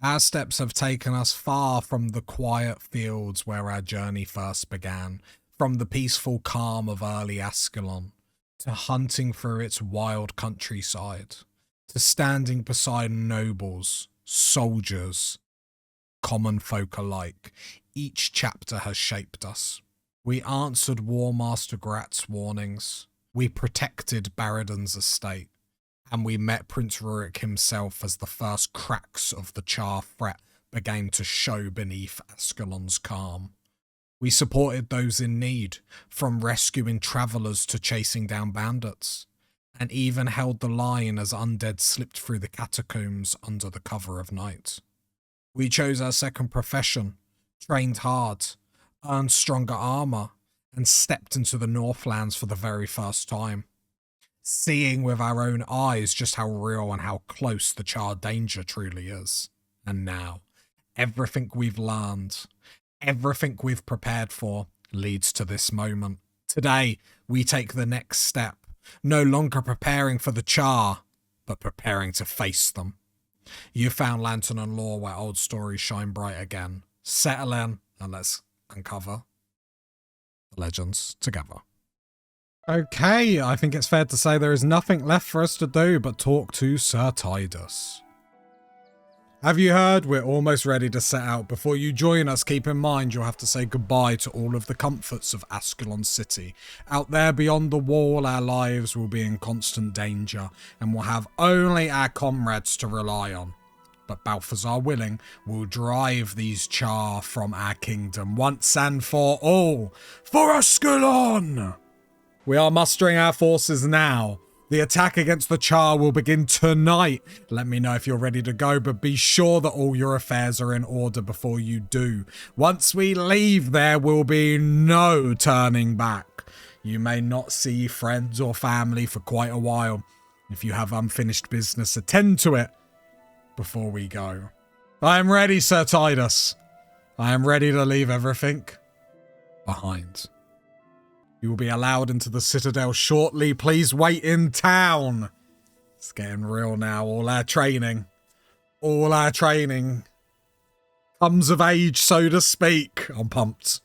Our steps have taken us far from the quiet fields where our journey first began, from the peaceful calm of early Ascalon, to hunting through its wild countryside, to standing beside nobles, soldiers, common folk alike. Each chapter has shaped us. We answered War Master Grat's warnings, we protected Baradan's estate, and we met Prince Rurik himself as the first cracks of the Charr threat began to show beneath Ascalon's calm. We supported those in need, from rescuing travellers to chasing down bandits, and even held the line as undead slipped through the catacombs under the cover of night. We chose our second profession, trained hard, earned stronger armour, and stepped into the Northlands for the very first time, seeing with our own eyes just how real and how close the Charr danger truly is. And now, everything we've learned, everything we've prepared for, leads to this moment. Today, we take the next step, no longer preparing for the Charr, but preparing to face them. You found Lantern and Lore where old stories shine bright again. Settle in and let's uncover the legends together. Okay, I think it's fair to say there is nothing left for us to do but talk to Sir Tidus. Have you heard? We're almost ready to set out. Before you join us, keep in mind you'll have to say goodbye to all of the comforts of Ascalon City. Out there beyond the wall, our lives will be in constant danger, and we'll have only our comrades to rely on. But Balthazar willing, will drive these Charr from our kingdom once and for all. For Ascalon! We are mustering our forces now. The attack against the Charr will begin tonight. Let me know if you're ready to go, but be sure that all your affairs are in order before you do. Once we leave, there will be no turning back. You may not see friends or family for quite a while. If you have unfinished business, attend to it before we go. I am ready, Sir Tidus. I am ready to leave everything behind. You will be allowed into the Citadel shortly. Please wait in town. It's getting real now. All our training comes of age, so to speak. I'm pumped.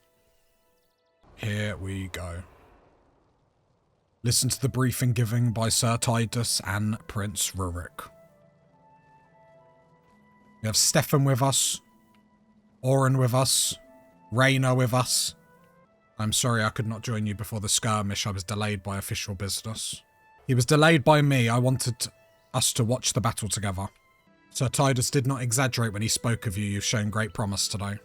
Here we go. Listen to the briefing given by Sir Tidus and Prince Rurik. We have Stefan with us, Oren with us, Raina with us. I'm sorry I could not join you before the skirmish. I was delayed by official business. He was delayed by me. I wanted us to watch the battle together. Sir Tidus did not exaggerate when he spoke of you. You've shown great promise today.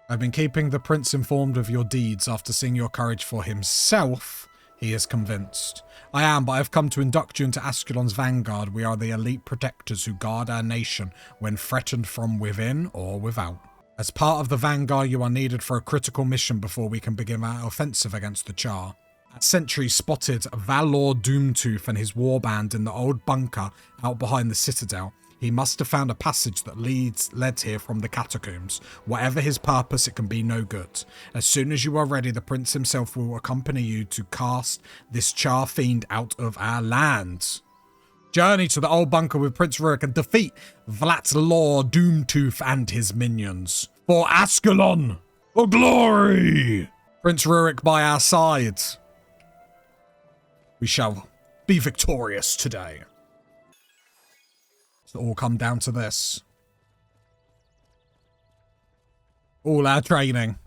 I've been keeping the prince informed of your deeds. After seeing your courage for himself, he is convinced. I am, but I've come to induct you into Ascalon's vanguard. We are the elite protectors who guard our nation when threatened from within or without. As part of the vanguard, you are needed for a critical mission before we can begin our offensive against the Charr. A sentry spotted Valor Doomtooth and his warband in the old bunker out behind the citadel. He must have found a passage that led here from the catacombs. Whatever his purpose, it can be no good. As soon as you are ready, the prince himself will accompany you to cast this Charr fiend out of our lands. Journey to the old bunker with Prince Rurik and defeat Valor Doomtooth and his minions. For Ascalon! For glory! Prince Rurik by our side. We shall be victorious today. It's all come down to this. All our training.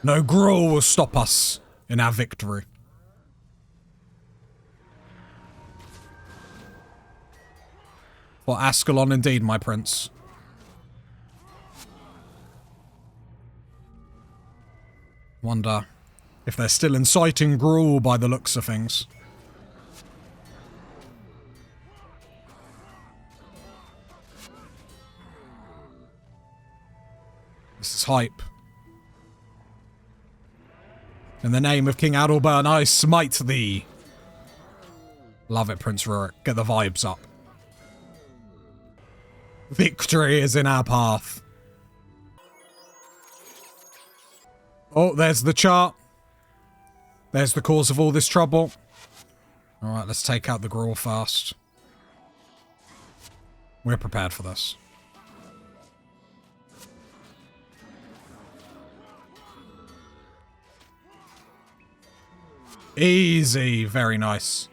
No gruel will stop us in our victory. For Ascalon indeed, my prince. Wonder if they're still inciting gruel by the looks of things. This is hype. In the name of King Adelbern, I smite thee. Love it, Prince Rurik. Get the vibes up. Victory is in our path. Oh, there's the chart. There's the cause of all this trouble. Alright, let's take out the gruel first. We're prepared for this. Easy. Very nice.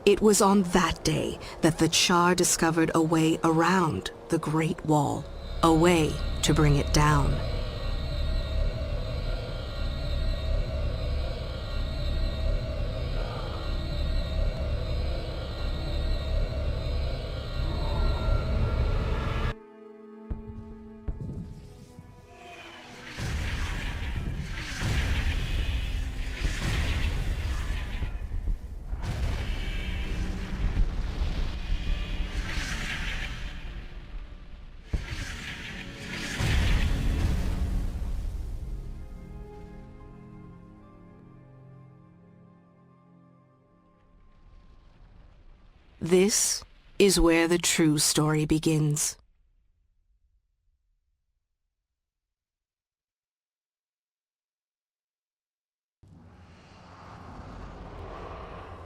It was on that day that the Charr discovered a way around the Great Wall, a way to bring it down. This is where the true story begins.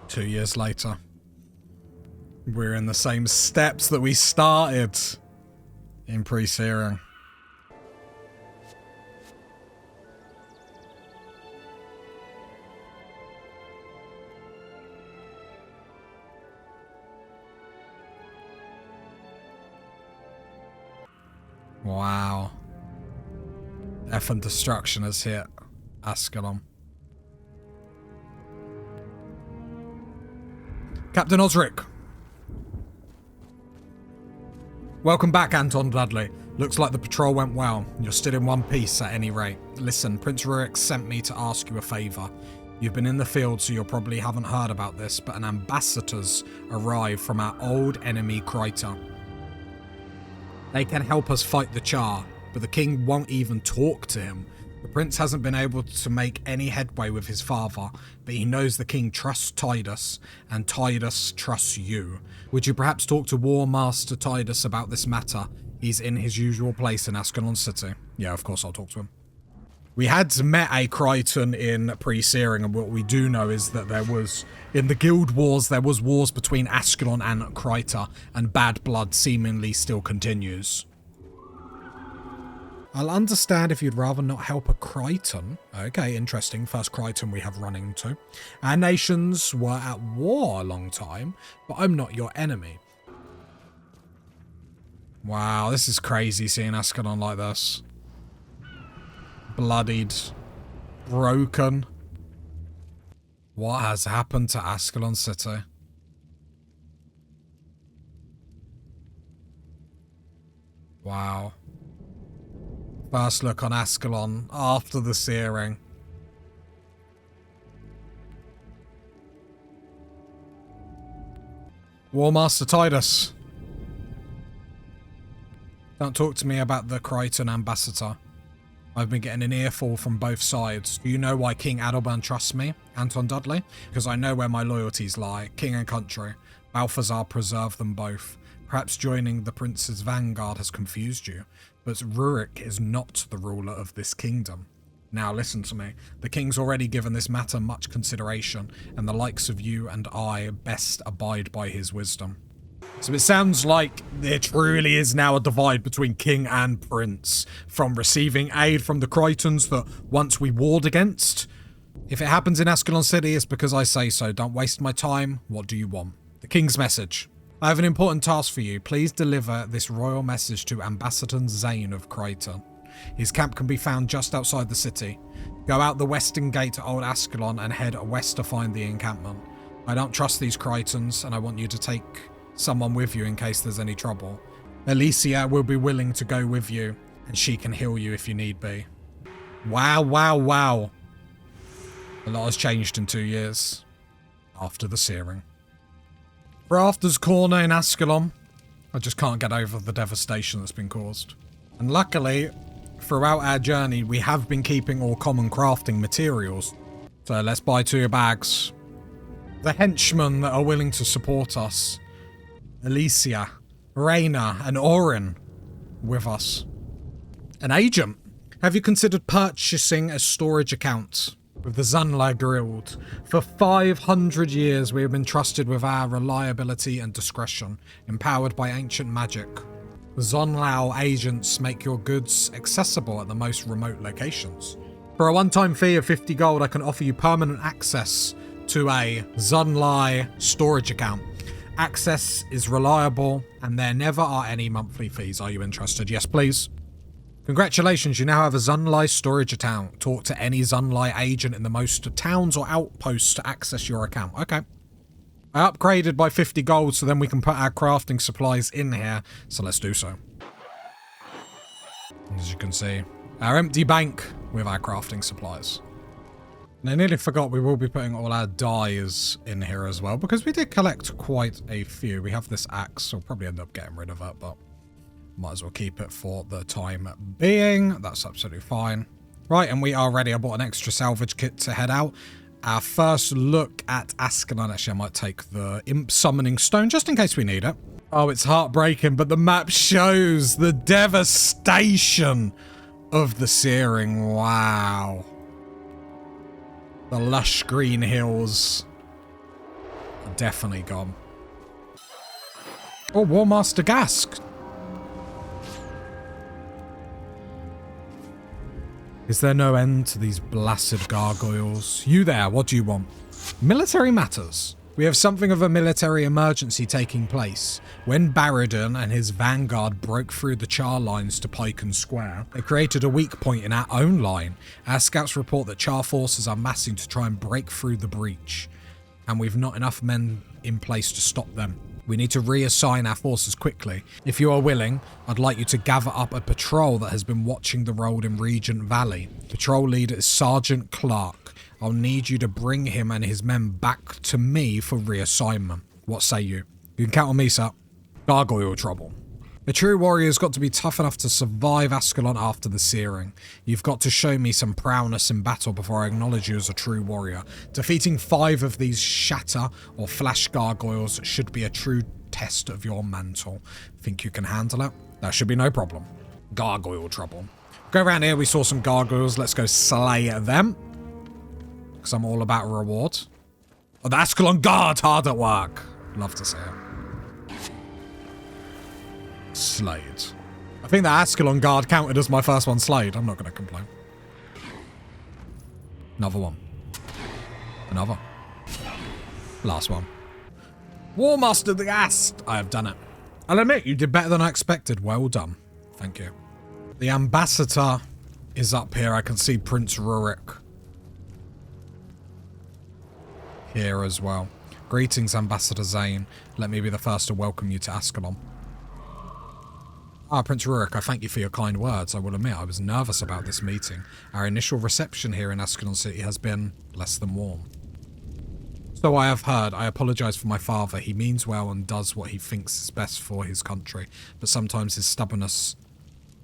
Two years later, we're in the same steps that we started in pre-searing. Wow. Death and destruction has hit Ascalon. Captain Osric. Welcome back, Anton Dudley. Looks like the patrol went well. You're still in one piece at any rate. Listen, Prince Rurik sent me to ask you a favour. You've been in the field, so you probably haven't heard about this, but an ambassador's arrived from our old enemy Kreiter. They can help us fight the Charr, but the king won't even talk to him. The prince hasn't been able to make any headway with his father, but he knows the king trusts Tidus, and Tidus trusts you. Would you perhaps talk to War Master Tidus about this matter? He's in his usual place in Ascalon City. Yeah, of course I'll talk to him. We had met a Crichton in pre-searing, and what we do know is that there was, in the Guild Wars, there was wars between Ascalon and Kreiter, and bad blood seemingly still continues. I'll understand if you'd rather not help a Crichton. Okay, interesting. First Crichton we have run into. Our nations were at war a long time, but I'm not your enemy. Wow, this is crazy seeing Ascalon like this. Bloodied, broken. What has happened to Ascalon City? Wow. First look on Ascalon after the searing. War Master Tidus. Don't talk to me about the Crichton ambassador. I've been getting an earful from both sides. Do you know why King Adelbern trusts me, Anton Dudley? Because I know where my loyalties lie, king and country. Balthazar preserved them both. Perhaps joining the prince's vanguard has confused you, but Rurik is not the ruler of this kingdom. Now listen to me. The king's already given this matter much consideration, and the likes of you and I best abide by his wisdom. So it sounds like there truly is now a divide between king and prince, from receiving aid from the Crichtons that once we warred against. If it happens in Ascalon City, it's because I say so. Don't waste my time. What do you want? The king's message. I have an important task for you. Please deliver this royal message to Ambassador Zane of Kreiter. His camp can be found just outside the city. Go out the western gate to Old Ascalon and head west to find the encampment. I don't trust these Crichtons, and I want you to take someone with you in case there's any trouble. Alicia will be willing to go with you, and she can heal you if you need be. Wow, wow, wow. A lot has changed in 2 years after the searing. Rafter's Corner in Ascalon. I just can't get over the devastation that's been caused. And luckily, throughout our journey, we have been keeping all common crafting materials. So let's buy 2 bags. The henchmen that are willing to support us. Alicia, Reyna, and Orin with us. An agent. Have you considered purchasing a storage account with the Zunla Guild? For 500 years we have been trusted with our reliability and discretion, empowered by ancient magic. Zonlao agents make your goods accessible at the most remote locations. For a one-time fee of 50 gold, I can offer you permanent access to a Zunlai storage account. Access is reliable, and there never are any monthly fees. Are you interested? Yes, please. Congratulations, you now have a Zunlai storage account. Talk to any Zunlai agent in the most towns or outposts to access your account. Okay. I upgraded by 50 gold, so then we can put our crafting supplies in here. So let's do so. As you can see, our empty bank with our crafting supplies. And I nearly forgot we will be putting all our dyes in here as well, because we did collect quite a few. We have this axe, so we'll probably end up getting rid of it, but might as well keep it for the time being. That's absolutely fine. Right, and we are ready. I bought an extra salvage kit to head out. Our first look at Ascalon. Actually, I might take the imp summoning stone just in case we need it. Oh, it's heartbreaking, but the map shows the devastation of the searing. Wow. The lush green hills are definitely gone. Oh, War Master Gask. Is there no end to these blasted gargoyles? You there, what do you want? Military matters. We have something of a military emergency taking place. When Baradin and his vanguard broke through the Charr lines to Pyken Square, they created a weak point in our own line. Our scouts report that Charr forces are massing to try and break through the breach, and we've not enough men in place to stop them. We need to reassign our forces quickly. If you are willing, I'd like you to gather up a patrol that has been watching the road in Regent Valley. Patrol leader is Sergeant Clark. I'll need you to bring him and his men back to me for reassignment. What say you? You can count on me, sir. Gargoyle trouble. A true warrior's got to be tough enough to survive Ascalon after the searing. You've got to show me some prowess in battle before I acknowledge you as a true warrior. Defeating 5 of these shatter or flash gargoyles should be a true test of your mantle. Think you can handle it? That should be no problem. Gargoyle trouble. Go around here, we saw some gargoyles. Let's go slay them. Because I'm all about reward. Oh, the Ascalon Guard hard at work. Love to see it. Slayed. I think the Ascalon Guard counted as my first one slayed. I'm not going to complain. Another one. Another. Last one. War Master the Ast. I have done it. I'll admit, you did better than I expected. Well done. Thank you. The ambassador is up here. I can see Prince Rurik here as well. Greetings, Ambassador Zane. Let me be the first to welcome you to Ascalon. Ah, Prince Rurik, I thank you for your kind words. I will admit I was nervous about this meeting. Our initial reception here in Ascalon City has been less than warm. So I have heard. I apologise for my father. He means well and does what he thinks is best for his country, but sometimes his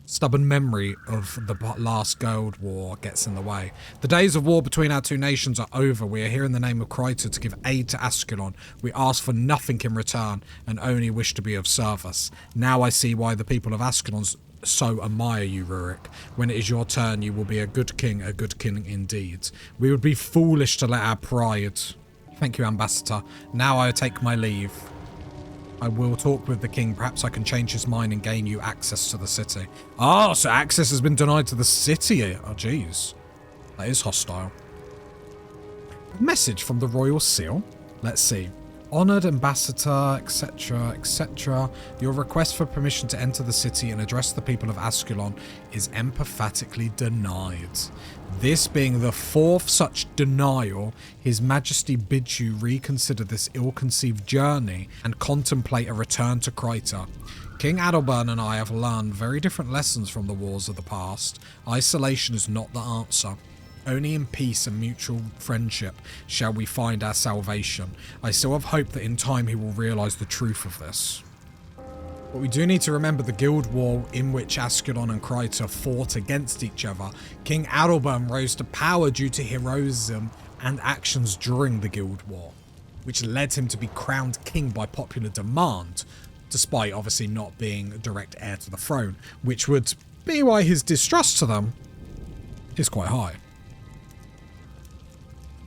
stubborn memory of the last Guild War gets in the way. The days of war between our two nations are over. We are here in the name of Kryta to give aid to Ascalon. We ask for nothing in return and only wish to be of service. Now I see why the people of Ascalon so admire you, Rurik. When it is your turn, you will be a good king indeed. We would be foolish to let our pride... Thank you, Ambassador. Now I take my leave. I will talk with the king. Perhaps I can change his mind and gain you access to the city. Oh, so access has been denied to the city. Oh, jeez. That is hostile. A message from the Royal Seal. Let's see. Honoured Ambassador, etc., etc. Your request for permission to enter the city and address the people of Ascalon is emphatically denied. This being the 4th such denial, His Majesty bids you reconsider this ill-conceived journey and contemplate a return to Kryta. King Adelbern and I have learned very different lessons from the wars of the past. Isolation is not the answer. Only in peace and mutual friendship shall we find our salvation. I still have hope that in time he will realise the truth of this. But we do need to remember the Guild War in which Ascalon and Kryta fought against each other. King Adelbern rose to power due to heroism and actions during the Guild War. which led him to be crowned king by popular demand, despite obviously not being direct heir to the throne, which would be why his distrust to them is quite high.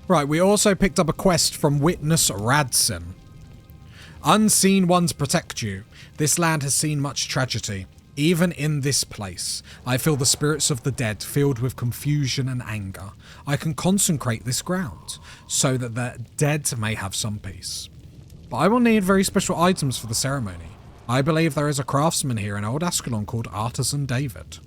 Right, we also picked up a quest from Witness Radzin. Unseen ones protect you. This land has seen much tragedy. Even in this place, I feel the spirits of the dead filled with confusion and anger. I can consecrate this ground, so that the dead may have some peace. But I will need very special items for the ceremony. I believe there is a craftsman here in Old Ascalon called Artisan David,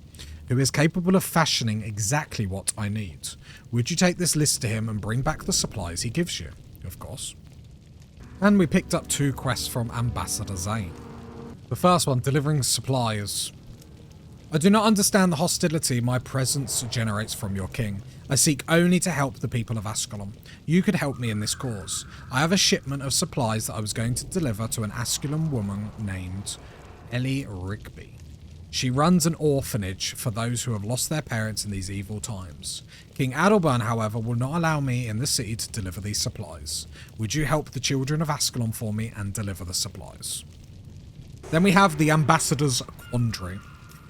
who is capable of fashioning exactly what I need. Would you take this list to him and bring back the supplies he gives you? Of course. And we picked up 2 quests from Ambassador Zane. The first one, delivering supplies. I do not understand the hostility my presence generates from your king. I seek only to help the people of Ascalon. You could help me in this cause. I have a shipment of supplies that I was going to deliver to an Ascalon woman named Ellie Rigby. She runs an orphanage for those who have lost their parents in these evil times. King Adelbern, however, will not allow me in the city to deliver these supplies. Would you help the children of Ascalon for me and deliver the supplies? Then we have the Ambassador's Quandary.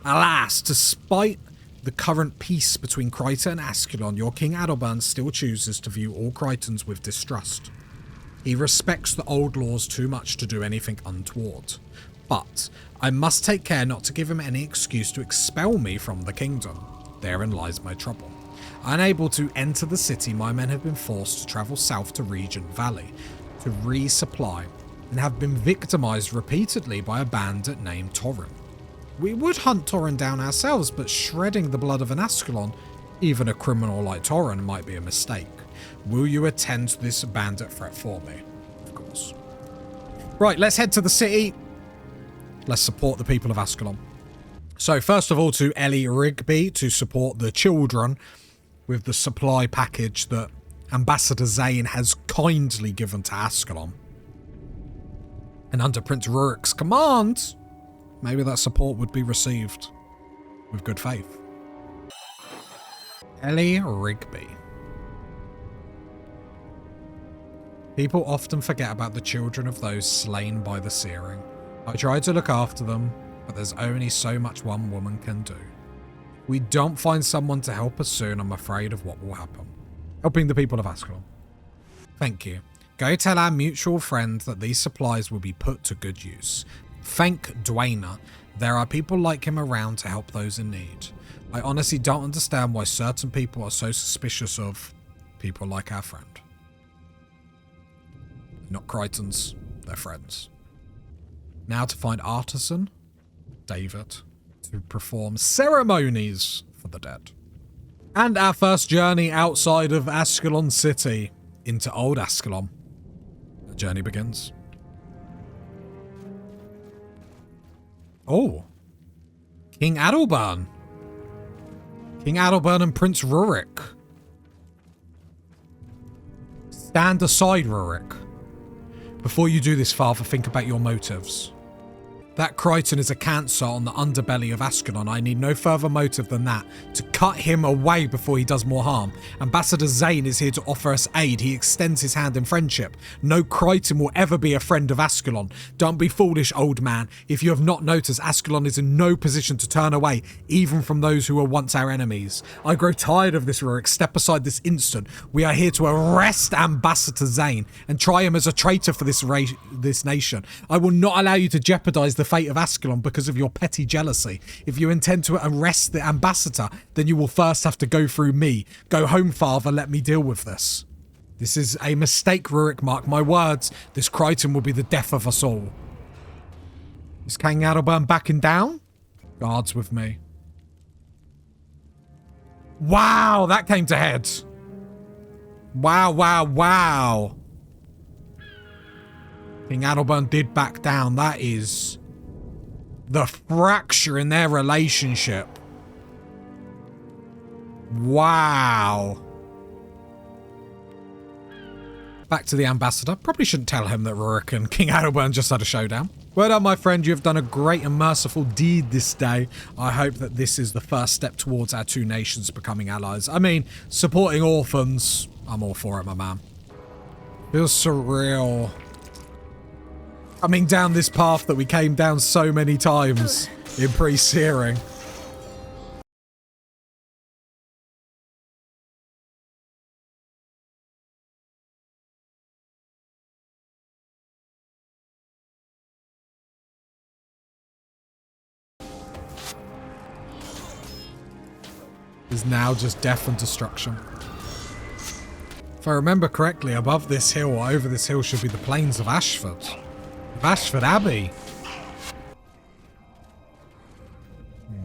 Alas, despite the current peace between Kryta and Ascalon, your King Adelbern still chooses to view all Krytans with distrust. He respects the old laws too much to do anything untoward. But I must take care not to give him any excuse to expel me from the kingdom. Therein lies my trouble. Unable to enter the city, my men have been forced to travel south to Regent Valley to resupply, and have been victimized repeatedly by a bandit named Torrin. We would hunt Torrin down ourselves, but shredding the blood of an Ascalon, even a criminal like Torrin, might be a mistake. Will you attend to this bandit threat for me? Of course. Right, let's head to the city. Let's support the people of Ascalon. So first of all, to Ellie Rigby to support the children with the supply package that Ambassador Zane has kindly given to Ascalon. And under Prince Rurik's command, maybe that support would be received with good faith. Ellie Rigby. People often forget about the children of those slain by the searing. I try to look after them, but there's only so much one woman can do. If we don't find someone to help us soon, I'm afraid of what will happen. Helping the people of Ascalon. Thank you. Go tell our mutual friend that these supplies will be put to good use. Thank Dwayna. There are people like him around to help those in need. I honestly don't understand why certain people are so suspicious of people like our friend. Not Krytans, they're friends. Now to find Artisan David to perform ceremonies for the dead. And our first journey outside of Ascalon City into Old Ascalon. The journey begins. Oh. King Adelbern. King Adelbern and Prince Rurik. Stand aside, Rurik. Before you do this, Father, think about your motives. That Kryton is a cancer on the underbelly of Ascalon. I need no further motive than that to cut him away before he does more harm. Ambassador Zane is here to offer us aid. He extends his hand in friendship. No Kryton will ever be a friend of Ascalon. Don't be foolish, old man. If you have not noticed, Ascalon is in no position to turn away, even from those who were once our enemies. I grow tired of this, Rurik. Step aside this instant. We are here to arrest Ambassador Zane and try him as a traitor for this nation. I will not allow you to jeopardize the fate of Ascalon because of your petty jealousy. If you intend to arrest the ambassador, then you will first have to go through me. Go home, Father, let me deal with this. This is a mistake, Rurik, mark my words. This Kryton will be the death of us all. Is King Adelbern backing down? Guards with me. Wow, that came to head. Wow, wow, wow. King Adelbern did back down. That is the fracture in their relationship. Wow. Back to the ambassador. Probably shouldn't tell him that Rurik and King Adelbern just had a showdown. Well done, my friend. You have done a great and merciful deed this day. I hope that this is the first step towards our two nations becoming allies. I mean, supporting orphans, I'm all for it, my man. Feels surreal. Coming down this path that we came down so many times in pre-searing. Is now just death and destruction. If I remember correctly, above this hill or over this hill should be the plains of Ashford. Of Ashford Abbey.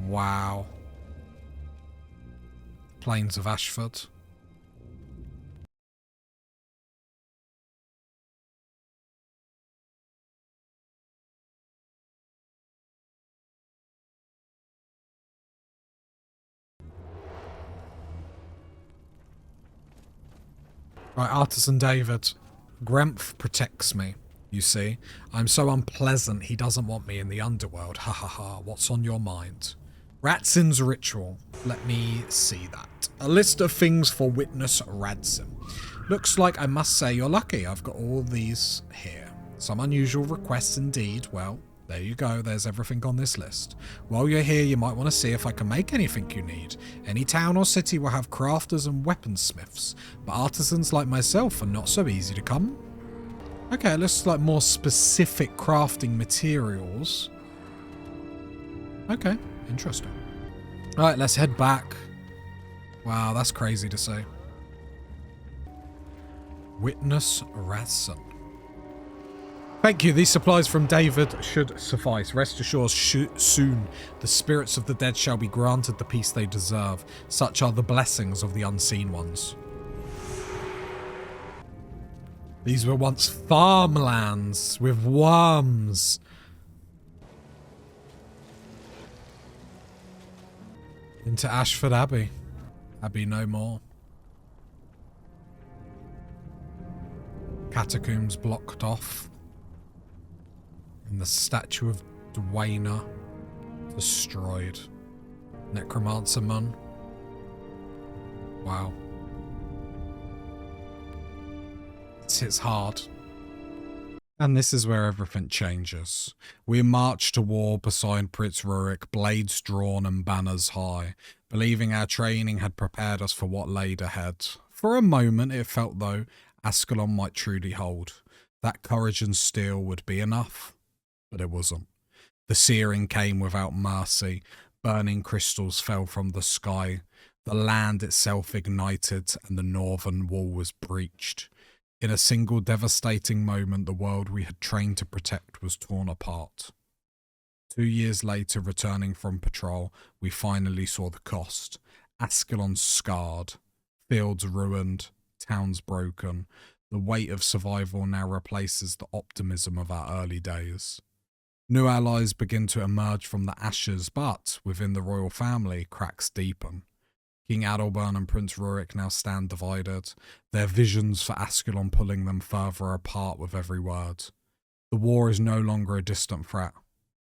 Wow. Plains of Ashford. Right, Artisan David. Gremph protects me, you see. I'm so unpleasant, he doesn't want me in the underworld. Ha ha ha, what's on your mind? Ratzin's ritual. Let me see that. A list of things for witness Radzin. Looks like I must say you're lucky. I've got all these here. Some unusual requests indeed. Well, there you go. There's everything on this list. While you're here, you might want to see if I can make anything you need. Any town or city will have crafters and weaponsmiths, but artisans like myself are not so easy to come. Okay, it looks like more specific crafting materials. Okay, interesting. Alright, let's head back. Wow, that's crazy to say. Witness Radzin. Thank you, these supplies from David should suffice. Rest assured, soon the spirits of the dead shall be granted the peace they deserve. Such are the blessings of the unseen ones. These were once farmlands with worms. Into Ashford Abbey. Abbey no more. Catacombs blocked off. And the statue of Dwayna destroyed. Necromancer Mun. Wow. This hits hard. And this is where everything changes. We march to war beside Prince Rurik, blades drawn and banners high, believing our training had prepared us for what laid ahead. For a moment it felt though Ascalon might truly hold. That courage and steel would be enough. But it wasn't. The searing came without mercy. Burning crystals fell from the sky. The land itself ignited and the northern wall was breached. In a single devastating moment, the world we had trained to protect was torn apart. 2 years later, returning from patrol, we finally saw the cost. Ascalon scarred, fields ruined, towns broken. The weight of survival now replaces the optimism of our early days. New allies begin to emerge from the ashes, but within the royal family, cracks deepen. King Adelbern and Prince Rurik now stand divided, their visions for Ascalon pulling them further apart with every word. The war is no longer a distant threat.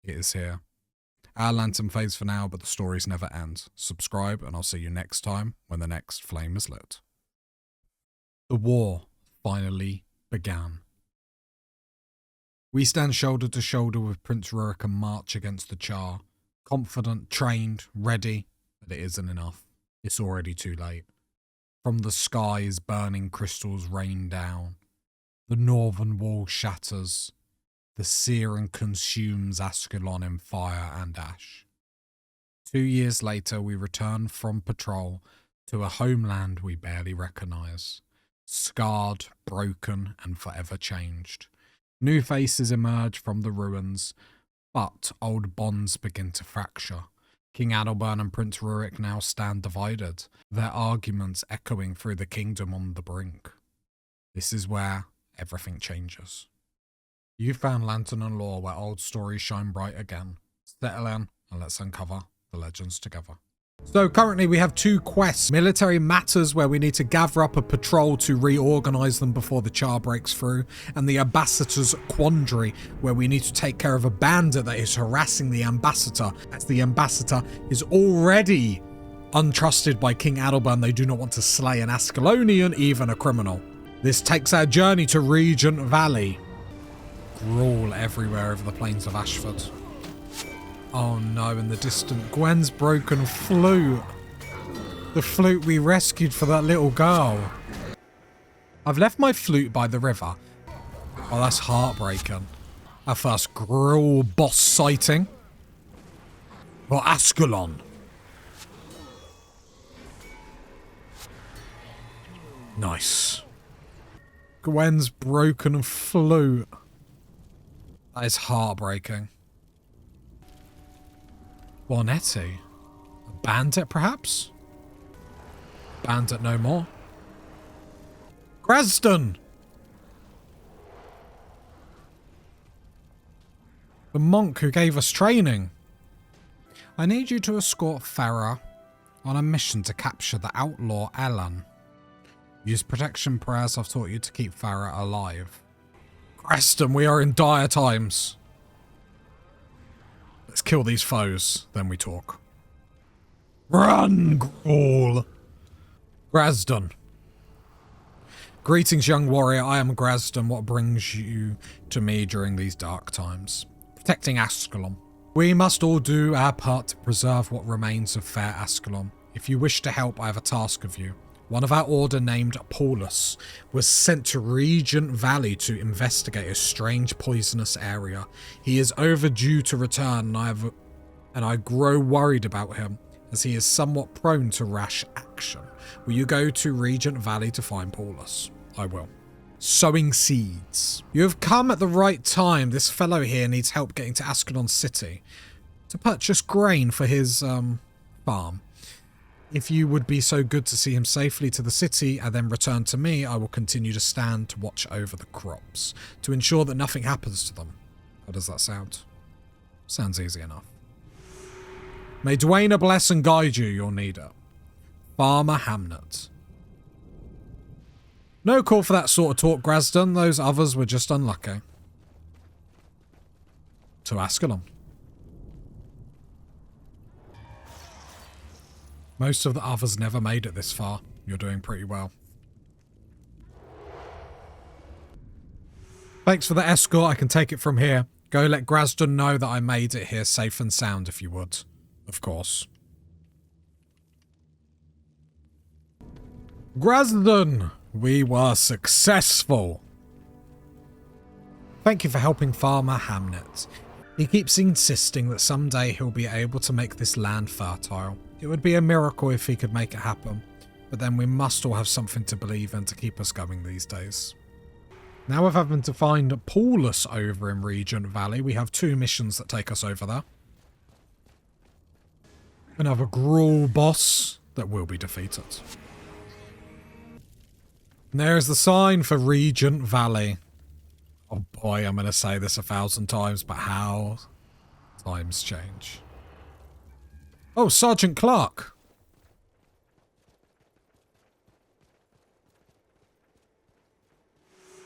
It is here. Our lantern fades for now, but the stories never end. Subscribe, and I'll see you next time when the next flame is lit. The war finally began. We stand shoulder to shoulder with Prince Rurik and march against the Charr. Confident, trained, ready, but it isn't enough. It's already too late. From the skies, burning crystals rain down. The northern wall shatters. The searing consumes Ascalon in fire and ash. 2 years later, we return from patrol to a homeland we barely recognize. Scarred, broken, and forever changed. New faces emerge from the ruins, but old bonds begin to fracture. King Adelbern and Prince Rurik now stand divided, their arguments echoing through the kingdom on the brink. This is where everything changes. You found Lantern and Lore, where old stories shine bright again. Settle in and let's uncover the legends together. So currently we have 2 quests. Military Matters, where we need to gather up a patrol to reorganize them before the Charr breaks through, and the Ambassador's Quandary, where we need to take care of a bandit that is harassing the Ambassador, as the Ambassador is already untrusted by King Adelbern. They do not want to slay an Ascalonian, even a criminal. This takes our journey to Regent Valley. Gruel everywhere over the plains of Ashford. Oh no, in the distant, Gwen's broken flute. The flute we rescued for that little girl. I've left my flute by the river. Oh, that's heartbreaking. Our first Gruel boss sighting. For Ascalon. Nice. Gwen's broken flute. That is heartbreaking. Bonetti. A bandit, perhaps? Bandit no more. Graston! The monk who gave us training. I need you to escort Farah on a mission to capture the outlaw Alan. Use protection prayers I've taught you to keep Farah alive. Graston, we are in dire times. Let's kill these foes, then we talk. Run, Gruel! Graston. Greetings, young warrior. I am Graston. What brings you to me during these dark times? Protecting Ascalon. We must all do our part to preserve what remains of fair Ascalon. If you wish to help, I have a task of you. One of our order named Paulus was sent to Regent Valley to investigate a strange poisonous area. He is overdue to return and I grow worried about him as he is somewhat prone to rash action. Will you go to Regent Valley to find Paulus? I will. Sowing seeds. You have come at the right time. This fellow here needs help getting to Ascalon City to purchase grain for his farm. If you would be so good to see him safely to the city and then return to me, I will continue to stand to watch over the crops to ensure that nothing happens to them. How does that sound? Sounds easy enough. May Dwayna bless and guide you, your leader. Farmer Hamnet. No call for that sort of talk, Graston. Those others were just unlucky. To Ascalon. Most of the others never made it this far. You're doing pretty well. Thanks for the escort. I can take it from here. Go let Graston know that I made it here safe and sound, if you would. Of course. Graston! We were successful. Thank you for helping Farmer Hamnet. He keeps insisting that someday he'll be able to make this land fertile. It would be a miracle if he could make it happen, but then we must all have something to believe in to keep us going these days. Now we're having to find Paulus over in Regent Valley. We have 2 missions that take us over there. Another Gruel boss that will be defeated. And there's the sign for Regent Valley. Oh boy, I'm going to say this 1,000 times, but how times change. Oh, Sergeant Clark.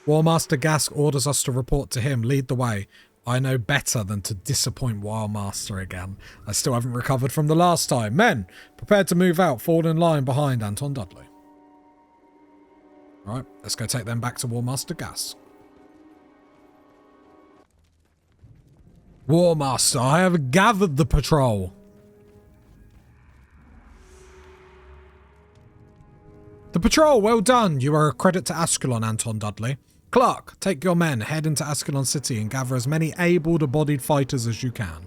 Warmaster Gask orders us to report to him. Lead the way. I know better than to disappoint Warmaster again. I still haven't recovered from the last time. Men, prepared to move out. Fall in line behind Anton Dudley. Right, let's go take them back to Warmaster Gask. Warmaster, I have gathered the patrol. The patrol, well done. You are a credit to Ascalon, Anton Dudley. Clark, take your men, head into Ascalon City and gather as many able-bodied fighters as you can.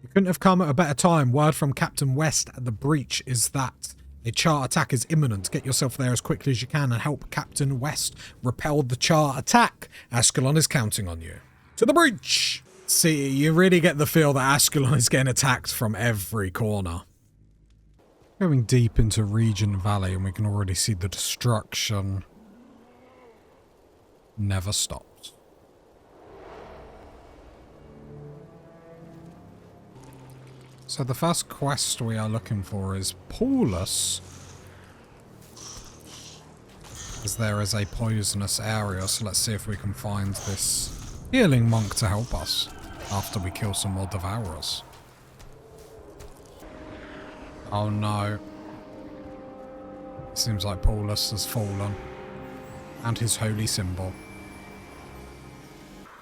You couldn't have come at a better time. Word from Captain West at the breach is that a Charr attack is imminent. Get yourself there as quickly as you can and help Captain West repel the Charr attack. Ascalon is counting on you. To the breach! See, you really get the feel that Ascalon is getting attacked from every corner. Going deep into Regent Valley and we can already see the destruction never stops. So the first quest we are looking for is Paulus. As there is a poisonous area, so let's see if we can find this healing monk to help us after we kill some more devourers. Oh no. Seems like Paulus has fallen. and his holy symbol.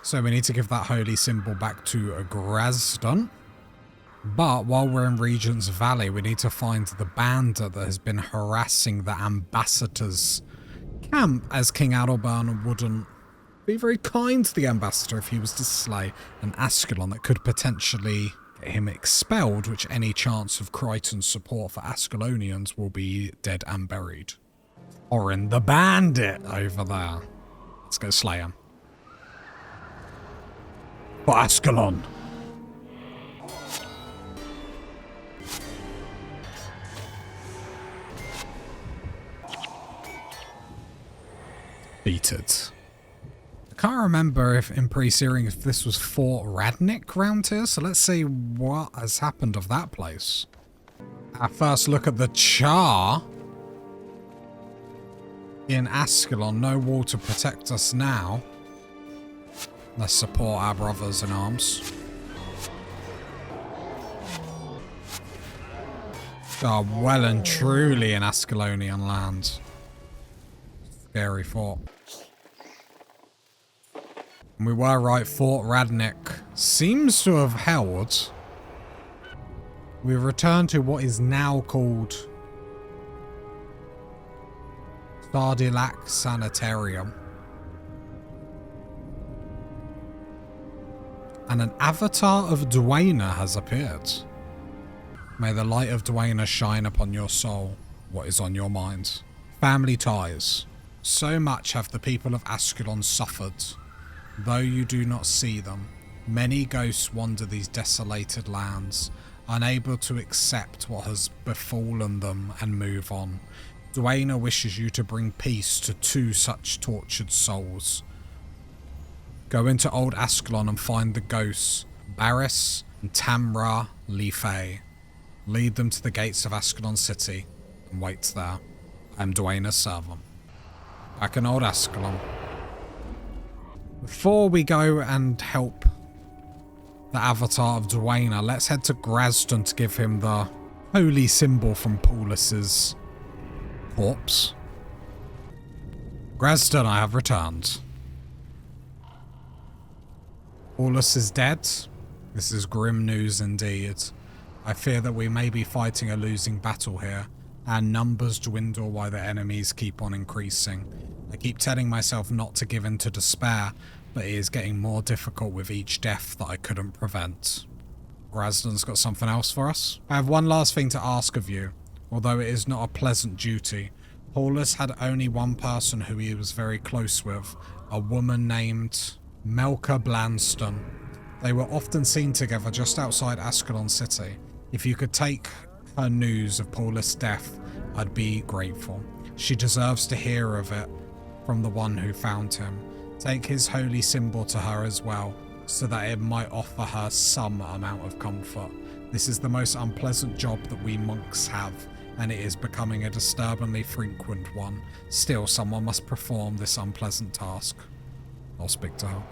So we need to give that holy symbol back to Grasdon. But while we're in Regent's Valley, we need to find the bandit that has been harassing the ambassador's camp, as King Adelbern wouldn't be very kind to the ambassador if he was to slay an Ascalon that could potentially get him expelled, which any chance of Crichton's support for Ascalonians will be dead and buried. Or in the bandit over there. Let's go slay him. For Ascalon. Defeated. I can't remember if in pre-searing if this was Fort Radnik round here, so let's see what has happened of that place. Our first look at the Charr in Ascalon. No wall to protect us now. Let's support our brothers in arms. Oh, well and truly in Ascalonian land. Scary fort. And we were right, Fort Radnik seems to have held. We've returned to what is now called Sardilac Sanitarium. And an avatar of Duena has appeared. May the light of Duena shine upon your soul. What is on your mind? Family ties. So much have the people of Ascalon suffered. Though you do not see them, many ghosts wander these desolated lands, unable to accept what has befallen them and move on. Duena wishes you to bring peace to two such tortured souls. Go into Old Ascalon and find the ghosts, Barris and Tamra Lefay. Lead them to the gates of Ascalon City and wait there. I am Duena's servant. Back in Old Ascalon. Before we go and help the avatar of Duena, let's head to Grasdon to give him the holy symbol from Paulus's corpse. Grasdon, I have returned. Paulus is dead. This is grim news indeed. I fear that we may be fighting a losing battle here. Our numbers dwindle while the enemies keep on increasing. I keep telling myself not to give in to despair, but it is getting more difficult with each death that I couldn't prevent. Grasdon's got something else for us. I have one last thing to ask of you, although it is not a pleasant duty. Paulus had only one person who he was very close with, a woman named Melka Blanston. They were often seen together just outside Ascalon City. If you could take her news of Paulus' death, I'd be grateful. She deserves to hear of it from the one who found him. Take his holy symbol to her as well, so that it might offer her some amount of comfort. This is the most unpleasant job that we monks have, and it is becoming a disturbingly frequent one. Still, someone must perform this unpleasant task. I'll speak to her.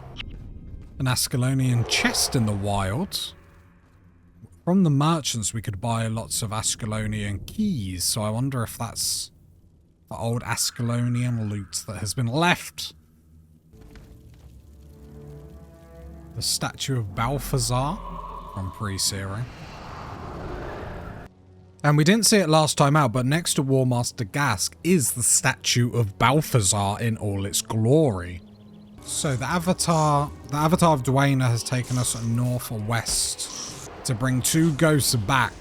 An Ascalonian chest in the wild. From the merchants, we could buy lots of Ascalonian keys, so I wonder if that's the old Ascalonian loot that has been left. The statue of Balthazar from pre-searing. And we didn't see it last time out, but next to War Master Gask is the statue of Balthazar in all its glory. So the avatar of Duena has taken us north or west to bring two ghosts back,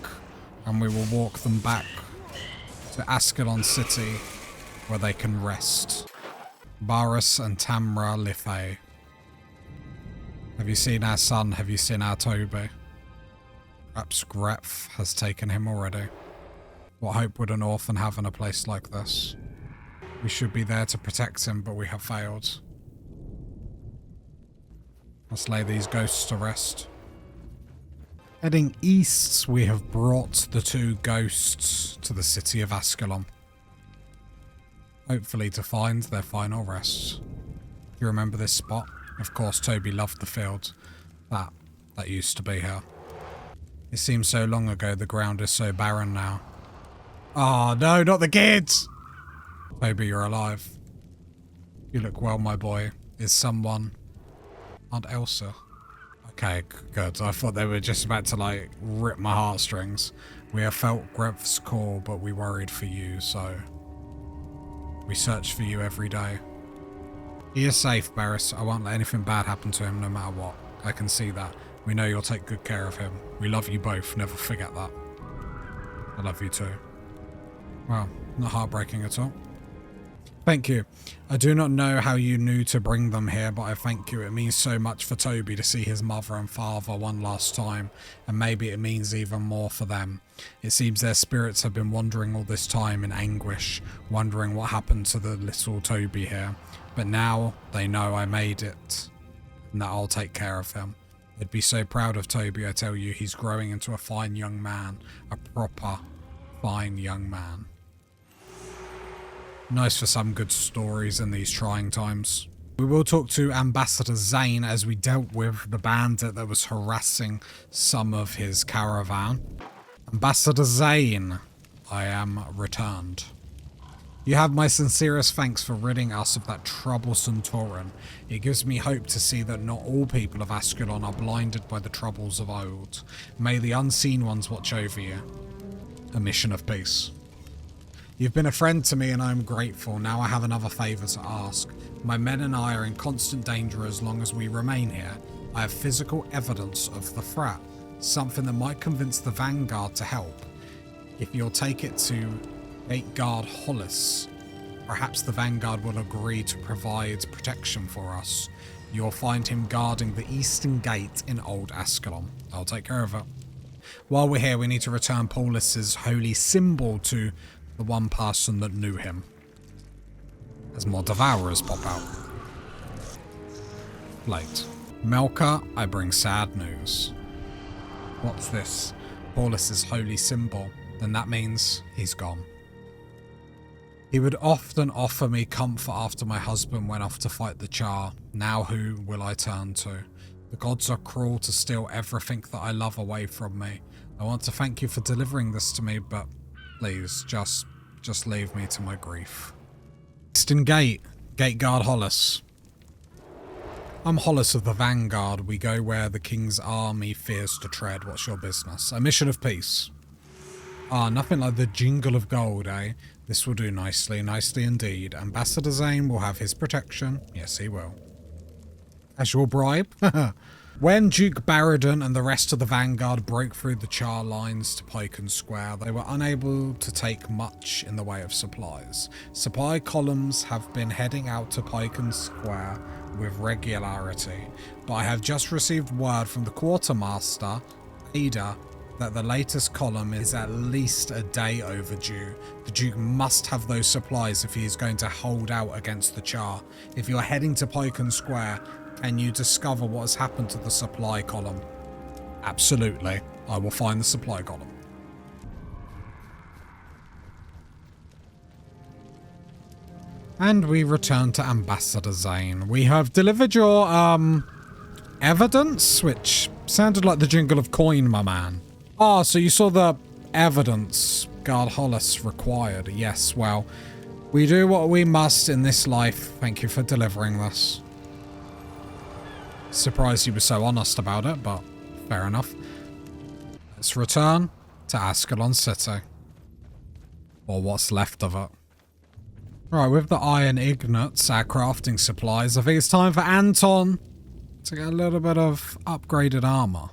and we will walk them back to Ascalon City where they can rest. Barris and Tamra Lefay. Have you seen our son? Have you seen our Toby? Perhaps Greph has taken him already. What hope would an orphan have in a place like this? We should be there to protect him, but we have failed. Let's lay these ghosts to rest. Heading east, we have brought the two ghosts to the city of Ascalon. Hopefully to find their final rest. Do you remember this spot? Of course, Toby loved the field. That used to be here. It seems so long ago, the ground is so barren now. Oh no, not the kids! Toby, you're alive. You look well, my boy. Is someone... Aunt Elsa? Okay, good. I thought they were just about to, like, rip my heartstrings. We have felt Grev's call, but we worried for you, so... We search for you every day. He is safe, Barris. I won't let anything bad happen to him, no matter what. I can see that. We know you'll take good care of him. We love you both. Never forget that. I love you too. Well, not heartbreaking at all. Thank you. I do not know how you knew to bring them here, but I thank you. It means so much for Toby to see his mother and father one last time, and maybe it means even more for them. It seems their spirits have been wandering all this time in anguish, wondering what happened to the little Toby here. But now they know I made it, and that I'll take care of him. They'd be so proud of Toby, I tell you. He's growing into a fine young man, a proper fine young man. Nice for some good stories in these trying times. We will talk to Ambassador Zane as we dealt with the bandit that was harassing some of his caravan. Ambassador Zane, I am returned. You have my sincerest thanks for ridding us of that troublesome Tauren. It gives me hope to see that not all people of Ascalon are blinded by the troubles of old. May the unseen ones watch over you. A mission of peace. You've been a friend to me and I am grateful. Now I have another favour to ask. My men and I are in constant danger as long as we remain here. I have physical evidence of the threat, something that might convince the Vanguard to help. If you'll take it to Gate Guard Hollis, perhaps the Vanguard will agree to provide protection for us. You'll find him guarding the Eastern Gate in Old Ascalon. I'll take care of it. While we're here, we need to return Paulus's holy symbol to the one person that knew him. As more Devourers pop out. Late. Melka, I bring sad news. What's this? Paulus's holy symbol. Then that means he's gone. He would often offer me comfort after my husband went off to fight the Charr. Now who will I turn to? The gods are cruel to steal everything that I love away from me. I want to thank you for delivering this to me, but please, just leave me to my grief. Eastern Gate. Gate Guard Hollis. I'm Hollis of the Vanguard. We go where the King's army fears to tread. What's your business? A mission of peace. Ah, nothing like the jingle of gold, eh? This will do nicely, nicely indeed. Ambassador Zane will have his protection. Yes, he will. As your bribe? When Duke Baradon and the rest of the Vanguard broke through the Charr lines to Pyken Square, they were unable to take much in the way of supplies. Supply columns have been heading out to Pyken Square with regularity, but I have just received word from the quartermaster, Ada, that the latest column is at least a day overdue. The Duke must have those supplies if he is going to hold out against the Charr. If you're heading to Pyken Square, can you discover what has happened to the supply column? Absolutely. I will find the supply column. And we return to Ambassador Zane. We have delivered your, evidence, which sounded like the jingle of coin, my man. Ah, so you saw the evidence Guard Hollis required. Yes, well, we do what we must in this life. Thank you for delivering this. Surprised you were so honest about it, but fair enough. Let's return to Ascalon City. Or what's left of it. Right, with the iron ignates, our crafting supplies, I think it's time for Anton to get a little bit of upgraded armor.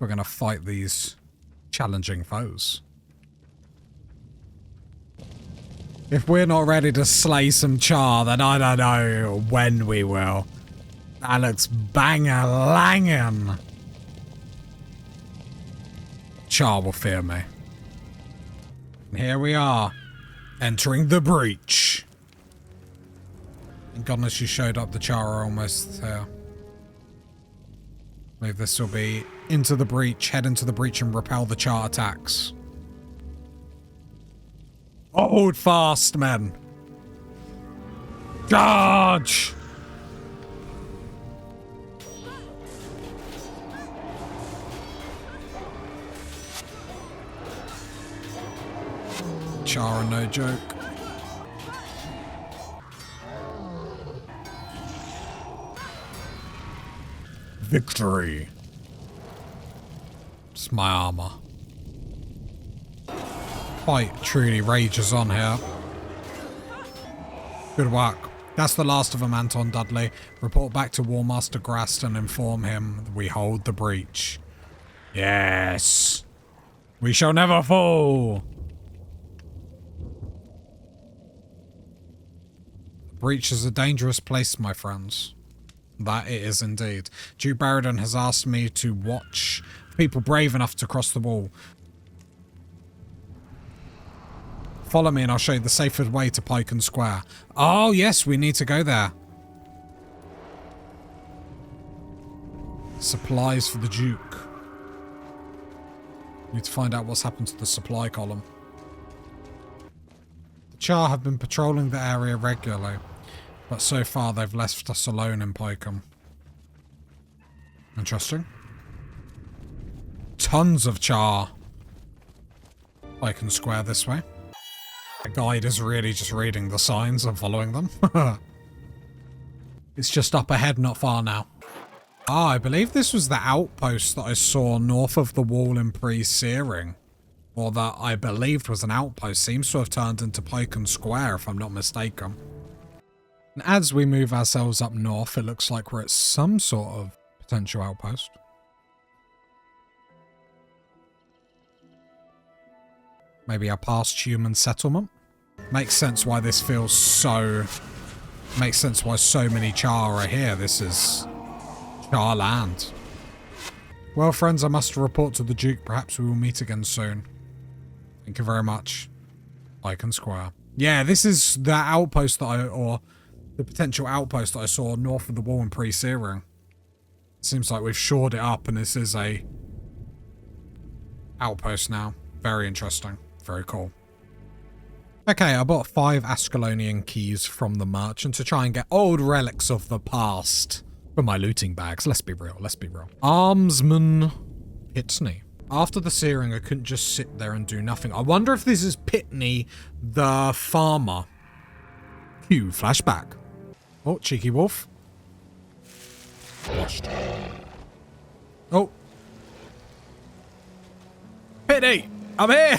We're going to fight these challenging foes. If we're not ready to slay some Charr, then I don't know when we will. That looks bang-a-langin'. Charr will fear me. And here we are, entering the breach. Thank goodness you showed up. The Charr are almost here. I believe this will be into the breach, head into the breach and repel the Charr attacks. Hold fast, men. Charge! Charr are no joke. victory. It's my armor. Fight truly rages on here. Good work. That's the last of them, Anton Dudley. Report back to War Master Grast and inform him we hold the breach. Yes. We shall never fall. The breach is a dangerous place, my friends. That it is indeed. Duke Barrington has asked me to watch people brave enough to cross the wall. Follow me and I'll show you the safest way to Pike and Square. Oh yes, we need to go there. Supplies for the Duke. Need to find out what's happened to the supply column. The Charr have been patrolling the area regularly, but so far they've left us alone in Pycom. Interesting. Tons of Charr. Pike and Square this way. The guide is really just reading the signs and following them. It's just up ahead, not far now. Ah, I believe this was the outpost that I saw north of the wall in pre-searing. Or that I believed was an outpost. Seems to have turned into Pike and Square, if I'm not mistaken. And as we move ourselves up north, it looks like we're at some sort of potential outpost. Maybe a past human settlement. Makes sense why this feels so... Makes sense why so many Charr are here. This is Charr land. Well, friends, I must report to the Duke. Perhaps we will meet again soon. Thank you very much. Pike and Square. Yeah, this is the outpost that or the potential outpost that I saw north of the wall in pre-searing. Seems like we've shored it up and this is a outpost now. Very interesting. Very cool. Okay, I bought 5 Ascalonian keys from the merchant to try and get old relics of the past for my looting bags. Let's be real, let's be real. Armsman Pitney. After the searing, I couldn't just sit there and do nothing. I wonder if this is Pitney, the farmer. Cue flashback. Oh, cheeky wolf. Washed. Oh. Pitney, I'm here.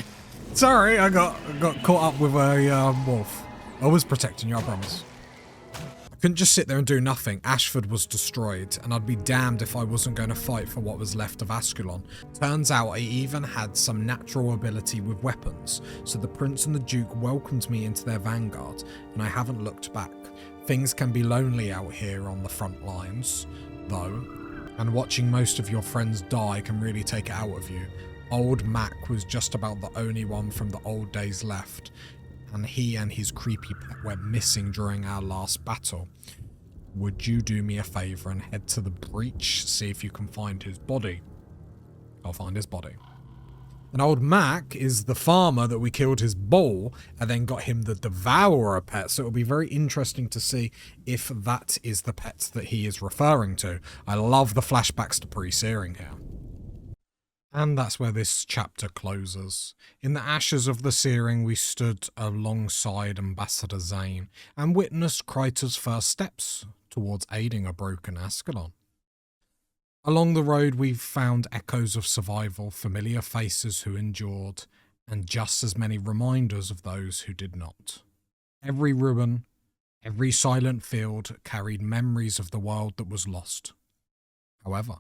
Sorry, I got caught up with a wolf. I was protecting you, I promise. I couldn't just sit there and do nothing. Ashford was destroyed, and I'd be damned if I wasn't going to fight for what was left of Ascalon. Turns out I even had some natural ability with weapons, so the Prince and the Duke welcomed me into their vanguard, and I haven't looked back. Things can be lonely out here on the front lines, though, and watching most of your friends die can really take it out of you. Old Mac was just about the only one from the old days left, and he and his creepy pet went missing during our last battle. Would you do me a favour and head to the breach, see if you can find his body? I'll find his body. And old Mac is the farmer that we killed his bull and then got him the Devourer pet, so it'll be very interesting to see if that is the pet that he is referring to. I love the flashbacks to pre-searing here. And that's where this chapter closes. In the ashes of the searing, we stood alongside Ambassador Zane and witnessed Kryta's first steps towards aiding a broken Ascalon. Along the road, we found echoes of survival, familiar faces who endured, and just as many reminders of those who did not. Every ruin, every silent field carried memories of the world that was lost. However,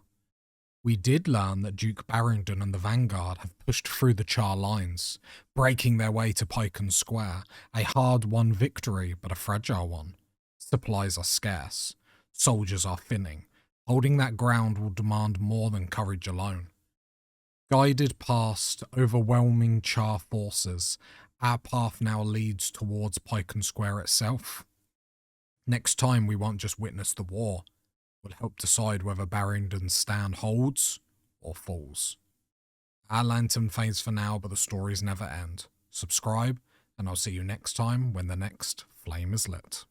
we did learn that Duke Barrington and the Vanguard have pushed through the Charr lines, breaking their way to Pycon Square, a hard-won victory, but a fragile one. Supplies are scarce, soldiers are thinning. Holding that ground will demand more than courage alone. Guided past overwhelming Charr forces, our path now leads towards Pycon Square itself. Next time we won't just witness the war, will help decide whether Barrington's stand holds or falls. Our lantern fades for now, but the stories never end. Subscribe, and I'll see you next time when the next flame is lit.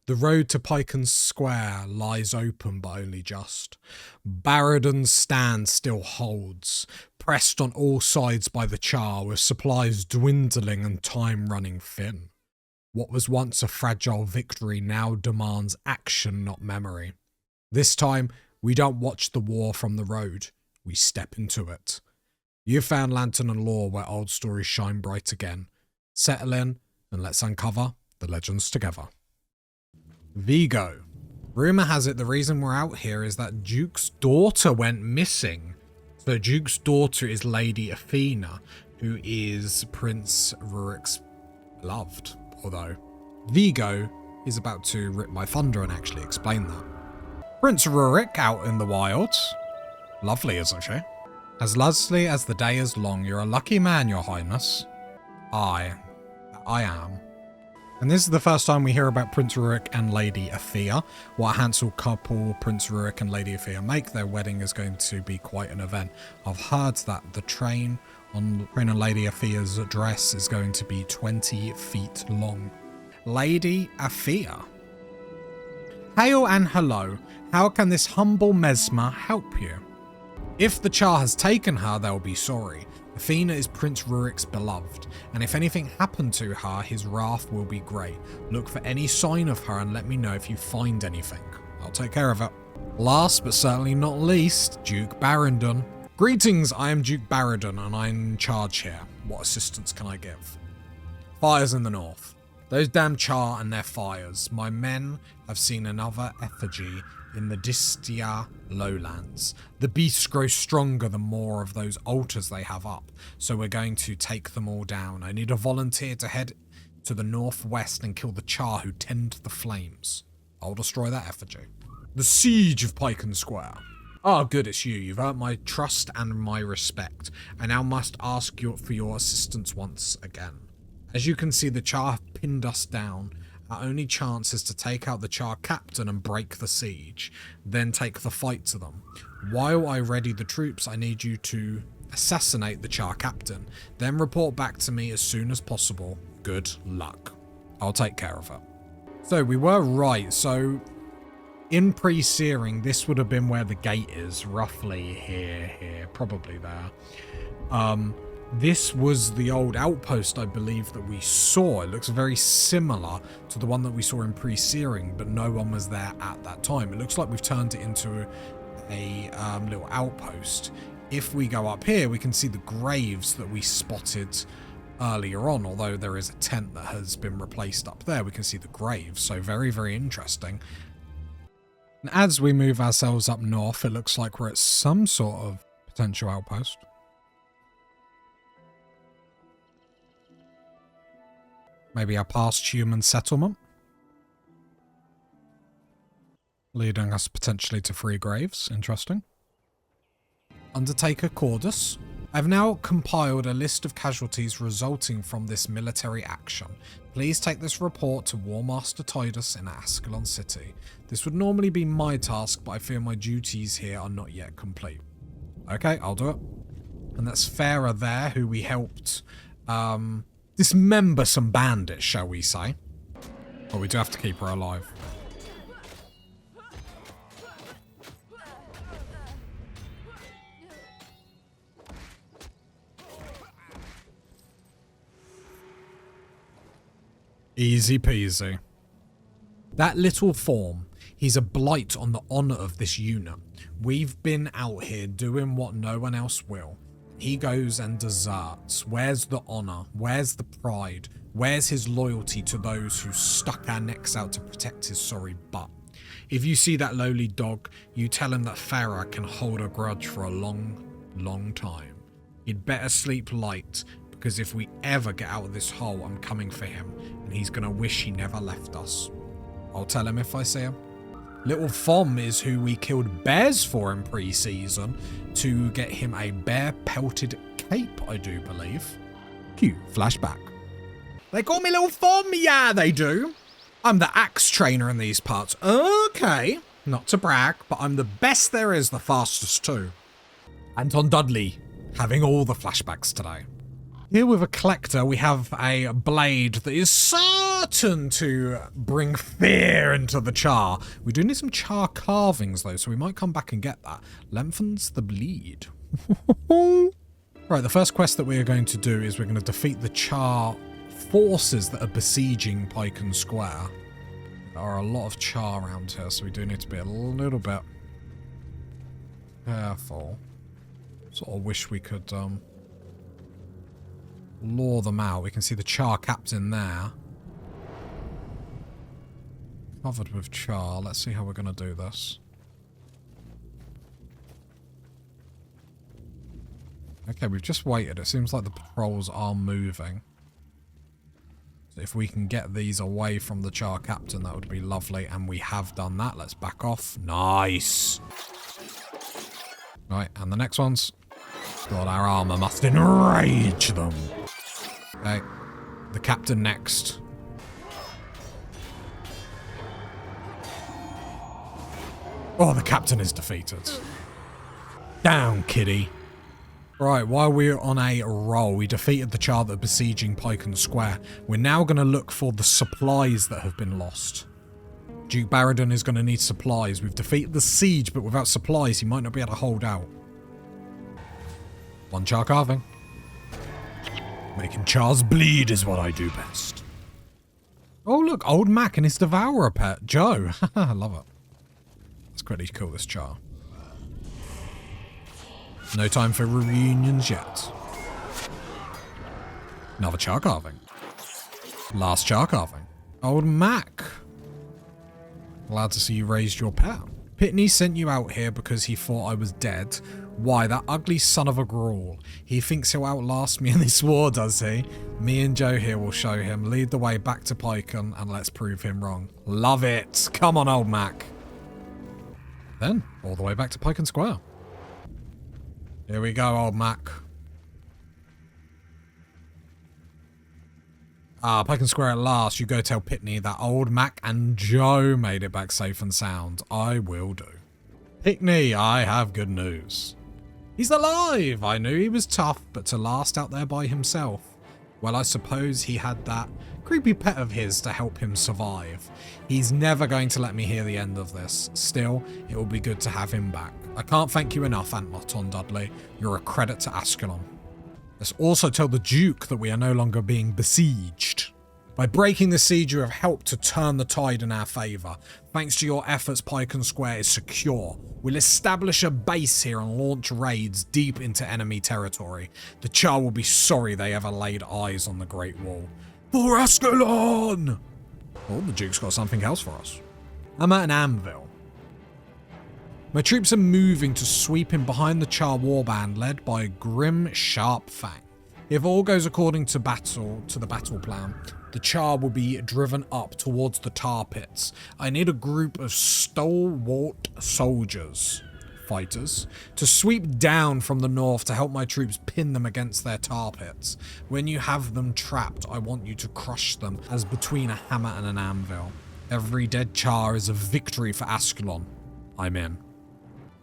The road to Pycon Square lies open but only just. Barrington's stand still holds, pressed on all sides by the Charr, with supplies dwindling and time running thin. What was once a fragile victory now demands action, not memory. This time, We don't watch the war from the road. We step into it. You've found Lantern and Lore where old stories shine bright again. Settle in and let's uncover the legends together. Vigo. Rumour has it the reason we're out here is that Duke's daughter went missing. So Duke's daughter is Lady Athena, who is Prince Rurik's beloved. Although Vigo is about to rip my thunder and actually explain that. Prince Rurik out in the wilds. Lovely, isn't she? As lovely as the day is long, you're a lucky man, your highness. I am. And this is the first time we hear about Prince Rurik and Lady Athea. What a handsome couple Prince Rurik and Lady Athea make. Their wedding is going to be quite an event. I've heard that the train on Lady Athea's dress is going to be 20 feet long. Lady Athea. Hail and hello. How can this humble mesmer help you? If the Charr has taken her, they'll be sorry. Athena is Prince Rurik's beloved, and if anything happened to her, his wrath will be great. Look for any sign of her and let me know if you find anything. I'll take care of it. Last but certainly not least, Duke Barrington. Greetings, I am Duke Barrington and I'm in charge here. What assistance can I give? Fires in the north. Those damn Charr and their fires. My men have seen another effigy in the Distia lowlands. The beasts grow stronger the more of those altars they have up, so we're going to take them all down. I need a volunteer to head to the northwest and kill the Charr who tend the flames. I'll destroy that effigy. The siege of Python Square. Ah, good, it's you. You've earned my trust and my respect. I now must ask you for your assistance once again. As you can see, the Charr have pinned us down. Our only chance is to take out the Charr captain and break the siege, then take the fight to them. While I ready the troops, I need you to assassinate the Charr captain, then report back to me as soon as possible. Good luck. I'll take care of it. So we were right. So in pre-searing, this would have been where the gate is, roughly here, probably there. This was the old outpost, I believe, that we saw. It looks very similar to the one that we saw in pre-searing, but no one was there at that time. It looks like we've turned it into a little outpost. If we go up here, we can see the graves that we spotted earlier on, although there is a tent that has been replaced up there. We can see the graves, so very, very interesting. And as we move ourselves up north, it looks like we're at some sort of potential outpost. Maybe a past human settlement, leading us potentially to 3 graves. Interesting. Undertaker Cordus. I've now compiled a list of casualties resulting from this military action. Please take this report to War Master Titus in Ascalon City. This would normally be my task, but I fear my duties here are not yet complete. Okay, I'll do it. And that's Farah there, who we helped dismember some bandits, shall we say. But we do have to keep her alive. Easy peasy. That little form, he's a blight on the honour of this unit. We've been out here doing what no one else will. He goes and deserts. Where's the honour? Where's the pride? Where's his loyalty to those who stuck our necks out to protect his sorry butt? If you see that lowly dog, you tell him that Farah can hold a grudge for a long, long time. He'd better sleep light, because if we ever get out of this hole, I'm coming for him, and he's going to wish he never left us. I'll tell him if I see him. Little Fom is who we killed bears for in pre-season to get him a bear-pelted cape, I do believe. Cue flashback. They call me Little Fom, yeah they do. I'm the axe trainer in these parts. Okay, not to brag, but I'm the best there is, the fastest too. Anton Dudley, having all the flashbacks today. Here with a collector, we have a blade that is certain to bring fear into the Charr. We do need some Charr carvings though, so we might come back and get that. Lengthens the bleed. Right, the first quest that we are going to do is we're going to defeat the Charr forces that are besieging Python Square. There are a lot of Charr around here, so we do need to be a little bit Careful. Sort of wish we could lure them out. We can see the Charr captain there. Covered with Charr. Let's see how we're going to do this. Okay, we've just waited. It seems like the patrols are moving. So if we can get these away from the Charr captain, that would be lovely. And we have done that. Let's back off. Nice. Right, and the next ones. God, our armor must enrage them. Okay, the captain next. Oh, the captain is defeated. Down, kiddie. Right, while we're on a roll, we defeated the Charr that are besieging Pyken Square. We're now going to look for the supplies that have been lost. Duke Baradun is going to need supplies. We've defeated the siege, but without supplies, he might not be able to hold out. One Charr carving. Making Charrs bleed is what I do best. Oh, look, old Mac and his Devourer pet, Joe. I love it. Let's quickly kill this Charr. No time for reunions yet. Another Charr carving. Last Charr carving. Old Mac. Glad to see you raised your pet. Pitney sent you out here because he thought I was dead. Why, that ugly son of a Grawl. He thinks he'll outlast me in this war, does he? Me and Joe here will show him. Lead the way back to Pyken and let's prove him wrong. Love it. Come on, old Mac. Then, all the way back to Pyken Square. Here we go, old Mac. Ah, Pyken Square at last. You go tell Pitney that old Mac and Joe made it back safe and sound. I will do. Pitney, I have good news. He's alive! I knew he was tough, but to last out there by himself, well, I suppose he had that creepy pet of his to help him survive. He's never going to let me hear the end of this. Still, it will be good to have him back. I can't thank you enough, Aunt Moton Dudley. You're a credit to Ascalon. Let's also tell the Duke that we are no longer being besieged. By breaking the siege, you have helped to turn the tide in our favour. Thanks to your efforts, Pyken Square is secure. We'll establish a base here and launch raids deep into enemy territory. The Charr will be sorry they ever laid eyes on the Great Wall. For Ascalon! Oh, the Duke's got something else for us. I'm at an anvil. My troops are moving to sweep in behind the Charr warband led by Grim Sharp Fang. If all goes according to the battle plan, the Charr will be driven up towards the tar pits. I need a group of stalwart soldiers, fighters, to sweep down from the north to help my troops pin them against their tar pits. When you have them trapped, I want you to crush them as between a hammer and an anvil. Every dead Charr is a victory for Ascalon. I'm in.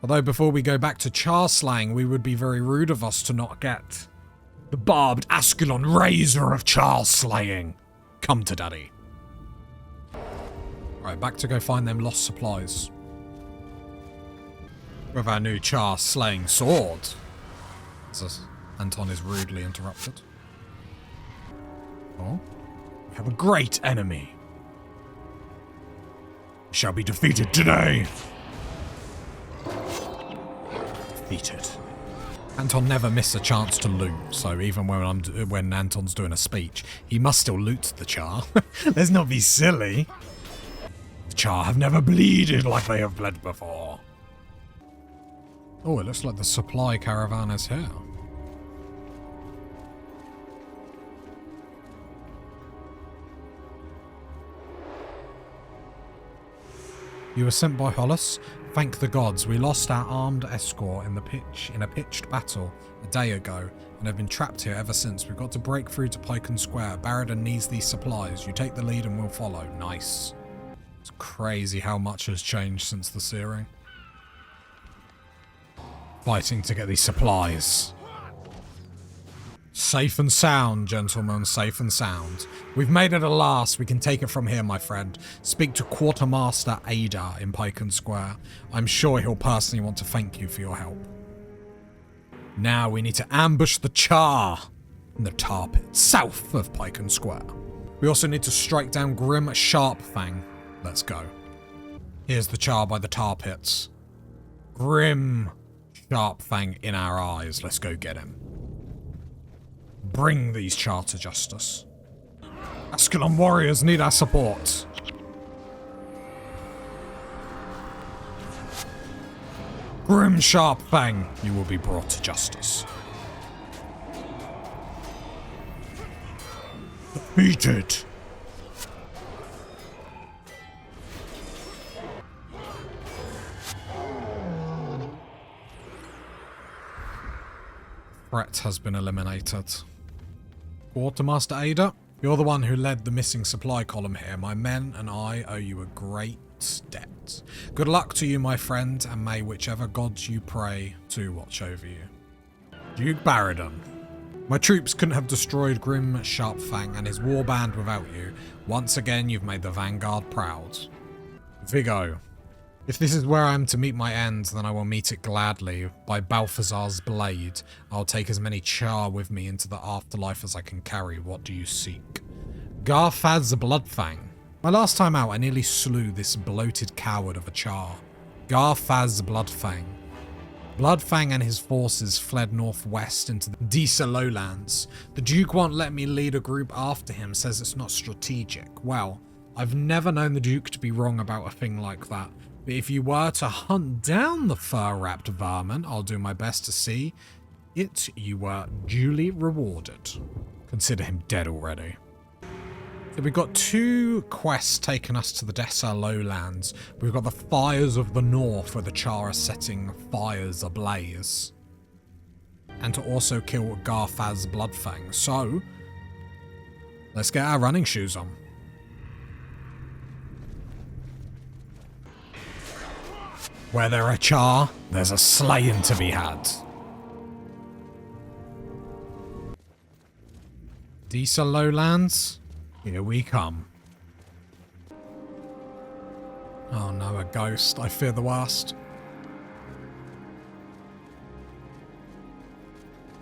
Although before we go back to Charr slang, we would be very rude of us to not get the barbed Ascalon razor of Charr slaying. Come to daddy. Right, back to go find them lost supplies. With our new Charr slaying sword. As Anton is rudely interrupted. Oh, we have a great enemy. We shall be defeated today. Defeated. Anton never missed a chance to loot, so even when Anton's doing a speech, he must still loot the Charr. Let's not be silly. The Charr have never bleeded like they have bled before. Oh, it looks like the supply caravan is here. You were sent by Hollis? Thank the gods, we lost our armed escort in a pitched battle a day ago and have been trapped here ever since. We've got to break through to Pyken Square. Baradun needs these supplies. You take the lead and we'll follow. Nice. It's crazy how much has changed since the searing. Fighting to get these supplies. Safe and sound, gentlemen, safe and sound. We've made it at last. We can take it from here, my friend. Speak to Quartermaster Ada in Pyken Square. I'm sure he'll personally want to thank you for your help. Now we need to ambush the Charr in the tar pit south of Pyken Square. We also need to strike down Grim Sharpfang. Let's go. Here's the Charr by the tar pits. Grim Sharp Fang in our eyes. Let's go get him. Bring these Charr to justice. Ascalon warriors need our support. Grim Sharp Fang, you will be brought to justice. Defeated. Threat has been eliminated. Quartermaster Ada, you're the one who led the missing supply column here. My men and I owe you a great debt. Good luck to you, my friend, and may whichever gods you pray to watch over you. Duke Baradon. My troops couldn't have destroyed Grim Sharpfang and his warband without you. Once again, you've made the Vanguard proud. Vigo. If this is where I am to meet my end, then I will meet it gladly. By Balthazar's blade, I'll take as many Charr with me into the afterlife as I can carry. What do you seek? Garfaz Bloodfang. My last time out, I nearly slew this bloated coward of a Charr. Garfaz Bloodfang. Bloodfang and his forces fled northwest into the Disa lowlands. The Duke won't let me lead a group after him, says it's not strategic. Well, I've never known the Duke to be wrong about a thing like that. But if you were to hunt down the fur-wrapped vermin, I'll do my best to see it you were duly rewarded. Consider him dead already. So we've got 2 quests taking us to the Dessa lowlands. We've got the Fires of the North, where the Charr are setting fires ablaze. And to also kill Garfaz Bloodfang. So, let's get our running shoes on. Where there are Charr, there's a slaying to be had. Disa lowlands, here we come. Oh no, a ghost. I fear the worst.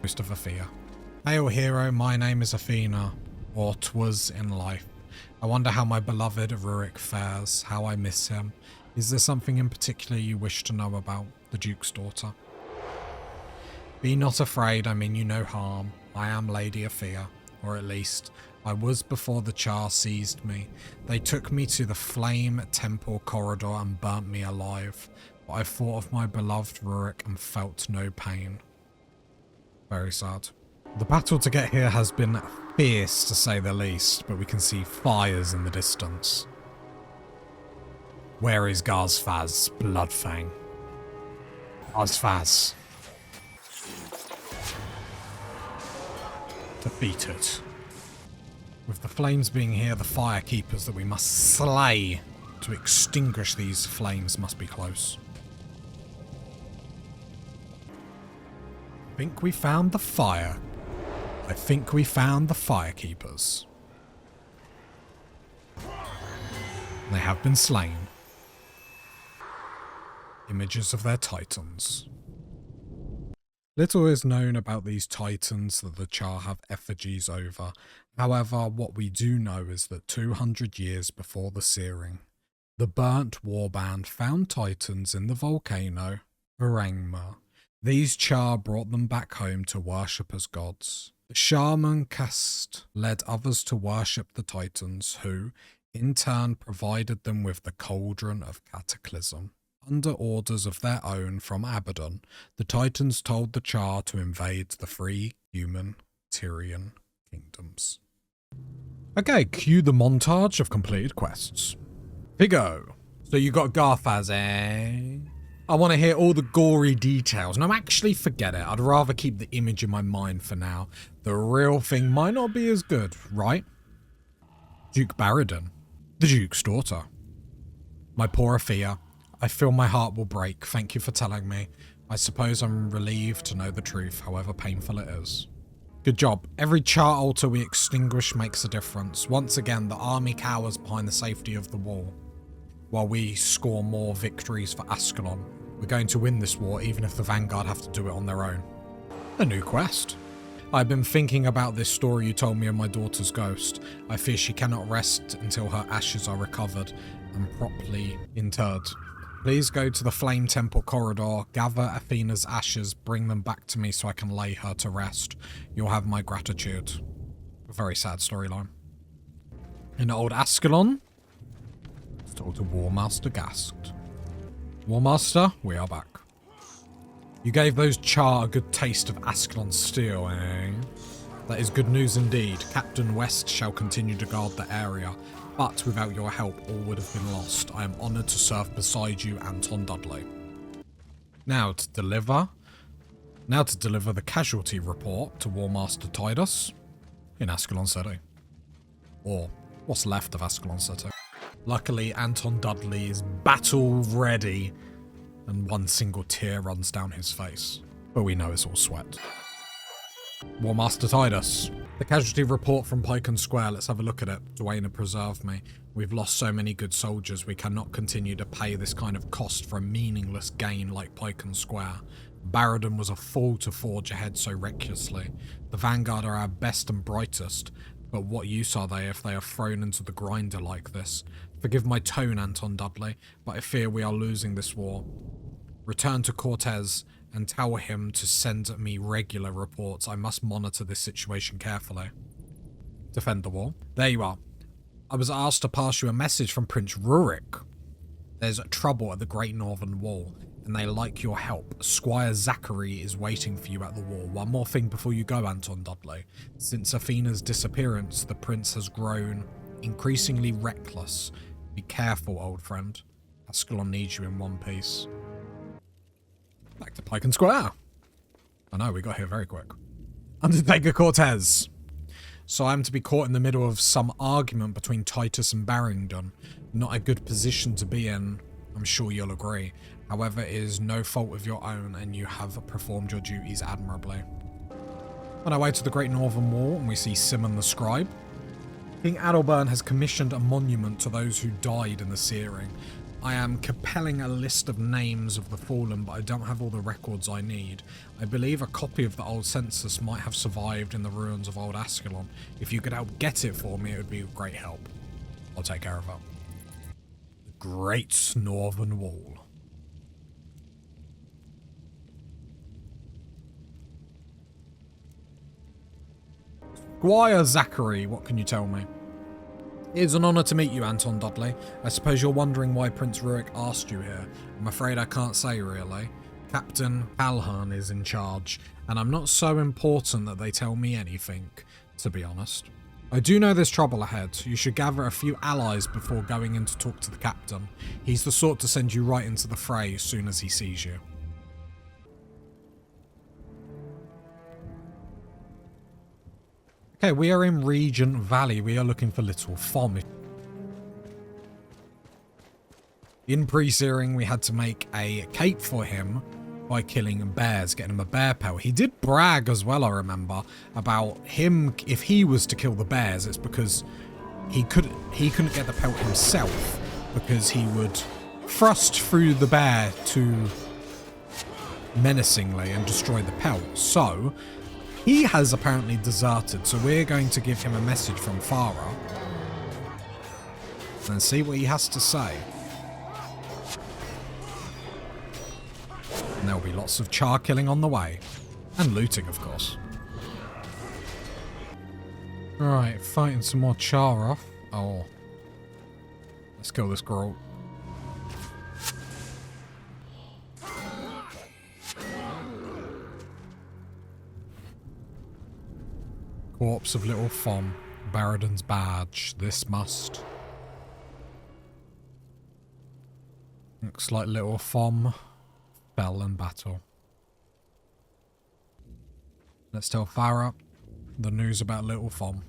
Ghost of Athena. Hail hero, my name is Athena, or 'twas in life. I wonder how my beloved Rurik fares, how I miss him. Is there something in particular you wish to know about the Duke's daughter? Be not afraid, I mean you no harm. I am Lady Athea, or at least, I was before the Charr seized me. They took me to the Flame Temple corridor and burnt me alive. But I thought of my beloved Rurik and felt no pain. Very sad. The battle to get here has been fierce to say the least, but we can see fires in the distance. Where is Garfaz Bloodfang? Garfaz. Defeated. With the flames being here, the fire keepers that we must slay to extinguish these flames must be close. I think we found the fire. I think we found the fire keepers. They have been slain. Images of their titans. Little is known about these titans that the Charr have effigies over. However, what we do know is that 200 years before the searing, the burnt warband found titans in the volcano Varangma. These Charr brought them back home to worship as gods. The shaman caste led others to worship the titans, who, in turn, provided them with the cauldron of cataclysm. Under orders of their own from Adelbern, the Titans told the Charr to invade the free human Tyrian kingdoms. Okay, cue the montage of completed quests. Vigo. So you got Garfaz, eh? I want to hear all the gory details. No, actually forget it. I'd rather keep the image in my mind for now. The real thing might not be as good, right? Duke Baradon. The Duke's daughter. My poor Athea. I feel my heart will break. Thank you for telling me. I suppose I'm relieved to know the truth, however painful it is. Good job. Every Charr altar we extinguish makes a difference. Once again, the army cowers behind the safety of the wall, while we score more victories for Ascalon. We're going to win this war, even if the Vanguard have to do it on their own. A new quest. I've been thinking about this story you told me of my daughter's ghost. I fear she cannot rest until her ashes are recovered and properly interred. Please go to the Flame Temple corridor, gather Athena's ashes, bring them back to me so I can lay her to rest. You'll have my gratitude. A very sad storyline. In old Ascalon, it's told to War Master gasped. War Master, we are back. You gave those Charr a good taste of Ascalon steel, eh? That is good news indeed. Captain West shall continue to guard the area, but without your help all would have been lost. I am honoured to serve beside you, Anton Dudley. Now to deliver the casualty report to War Master Titus in Ascalon City. Or what's left of Ascalon City. Luckily, Anton Dudley is battle ready, and one single tear runs down his face. But we know it's all sweat. War Master Titus. The casualty report from Pycon Square. Let's have a look at it. Duana, preserve me. We've lost so many good soldiers. We cannot continue to pay this kind of cost for a meaningless gain like Pycon Square. Baradon was a fool to forge ahead so recklessly. The Vanguard are our best and brightest, but what use are they if they are thrown into the grinder like this? Forgive my tone, Anton Dudley, but I fear we are losing this war. Return to Cortez and tell him to send me regular reports. I must monitor this situation carefully. Defend the wall. There you are. I was asked to pass you a message from Prince Rurik. There's trouble at the Great Northern Wall, and they like your help. Squire Zachary is waiting for you at the wall. One more thing before you go, Anton Dudley. Since Athena's disappearance, the prince has grown increasingly reckless. Be careful, old friend. Ascalon needs you in one piece. Back to Pycon Square. I know, we got here very quick. Undertaker Cortez. So I'm to be caught in the middle of some argument between Titus and Barrington. Not a good position to be in, I'm sure you'll agree. However, it is no fault of your own, and you have performed your duties admirably. On our way to the Great Northern Wall, and we see Simon the Scribe. King Adelbern has commissioned a monument to those who died in the searing. I am compelling a list of names of the fallen, but I don't have all the records I need. I believe a copy of the old census might have survived in the ruins of old Ascalon. If you could help get it for me, it would be a great help. I'll take care of it. The Great Northern Wall. Squire Zachary, what can you tell me? It is an honour to meet you, Anton Dudley. I suppose you're wondering why Prince Rurik asked you here. I'm afraid I can't say, really. Captain Calhoun is in charge, and I'm not so important that they tell me anything, to be honest. I do know there's trouble ahead. You should gather a few allies before going in to talk to the captain. He's the sort to send you right into the fray as soon as he sees you. Okay, we are in Regent Valley. We are looking for Little Fom. In pre-searing, we had to make a cape for him by killing bears, getting him a bear pelt. He did brag as well, I remember, about him, if he was to kill the bears, it's because he couldn't get the pelt himself, because he would thrust through the bear too menacingly and destroy the pelt. So he has apparently deserted, so we're going to give him a message from Farah and see what he has to say. And there'll be lots of Charr killing on the way. And looting, of course. Alright, fighting some more Charr off. Oh. Let's kill this girl. Corpse of Little Fom. Baradon's badge. This must. Looks like Little Fom fell in battle. Let's tell Farah the news about Little Fom.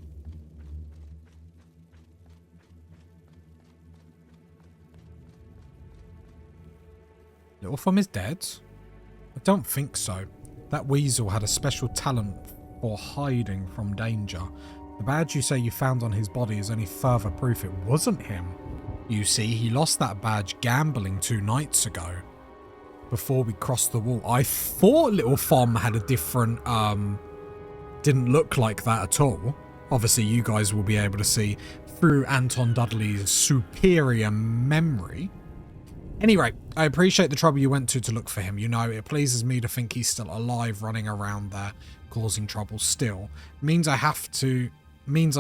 Little Fom is dead? I don't think so. That weasel had a special talent for hiding from danger. The badge you say you found on his body is only further proof it wasn't him. You see, he lost that badge gambling 2 nights ago. Before we crossed the wall. I thought Little Fom had a different, didn't look like that at all. Obviously, you guys will be able to see through Anton Dudley's superior memory. Anyway, I appreciate the trouble you went to look for him. You know, it pleases me to think he's still alive, running around there, causing trouble still. Means I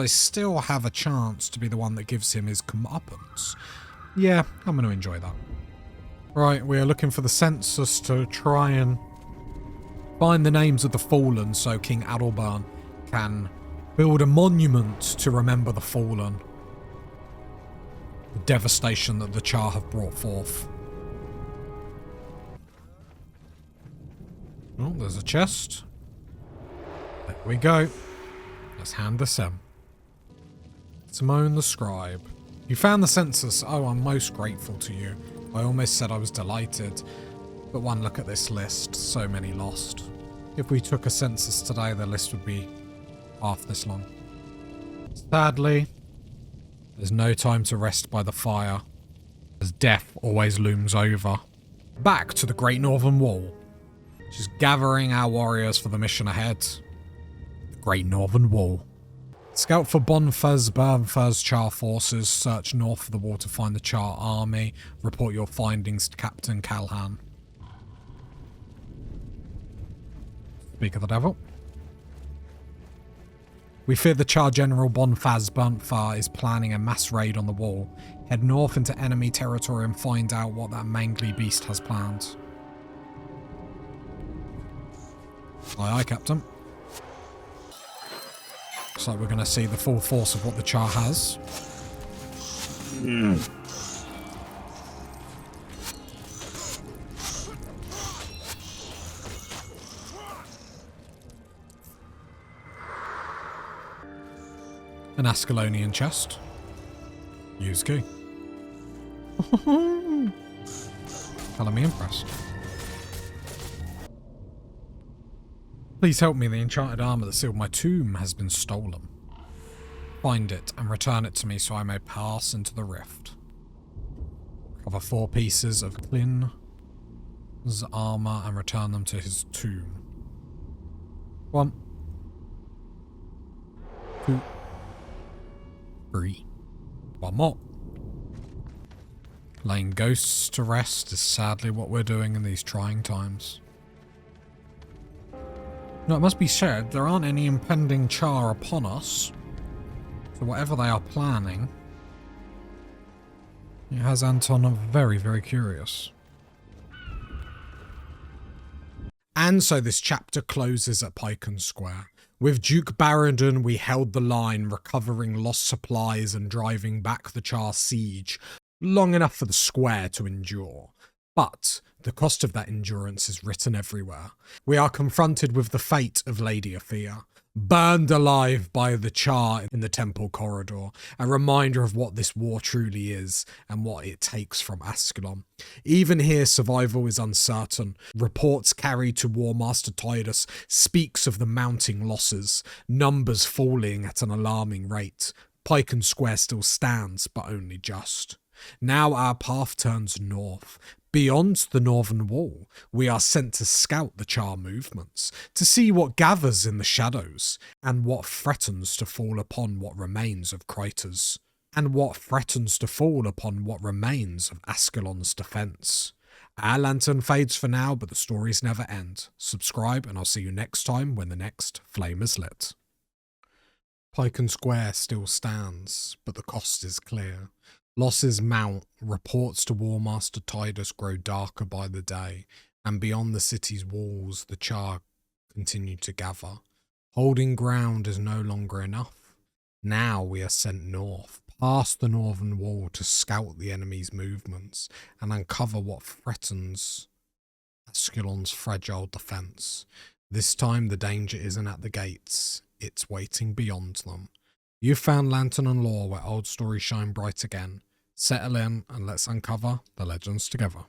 still have a chance to be the one that gives him his comeuppance. Yeah, I'm going to enjoy that. Right, we are looking for the census to try and find the names of the fallen so King Adelbern can build a monument to remember the fallen. The devastation that the Charr have brought forth. Oh, there's a chest. There we go. Let's hand this in. Simone the Scribe. You found the census. Oh, I'm most grateful to you. I almost said I was delighted. But one look at this list. So many lost. If we took a census today, the list would be half this long. Sadly, there's no time to rest by the fire, as death always looms over. Back to the Great Northern Wall. Just gathering our warriors for the mission ahead. The Great Northern Wall. Scout for Bernfur's Charr forces. Search north of the wall to find the Charr army. Report your findings to Captain Calhan. Speak of the devil. We fear the Charr General Bernfur is planning a mass raid on the wall. Head north into enemy territory and find out what that mangly beast has planned. Aye, aye, Captain. Looks like we're going to see the full force of what the Charr has. An Ascalonian chest. Use key. Color me impressed. Please help me. The enchanted armor that sealed my tomb has been stolen. Find it and return it to me so I may pass into the rift. Cover 4 pieces of Clin's armor and return them to his tomb. 1, 2, 3. One more. Laying ghosts to rest is sadly what we're doing in these trying times. Now, it must be said, there aren't any impending Charr upon us. So whatever they are planning, it has Anton very, very curious. And so this chapter closes at Pyken Square. With Duke Barradon, we held the line, recovering lost supplies and driving back the Charr siege, long enough for the square to endure. But the cost of that endurance is written everywhere. We are confronted with the fate of Lady Athea, burned alive by the Charr in the temple corridor, a reminder of what this war truly is and what it takes from Ascalon. Even here, survival is uncertain. Reports carried to War Master Titus speaks of the mounting losses, numbers falling at an alarming rate. Pyken Square still stands, but only just. Now our path turns north. Beyond the northern wall, we are sent to scout the Charr movements, to see what gathers in the shadows, and what threatens to fall upon what remains of Krytos, and what threatens to fall upon what remains of Ascalon's defence. Our lantern fades for now, but the stories never end. Subscribe, and I'll see you next time when the next flame is lit. Pyken Square still stands, but the cost is clear. Losses mount, reports to War Master Titus grow darker by the day, and beyond the city's walls the Charr continue to gather. Holding ground is no longer enough. Now we are sent north, past the northern wall, to scout the enemy's movements and uncover what threatens Ascalon's fragile defence. This time the danger isn't at the gates, it's waiting beyond them. You've found Lantern and Lore where old stories shine bright again. Settle in and let's uncover the legends together.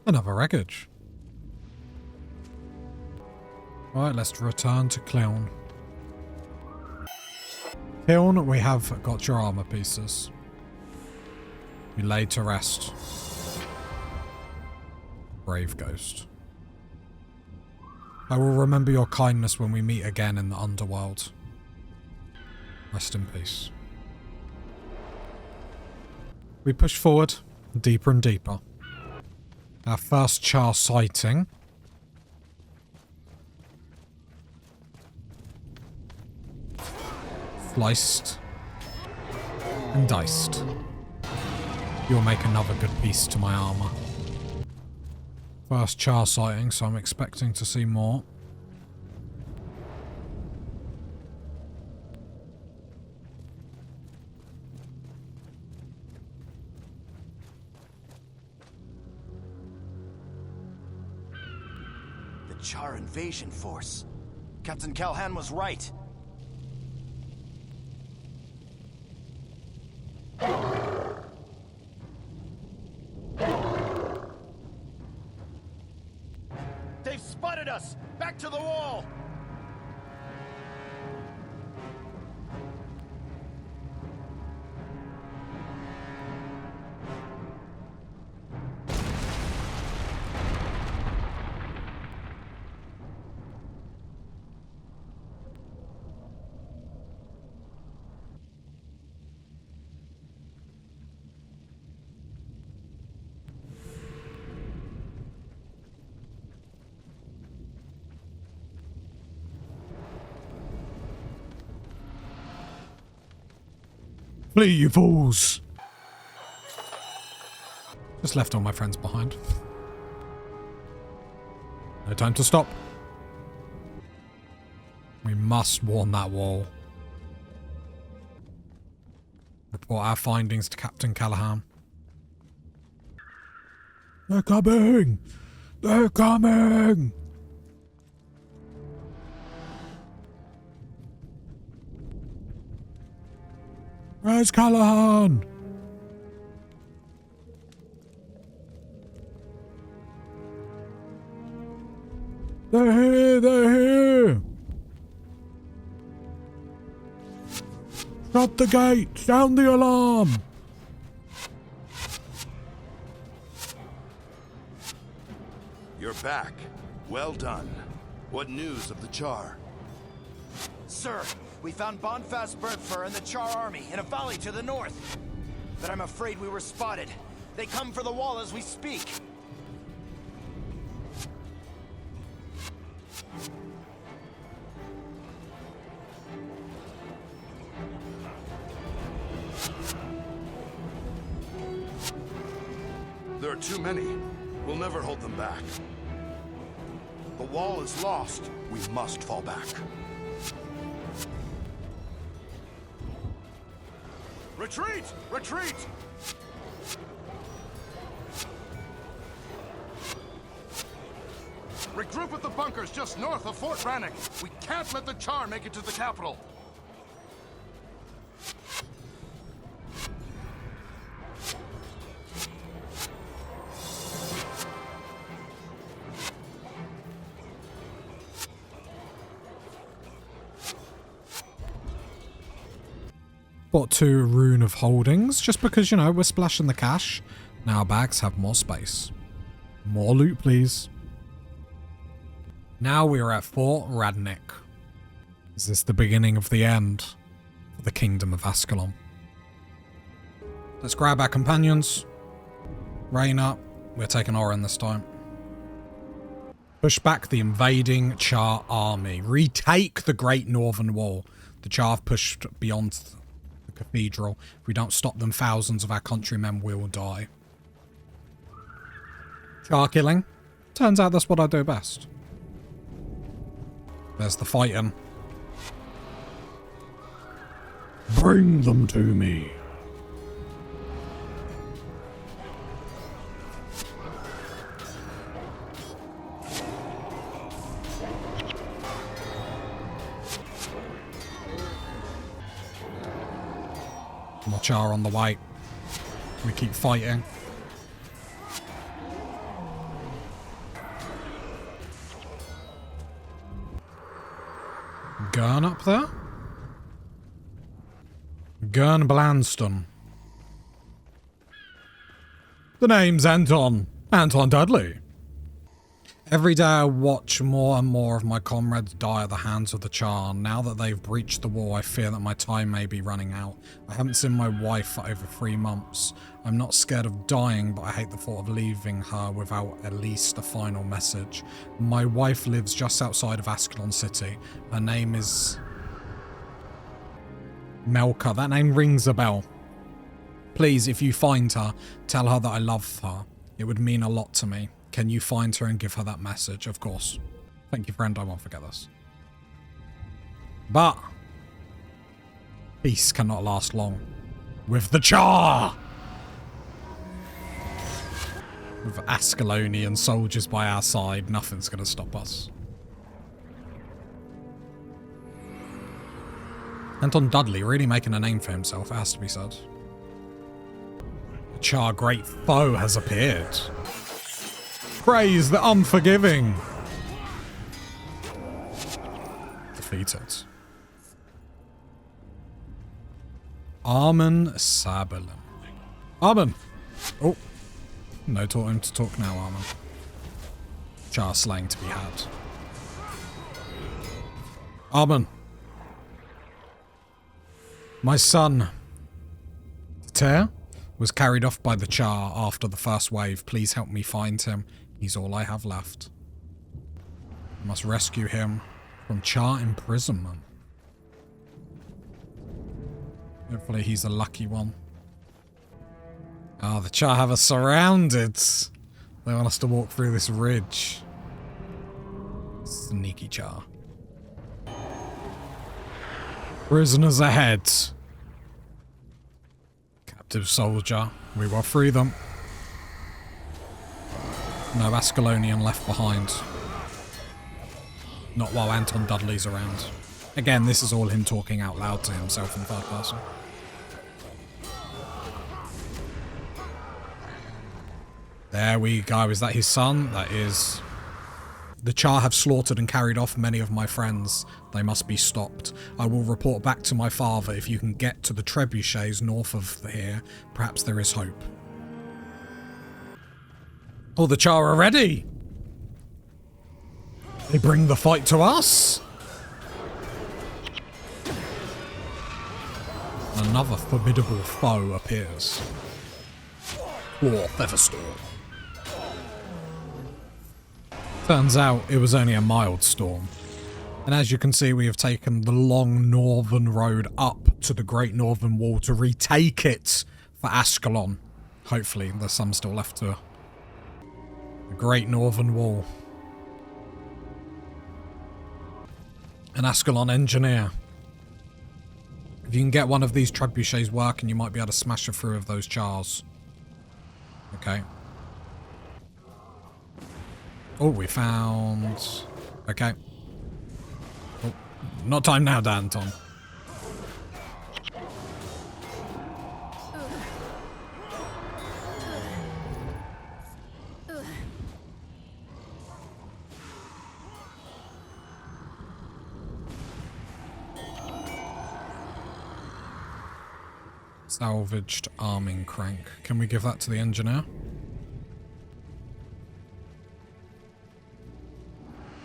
Another wreckage. Right, let's return to Kiln. Kiln, we have got your armor pieces. You laid to rest. Brave ghost. I will remember your kindness when we meet again in the underworld. Rest in peace. We push forward Deeper and deeper. Our first Charr sighting. Sliced. And diced. You'll make another good piece to my armor. First Charr sighting, so I'm expecting to see more. The Charr invasion force. Captain Calhan was right. They've spotted us! Back to the wall! Flee, you fools! Just left all my friends behind. No time to stop. We must warn that wall. Report our findings to Captain Callahan. They're coming! They're coming! Where's Callahan? They're here, they're here! Shut the gate! Sound the alarm! You're back. Well done. What news of the Charr? Sir, we found Bonfast Birdfur and the Charr army in a valley to the north. But I'm afraid we were spotted. They come for the wall as we speak. There are too many. We'll never hold them back. The wall is lost. We must fall back. Retreat! Retreat! Regroup at the bunkers just north of Fort Rannoch. We can't let the Charr make it to the capital. Bought 2 Rune of Holdings, just because, you know, we're splashing the cash. Now our bags have more space. More loot, please. Now we are at Fort Rannoch. Is this the beginning of the end for the Kingdom of Ascalon? Let's grab our companions. Rain up. We're taking Orin this time. Push back the invading Charr army. Retake the Great Northern Wall. The Charr have pushed beyond the cathedral. If we don't stop them, thousands of our countrymen will die. Charr killing. Turns out that's what I do best. There's the fighting. Bring them to me. More Charr on the way. We keep fighting. Gurn up there? Gurn Blanston. The name's Anton. Anton Dudley. Every day I watch more and more of my comrades die at the hands of the Charr. Now that they've breached the wall, I fear that my time may be running out. I haven't seen my wife for over 3 months. I'm not scared of dying, but I hate the thought of leaving her without at least a final message. My wife lives just outside of Ascalon City. Her name is Melka. That name rings a bell. Please, if you find her, tell her that I love her. It would mean a lot to me. Can you find her and give her that message? Of course. Thank you, friend. I won't forget this. But peace cannot last long. With the Charr! With Ascalonian soldiers by our side, nothing's going to stop us. Anton Dudley really making a name for himself, it has to be said. The Charr great foe has appeared. Praise the unforgiving. Defeated. Armen Sabelin. Armen! Oh. No time to talk now, Armen. Charr slaying to be had. Armen. My son, Ter, was carried off by the Charr after the first wave. Please help me find him. He's all I have left. I must rescue him from Charr imprisonment. Hopefully he's a lucky one. Ah, the Charr have us surrounded. They want us to walk through this ridge. Sneaky Charr. Prisoners ahead. Captive soldier. We will free them. No Ascalonian left behind. Not while Anton Dudley's around. Again, this is all him talking out loud to himself in third person. There we go. Is that his son? That is. The Charr have slaughtered and carried off many of my friends. They must be stopped. I will report back to my father. If you can get to the trebuchets north of here, perhaps there is hope. Oh, the Charr are ready! They bring the fight to us! Another formidable foe appears. Claw Featherstorm. Turns out it was only a mild storm. And as you can see, we have taken the long northern road up to the Great Northern Wall to retake it for Ascalon. Hopefully, there's some still left to the Great Northern Wall. An Ascalon engineer. If you can get one of these trebuchets working, you might be able to smash it through of those Charrs. Okay. Oh, we found... Okay. Oh, not time now, Danton. Salvaged arming crank. Can we give that to the engineer?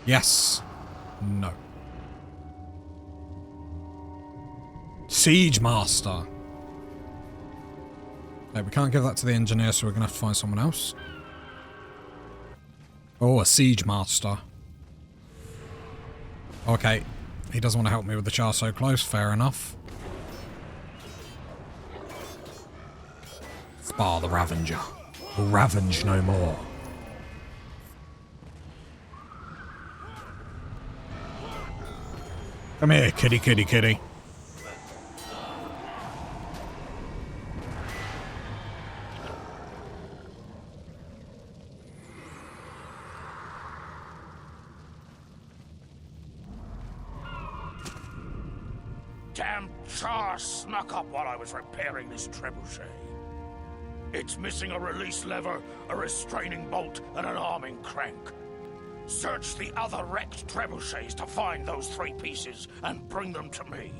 Yes. No. Siege Master. Okay, we can't give that to the engineer, so we're going to have to find someone else. Oh, a Siege Master. Okay. He doesn't want to help me with the Charr so close. Fair enough. Spar the Ravenger. Will ravenge no more. Come here, kitty, kitty, kitty. Damn Charr snuck up while I was repairing this trebuchet. It's missing a release lever, a restraining bolt, and an arming crank. Search the other wrecked trebuchets to find those 3 pieces and bring them to me.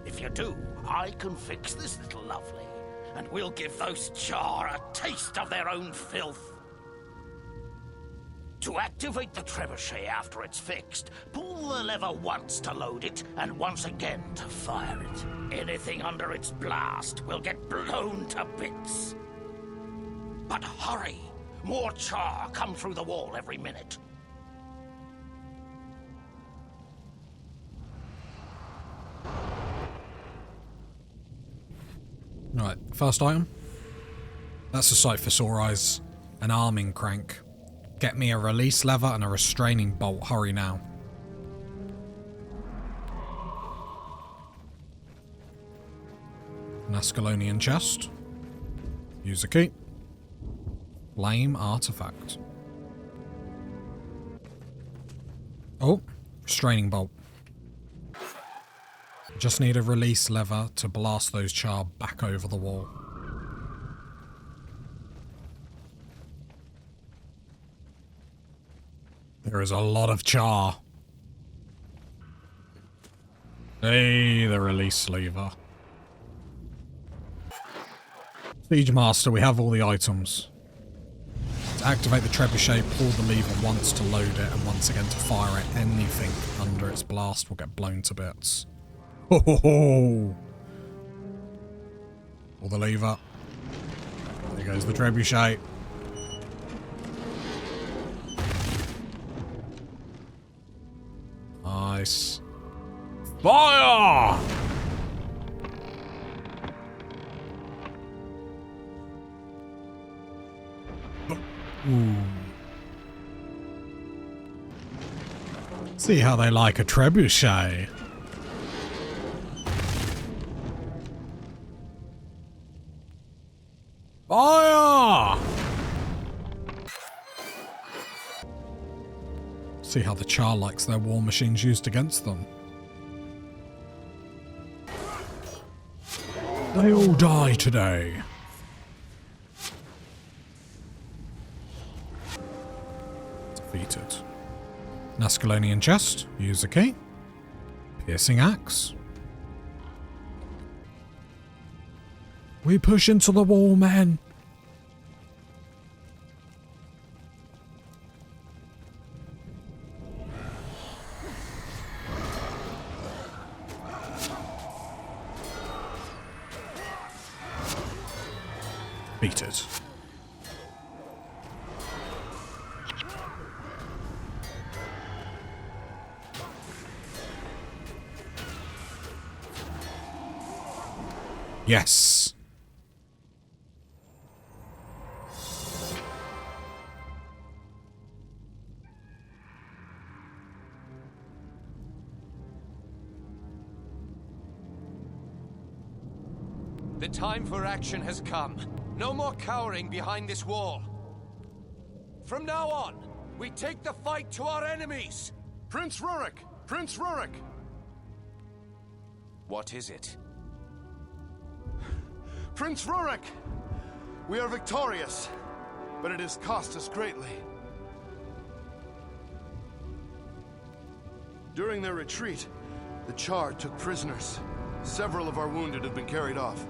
If you do, I can fix this little lovely, and we'll give those Charr a taste of their own filth. To activate the trebuchet after it's fixed, pull the lever once to load it, and once again to fire it. Anything under its blast will get blown to bits. But hurry! More Charr come through the wall every minute. Right, first item. That's a sight for sore eyes. An arming crank. Get me a release lever and a restraining bolt. Hurry now. An Ascalonian chest. Use a key. Flame artifact. Oh, restraining bolt. Just need a release lever to blast those Charr back over the wall. There is a lot of Charr. Hey, the release lever. Siege Master, we have all the items. To activate the trebuchet, pull the lever once to load it and once again to fire it. Anything under its blast will get blown to bits. Ho ho ho! Pull the lever. There goes the trebuchet. Nice. Fire! Ooh. See how they like a trebuchet. Fire! See how the Charr likes their war machines used against them. They all die today. Defeated. An Ascalonian chest. Use a key. Piercing axe. We push into the wall, men. Beat it. Yes. The time for action has come. No more cowering behind this wall. From now on, we take the fight to our enemies. Prince Rurik! Prince Rurik! What is it? Prince Rurik! We are victorious, but it has cost us greatly. During their retreat, the Charr took prisoners. Several of our wounded have been carried off.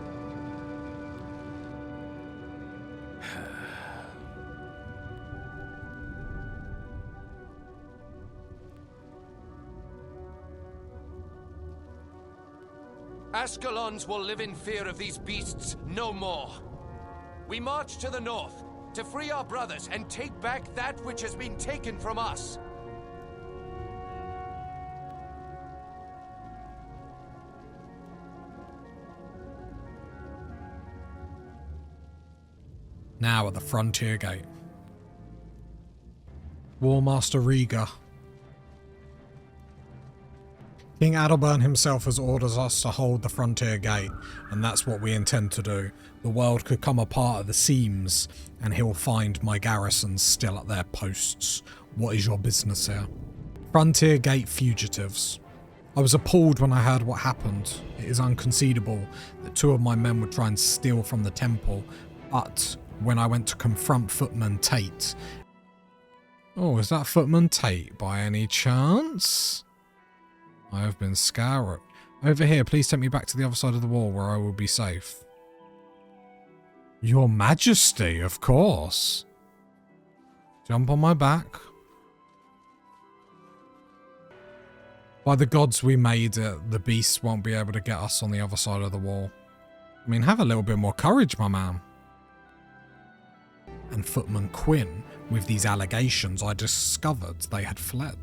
Ascalons will live in fear of these beasts no more. We march to the north to free our brothers and take back that which has been taken from us. Now at the frontier gate. Warmaster Riga. King Adelbern himself has ordered us to hold the frontier gate, and that's what we intend to do. The world could come apart at the seams, and he'll find my garrisons still at their posts. What is your business here? Frontier gate fugitives. I was appalled when I heard what happened. It is inconceivable that 2 of my men would try and steal from the temple, but when I went to confront Footman Tate... Oh, is that Footman Tate by any chance? I have been scoured. Over here, please take me back to the other side of the wall where I will be safe. Your Majesty, of course. Jump on my back. By the gods we made it, the beasts won't be able to get us on the other side of the wall. I mean, have a little bit more courage, my man. And Footman Quinn, with these allegations, I discovered they had fled.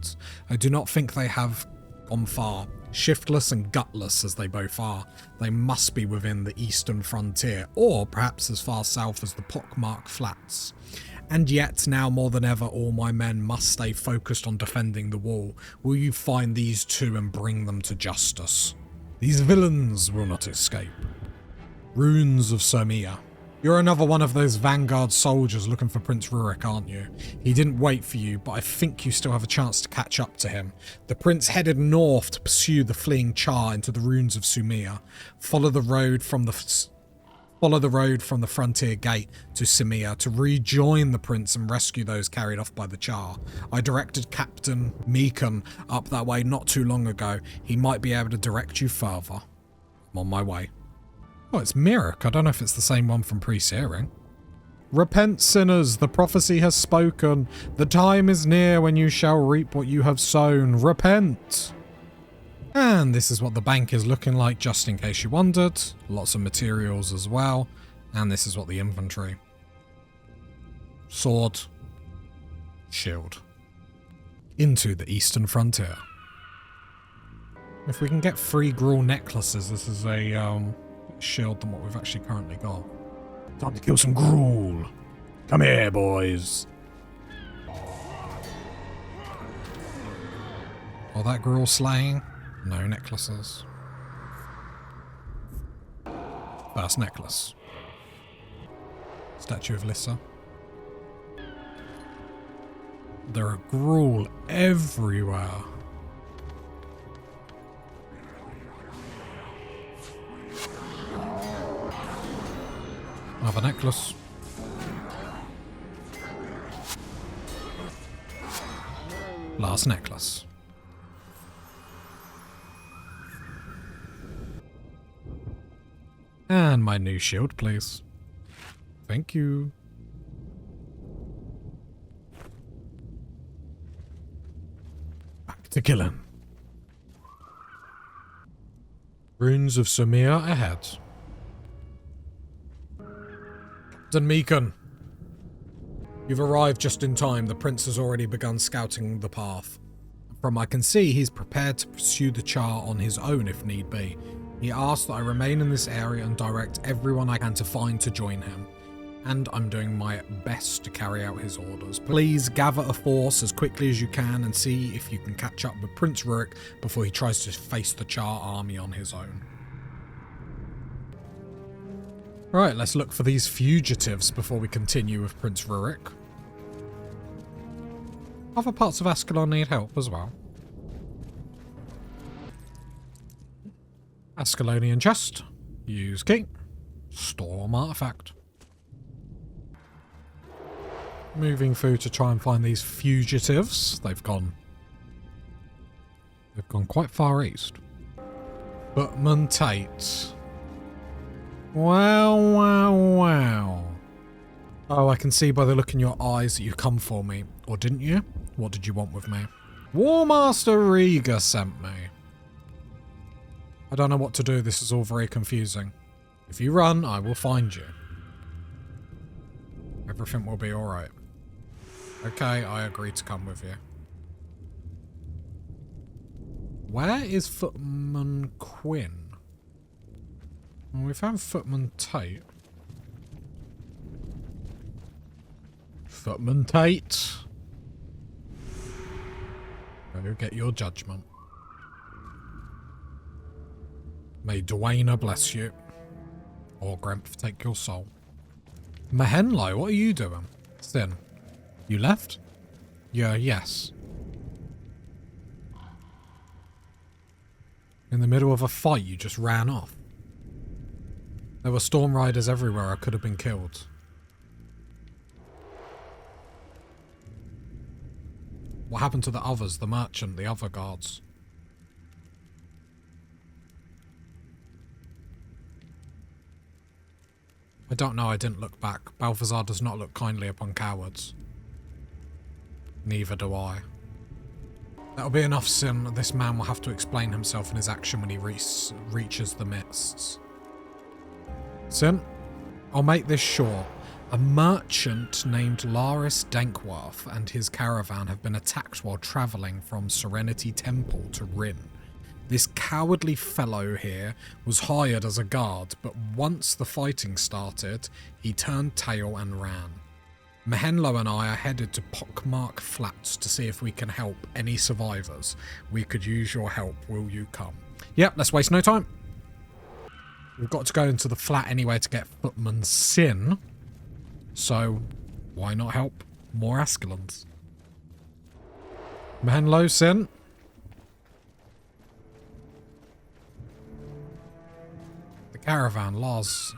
I do not think they have gone far. Shiftless and gutless as they both are, they must be within the eastern frontier, or perhaps as far south as the pockmarked flats. And yet, now more than ever, all my men must stay focused on defending the wall. Will you find these two and bring them to justice? These villains will not escape. Runes of Somia. You're another one of those vanguard soldiers looking for Prince Rurik, aren't you? He didn't wait for you, but I think you still have a chance to catch up to him. The prince headed north to pursue the fleeing Charr into the ruins of Sumia. Follow the road from the frontier gate to Sumia to rejoin the prince and rescue those carried off by the Charr. I directed Captain Meekan up that way not too long ago. He might be able to direct you further. I'm on my way. Oh, it's Mirik. I don't know if it's the same one from pre-searing. Repent, sinners, the prophecy has spoken. The time is near when you shall reap what you have sown. Repent! And this is what the bank is looking like, just in case you wondered. Lots of materials as well. And this is what the inventory. Sword. Shield. Into the eastern frontier. If we can get 3 Gruul necklaces, this is a shield than what we've actually currently got. Time to kill some Gruul. Come here, boys. Oh, that Gruul slaying? No necklaces. First necklace. Statue of Lissa. There are Gruul everywhere. Another necklace. Last necklace. And my new shield, please. Thank you. Back to killing. Runes of Sumia ahead. Captain Meekan. You've arrived just in time. The prince has already begun scouting the path. From I can see, he's prepared to pursue the Charr on his own if need be. He asked that I remain in this area and direct everyone I can to find to join him. And I'm doing my best to carry out his orders. Please gather a force as quickly as you can and see if you can catch up with Prince Rurik before he tries to face the Charr army on his own. Right, let's look for these fugitives before we continue with Prince Rurik. Other parts of Ascalon need help as well. Ascalonian chest. Use key. Storm artifact. Moving through to try and find these fugitives. They've gone quite far east. Footman Tate. Wow, wow, wow. Oh, I can see by the look in your eyes that you come for me. Or didn't you? What did you want with me? War Master Riga sent me. I don't know what to do. This is all very confusing. If you run, I will find you. Everything will be alright. Okay, I agree to come with you. Where is Footman Quinn? Well, we found Footman Tate. Footman Tate. Go get your judgment. May Dwayna bless you. Or Gremph take your soul. Mahenlo, what are you doing? Sin. You left? Yeah, yes. In the middle of a fight, you just ran off. There were storm riders everywhere. I could have been killed. What happened to the others? The merchant, the other guards? I don't know. I didn't look back. Balthazar does not look kindly upon cowards. Neither do I. That'll be enough, Sin. This man will have to explain himself and his action when he reaches the mists. Sin, I'll make this short. A merchant named Laris Dankworth and his caravan have been attacked while travelling from Serenity Temple to Rin. This cowardly fellow here was hired as a guard, but once the fighting started, he turned tail and ran. Mahenlo and I are headed to Pockmark Flats to see if we can help any survivors. We could use your help. Will you come? Yep, let's waste no time. We've got to go into the flat anyway to get Footman Sin. So, why not help more Ascalons? Mahenlo, Sin. The caravan, Lars.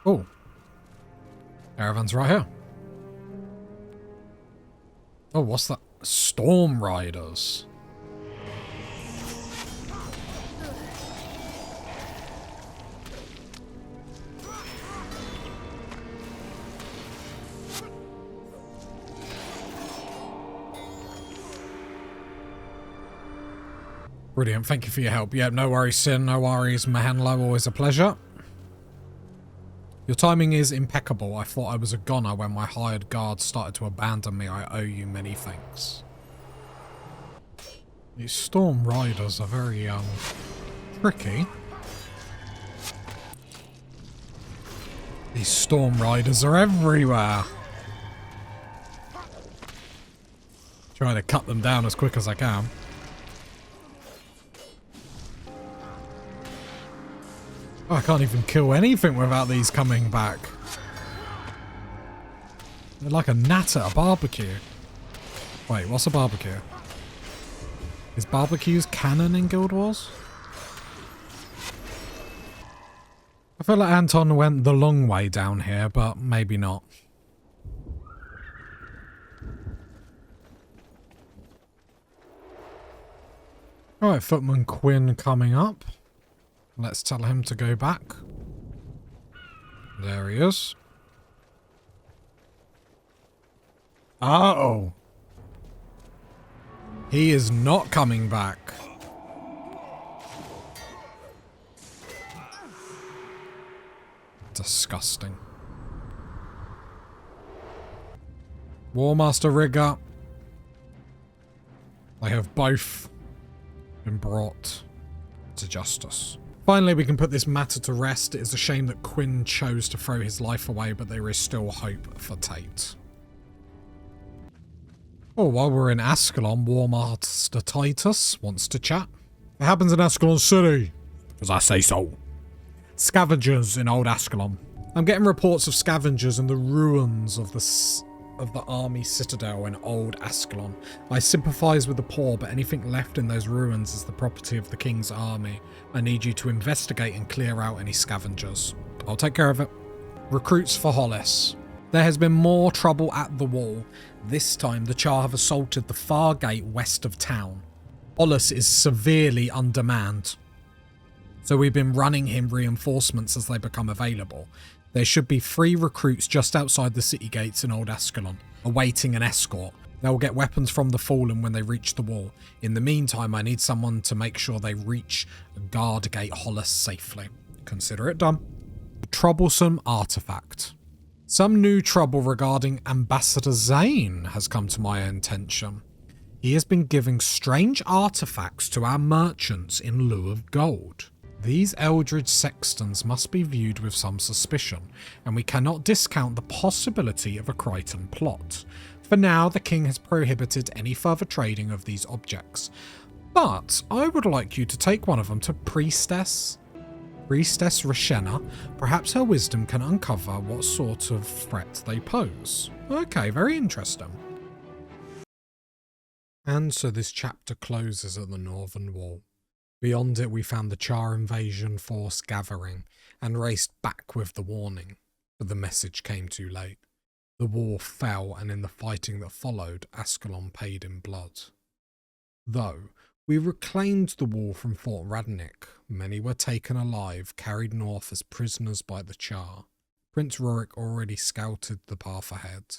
Oh. Caravan's right here. Oh, what's that? Storm Riders. Brilliant, thank you for your help. Yeah, no worries, Sin, no worries, Mahenlo, always a pleasure. Your timing is impeccable. I thought I was a goner when my hired guards started to abandon me. I owe you many thanks. These Storm Riders are very, tricky. These Storm Riders are everywhere. Trying to cut them down as quick as I can. Oh, I can't even kill anything without these coming back. They're like a gnat at a barbecue. Wait, what's a barbecue? Is barbecues canon in Guild Wars? I feel like Anton went the long way down here, but maybe not. Alright, Footman Quinn coming up. Let's tell him to go back. There he is. Uh-oh. He is not coming back. Disgusting. Warmaster Rigger. They have both been brought to justice. Finally, we can put this matter to rest. It is a shame that Quinn chose to throw his life away, but there is still hope for Tate. Oh, while we're in Ascalon, Warmaster Titus wants to chat. It happens in Ascalon City, because I say so. Scavengers in Old Ascalon. I'm getting reports of scavengers in the ruins of the army citadel in Old Ascalon. I sympathise with the poor, but anything left in those ruins is the property of the king's army. I need you to investigate and clear out any scavengers. I'll take care of it. Recruits for Hollis. There has been more trouble at the wall. This time the Charr have assaulted the far gate west of town. Hollis is severely undermanned, so we've been running him reinforcements as they become available. There should be 3 recruits just outside the city gates in Old Ascalon, awaiting an escort. They will get weapons from the Fallen when they reach the wall. In the meantime, I need someone to make sure they reach Guard Gate Hollis safely. Consider it done. Troublesome artifact. Some new trouble regarding Ambassador Zane has come to my attention. He has been giving strange artifacts to our merchants in lieu of gold. These Eldritch Sextons must be viewed with some suspicion, and we cannot discount the possibility of a Crichton plot. For now, the king has prohibited any further trading of these objects, but I would like you to take one of them to Priestess Rashena. Perhaps her wisdom can uncover what sort of threat they pose. Okay, very interesting. And so this chapter closes at the northern wall. Beyond it, we found the Charr invasion force gathering and raced back with the warning, but the message came too late. The wall fell, and in the fighting that followed, Ascalon paid in blood. Though we reclaimed the wall from Fort Radnik, many were taken alive, carried north as prisoners by the Charr. Prince Rurik already scouted the path ahead,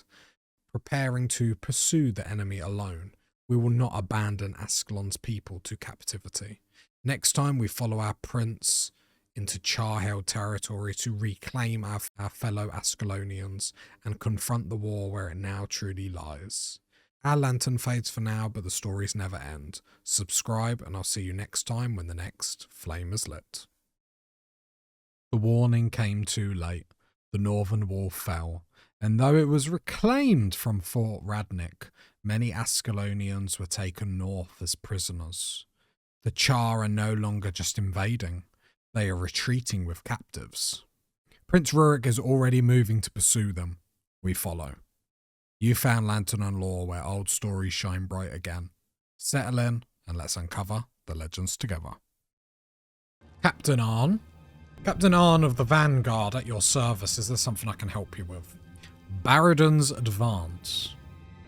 preparing to pursue the enemy alone. We will not abandon Ascalon's people to captivity. Next time we follow our prince into Charr-held territory to reclaim our fellow Ascalonians and confront the war where it now truly lies. Our lantern fades for now, but the stories never end. Subscribe and I'll see you next time when the next flame is lit. The warning came too late. The northern wall fell, and though it was reclaimed from Fort Radnik, many Ascalonians were taken north as prisoners. The Charr are no longer just invading, they are retreating with captives. Prince Rurik is already moving to pursue them. We follow. You found Lantern and Lore where old stories shine bright again. Settle in and let's uncover the legends together. Captain Arn. Captain Arn of the Vanguard at your service. Is there something I can help you with? Baradun's Advance.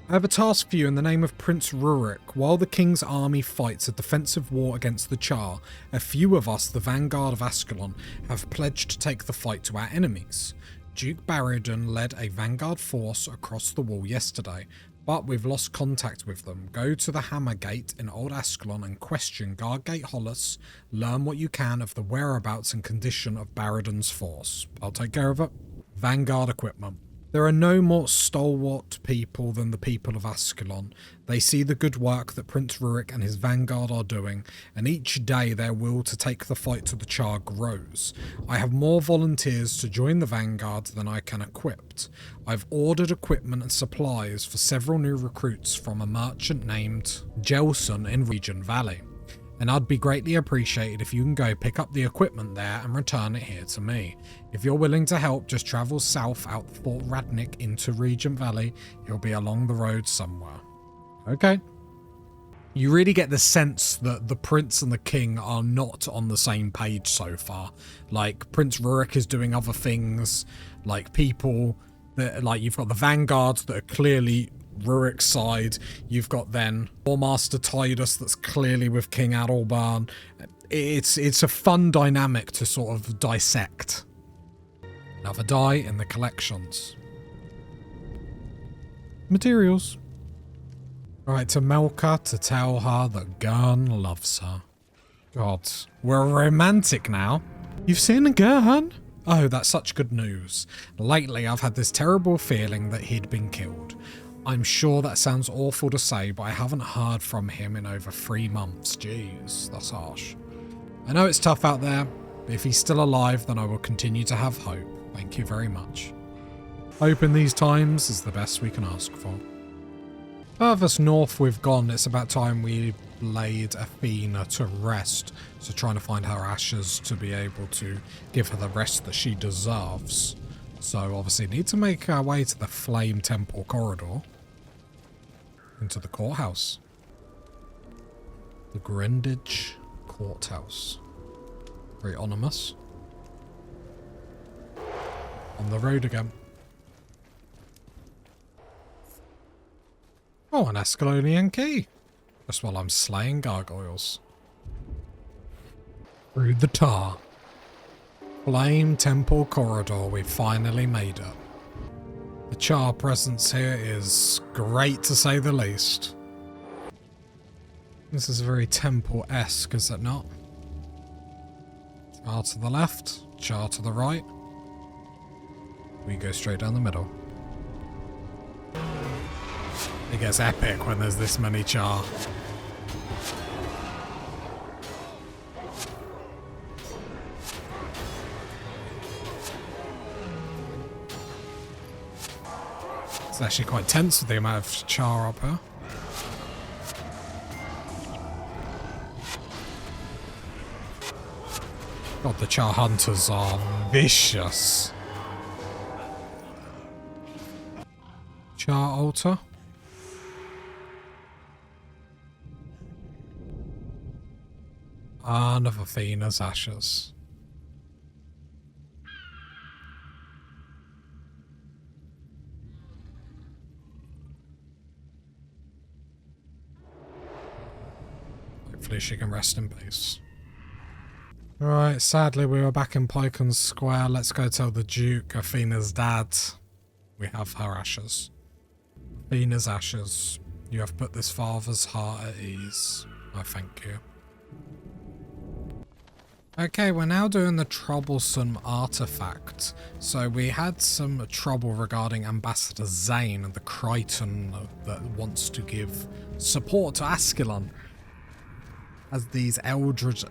I have a task for you in the name of Prince Rurik. While the King's army fights a defensive war against the Charr, a few of us, the Vanguard of Ascalon, have pledged to take the fight to our enemies. Duke Baradun led a Vanguard force across the wall yesterday, but we've lost contact with them. Go to the Hammer Gate in Old Ascalon and question Guardgate Hollis. Learn what you can of the whereabouts and condition of Baradun's force. I'll take care of it. Vanguard equipment. There are no more stalwart people than the people of Ascalon. They see the good work that Prince Rurik and his vanguard are doing, and each day their will to take the fight to the Charr grows. I have more volunteers to join the vanguard than I can equip. I've ordered equipment and supplies for several new recruits from a merchant named Gelson in Regent Valley, and I'd be greatly appreciated if you can go pick up the equipment there and return it here to me. If you're willing to help, just travel south out Fort Radnik into Regent Valley. It'll be along the road somewhere. Okay. You really get the sense that the prince and the king are not on the same page so far. Like, Prince Rurik is doing other things, like people that, like, you've got the vanguards that are clearly Rurik's side. You've got then War Master Tidus that's clearly with King Adelbern. It's a fun dynamic to sort of dissect. Another die in the collections. Materials. Right, to Melka to tell her that Gurn loves her. God, we're romantic now. You've seen Gurn? Oh, that's such good news. Lately, I've had this terrible feeling that he'd been killed. I'm sure that sounds awful to say, but I haven't heard from him in over 3 months. Jeez, that's harsh. I know it's tough out there, but if he's still alive, then I will continue to have hope. Thank you very much. Hope in these times is the best we can ask for. Furthest north we've gone, it's about time we laid Athena to rest. So trying to find her ashes to be able to give her the rest that she deserves. So obviously need to make our way to the Flame Temple corridor. Into the courthouse. The Greenwich Courthouse. Very ominous. On the road again. Oh, an Ascalonian key. Just while I'm slaying gargoyles. Through the tar. Flame Temple corridor, we finally made it. The Charr presence here is great to say the least. This is very temple-esque, is it not? Charr to the left, Charr to the right. We go straight down the middle. It gets epic when there's this many Charr. It's actually quite tense with the amount of Charr up here. God, the Charr hunters are vicious. Charr altar. Urn of Athena's ashes. Hopefully she can rest in peace. Alright, sadly we were back in Pycon Square. Let's go tell the Duke, Athena's dad, we have her ashes. Athena's ashes. You have put this father's heart at ease. I thank you. Okay, we're now doing the troublesome artifact. So we had some trouble regarding Ambassador Zane and the Crichton that wants to give support to Ascalon as these Eldritch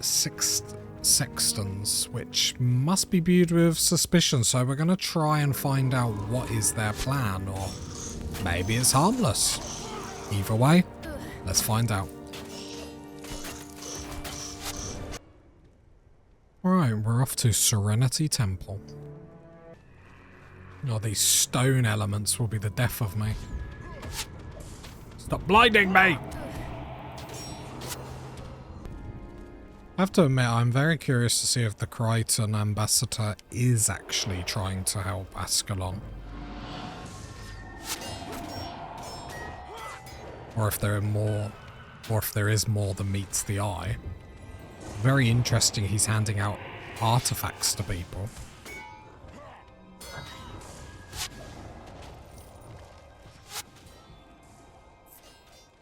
Sextons, which must be viewed with suspicion. So we're going to try and find out what is their plan, or maybe it's harmless. Either way, let's find out. Right, we're off to Serenity Temple. Oh, these stone elements will be the death of me. Stop blinding me! I have to admit, I'm very curious to see if the Crichton ambassador is actually trying to help Ascalon. Or if there is more than meets the eye. Very interesting, he's handing out artifacts to people.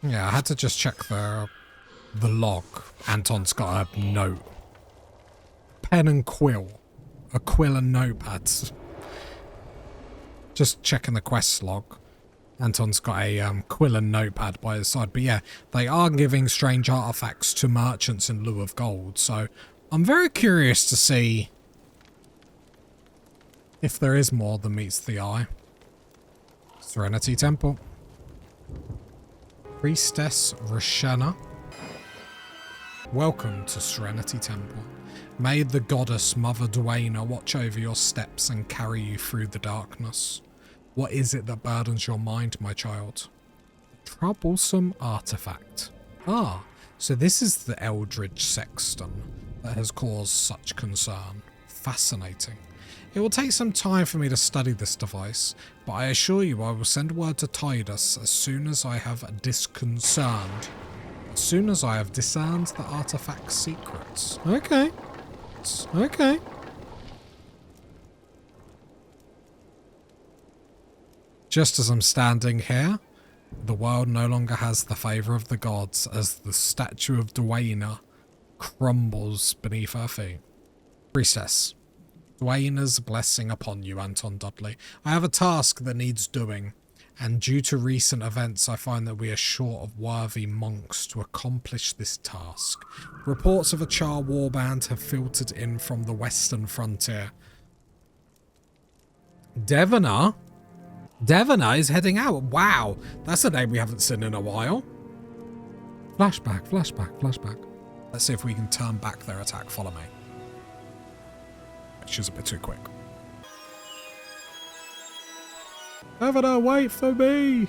Yeah, I had to just check the log. Anton's got a note. Pen and quill. A quill and notepads. Just checking the quest log. Anton's got a quill and notepad by his side. But yeah, they are giving strange artifacts to merchants in lieu of gold. So I'm very curious to see if there is more than meets the eye. Serenity Temple. Priestess Rashena. Welcome to Serenity Temple. May the goddess Mother Duena watch over your steps and carry you through the darkness. What is it that burdens your mind, my child? Troublesome artifact. Ah, so this is the Eldritch Sexton that has caused such concern. Fascinating. It will take some time for me to study this device, but I assure you I will send word to Tidus as soon as I have discerned the artifact's secrets. Okay. Okay. Just as I'm standing here, the world no longer has the favour of the gods as the statue of Duena crumbles beneath her feet. Priestess, Duena's blessing upon you, Anton Dudley. I have a task that needs doing, and due to recent events I find that we are short of worthy monks to accomplish this task. Reports of a Charr warband have filtered in from the western frontier. Devona is heading out. Wow, that's a name we haven't seen in a while. Flashback. Let's see if we can turn back their attack. Follow me. She was a bit too quick. Devona, wait for me.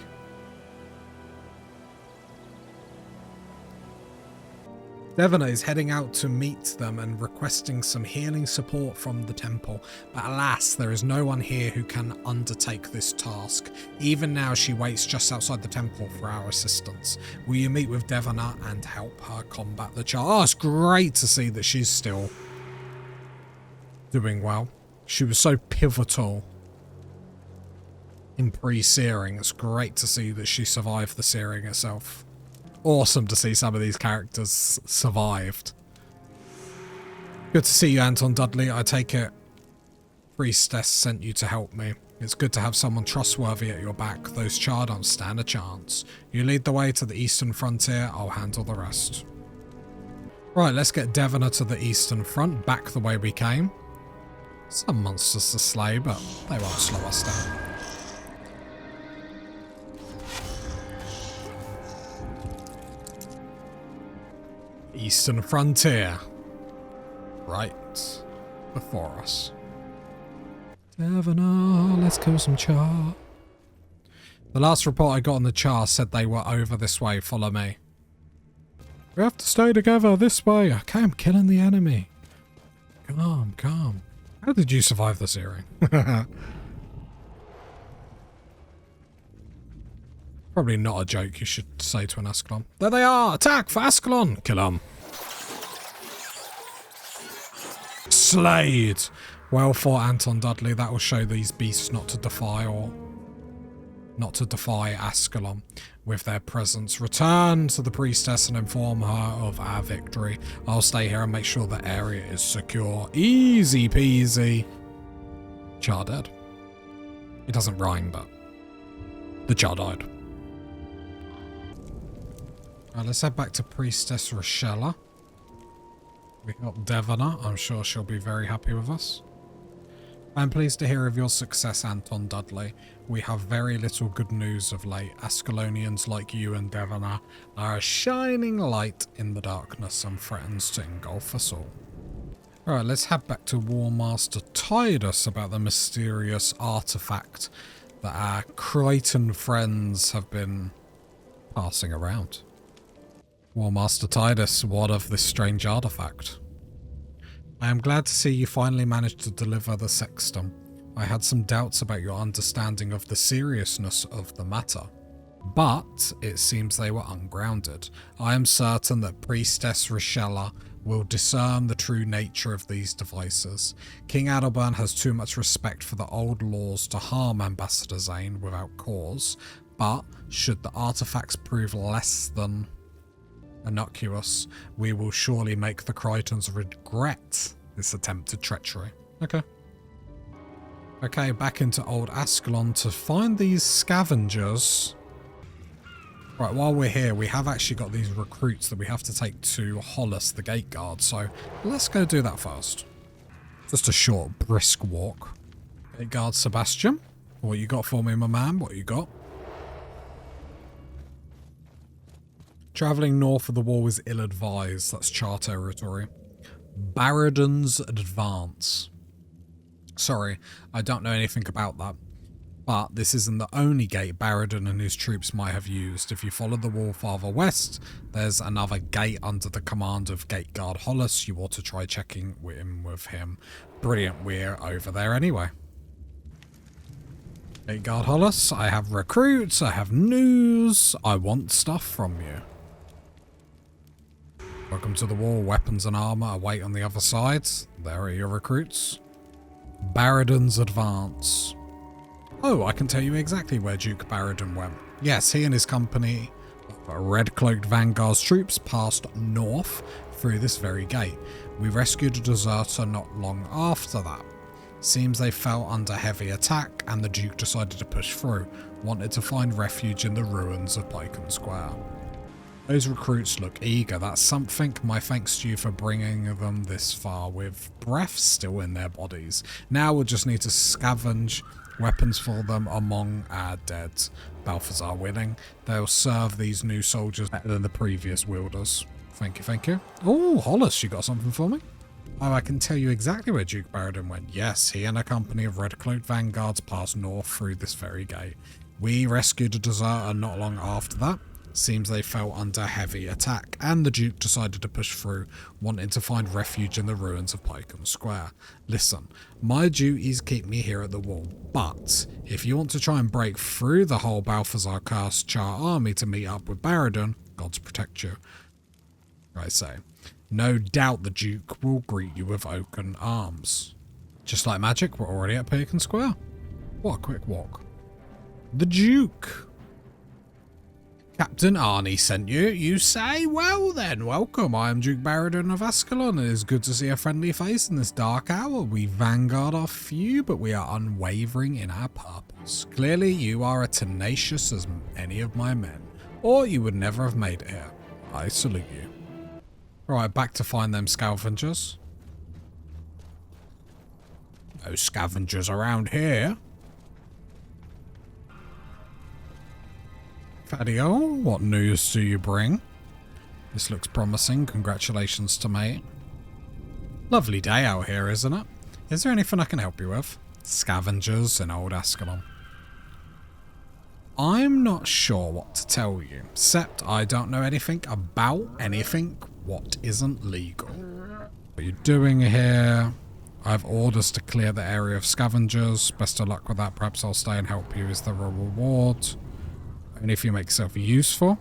Devona is heading out to meet them and requesting some healing support from the temple, but alas, there is no one here who can undertake this task. Even now, she waits just outside the temple for our assistance. Will you meet with Devona and help her combat the Charr? Oh, it's great to see that she's still doing well. She was so pivotal in pre-searing. It's great to see that she survived the searing itself. Awesome to see some of these characters survived. Good to see you, Anton Dudley. I take it Priestess sent you to help me. It's good to have someone trustworthy at your back. Those Charr don't stand a chance. You lead the way to the eastern frontier. I'll handle the rest. Right, let's get Devona to the eastern front, back the way we came. Some monsters to slay, but they won't slow us down. Eastern frontier. Right before us. Devona, let's kill some Charr. The last report I got on the Charr said they were over this way. Follow me. We have to stay together this way. Okay, I'm killing the enemy. Calm. How did you survive the searing? Probably not a joke you should say to an Ascalon. There they are! Attack for Ascalon! Kill them. Slayed! Well fought, Anton Dudley. That will show these beasts not to defy Ascalon. with their presence. Return to the priestess and inform her of our victory. I'll stay here and make sure the area is secure. Easy peasy. Charr dead. It doesn't rhyme, but the Charr died. Alright, let's head back to Priestess Rochella. We got Devona. I'm sure she'll be very happy with us. I'm pleased to hear of your success, Anton Dudley. We have very little good news of late. Ascalonians like you and Devona are a shining light in the darkness and threatens to engulf us all. Alright, let's head back to War Master Tidus about the mysterious artifact that our Crichton friends have been passing around. War Master Tidus, what of this strange artifact? I am glad to see you finally managed to deliver the sextum. I had some doubts about your understanding of the seriousness of the matter, but it seems they were ungrounded. I am certain that Priestess Rochella will discern the true nature of these devices. King Adelbern has too much respect for the old laws to harm Ambassador Zane without cause, but should the artifacts prove less than innocuous, we will surely make the Crichtons regret this attempted treachery. Okay, back into Old Ascalon to find these scavengers. Right, while we're here, we have actually got these recruits that we have to take to Hollis, the gate guard, so let's go do that first. Just a short, brisk walk. Gate guard Sebastian, what you got for me, my man? What you got? Travelling north of the wall is ill-advised. That's Charr territory. Baradun's Advance. Sorry, I don't know anything about that. But this isn't the only gate Baradun and his troops might have used. If you follow the wall farther west, there's another gate under the command of Gate Guard Hollis. You ought to try checking in with him. Brilliant, we're over there anyway. Gate Guard Hollis, I have recruits, I have news. I want stuff from you. Welcome to the wall. Weapons and armor await on the other side. There are your recruits. Baradun's Advance. Oh, I can tell you exactly where Duke Baradun went. Yes, he and his company of red-cloaked Vanguard's troops passed north through this very gate. We rescued a deserter not long after that. Seems they fell under heavy attack and the Duke decided to push through. Wanted to find refuge in the ruins of Bacon Square. Those recruits look eager. That's something. My thanks to you for bringing them this far with breath still in their bodies. Now we'll just need to scavenge weapons for them among our dead. Balthazar willing. They'll serve these new soldiers better than the previous wielders. Thank you, thank you. Oh, Hollis, you got something for me? Oh, I can tell you exactly where Duke Baradun went. Yes, he and a company of red-cloaked vanguards passed north through this very gate. We rescued a deserter not long after that. Seems they fell under heavy attack, and the Duke decided to push through, wanting to find refuge in the ruins of Bacon Square. Listen, my duties keep me here at the wall, but if you want to try and break through the whole Balthazar cursed Charr army to meet up with Baradun, Gods protect you. I say, no doubt the Duke will greet you with open arms. Just like magic, we're already at Bacon Square. What a quick walk. The Duke. Captain Arnie sent you, you say? Well then, welcome. I am Duke Baradun of Ascalon. It is good to see a friendly face in this dark hour. We vanguard are few, but we are unwavering in our purpose. Clearly, you are as tenacious as any of my men, or you would never have made it here. I salute you. Right, back to find them scavengers. No scavengers around here. Fadio, what news do you bring? This looks promising. Congratulations to me. Lovely day out here, isn't it? Is there anything I can help you with? Scavengers in Old Ascalon. I'm not sure what to tell you, except I don't know anything about anything what isn't legal. What are you doing here? I have orders to clear the area of scavengers. Best of luck with that. Perhaps I'll stay and help you as the reward. Only if you make yourself useful.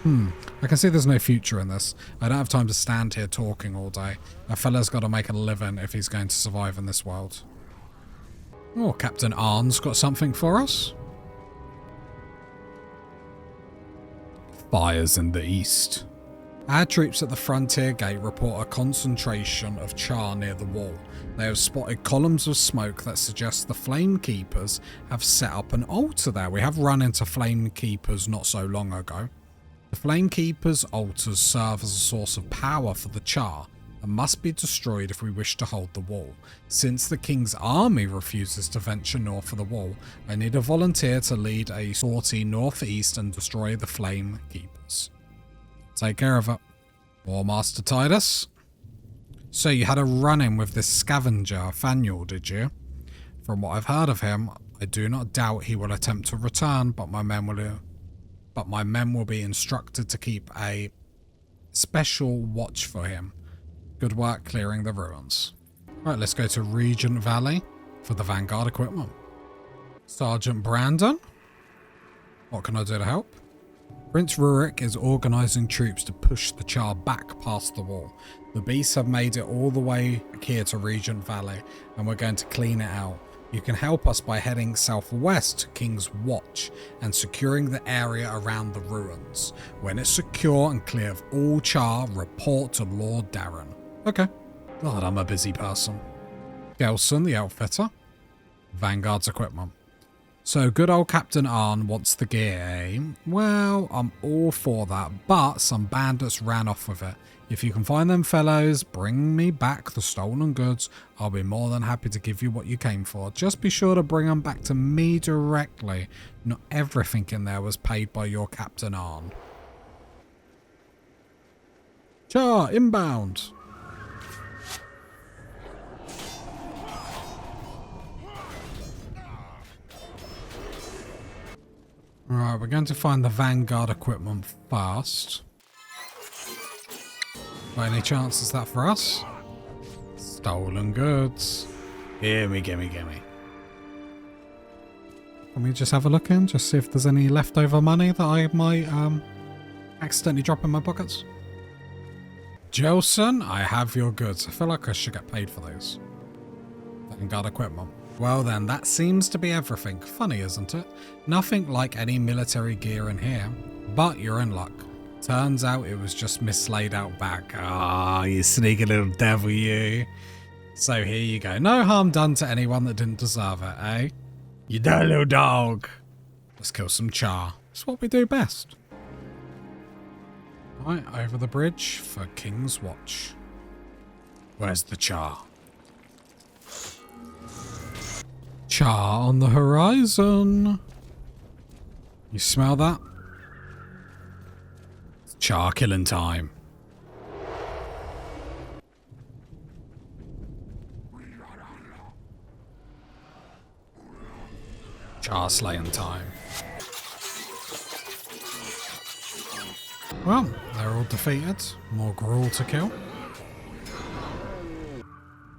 I can see there's no future in this. I don't have time to stand here talking all day. A fella's got to make a living if he's going to survive in this world. Oh, Captain Arn's got something for us. Fires in the east. Our troops at the frontier gate report a concentration of Charr near the wall. They have spotted columns of smoke that suggest the Flame Keepers have set up an altar there. We have run into Flame Keepers not so long ago. The Flame Keepers' altars serve as a source of power for the Charr and must be destroyed if we wish to hold the wall. Since the King's army refuses to venture north of the wall, I need a volunteer to lead a sortie northeast and destroy the Flame Keepers. Take care of it. War Master Titus. So you had a run-in with this scavenger, Faniel, did you? From what I've heard of him, I do not doubt he will attempt to return, but my men will be instructed to keep a special watch for him. Good work clearing the ruins. Right, let's go to Regent Valley for the Vanguard equipment. Sergeant Brandon, what can I do to help? Prince Rurik is organising troops to push the Charr back past the wall. The beasts have made it all the way here to Regent Valley, and we're going to clean it out. You can help us by heading southwest to King's Watch and securing the area around the ruins. When it's secure and clear of all Charr, report to Lord Darren. Okay. God, I'm a busy person. Gelson, the outfitter. Vanguard's equipment. So good old Captain Arn wants the gear, eh? Well, I'm all for that, but some bandits ran off with it. If you can find them fellows, bring me back the stolen goods. I'll be more than happy to give you what you came for. Just be sure to bring them back to me directly. Not everything in there was paid by your Captain Arn. Charr, inbound. Alright, we're going to find the Vanguard equipment first. By any chance is that for us? Stolen goods. Gimme. Can we just have a look in? Just see if there's any leftover money that I might accidentally drop in my pockets? Gelson, I have your goods. I feel like I should get paid for those. Vanguard equipment. Well then, that seems to be everything. Funny, isn't it? Nothing like any military gear in here. But you're in luck. Turns out it was just mislaid out back. Ah, you sneaky little devil, you. So here you go. No harm done to anyone that didn't deserve it, eh? You dirty little dog. Let's kill some Charr. It's what we do best. Right, over the bridge for King's Watch. Where's the Charr? Charr on the horizon. You smell that? It's Charr killing time. Charr slaying time. Well, they're all defeated. More gruel to kill.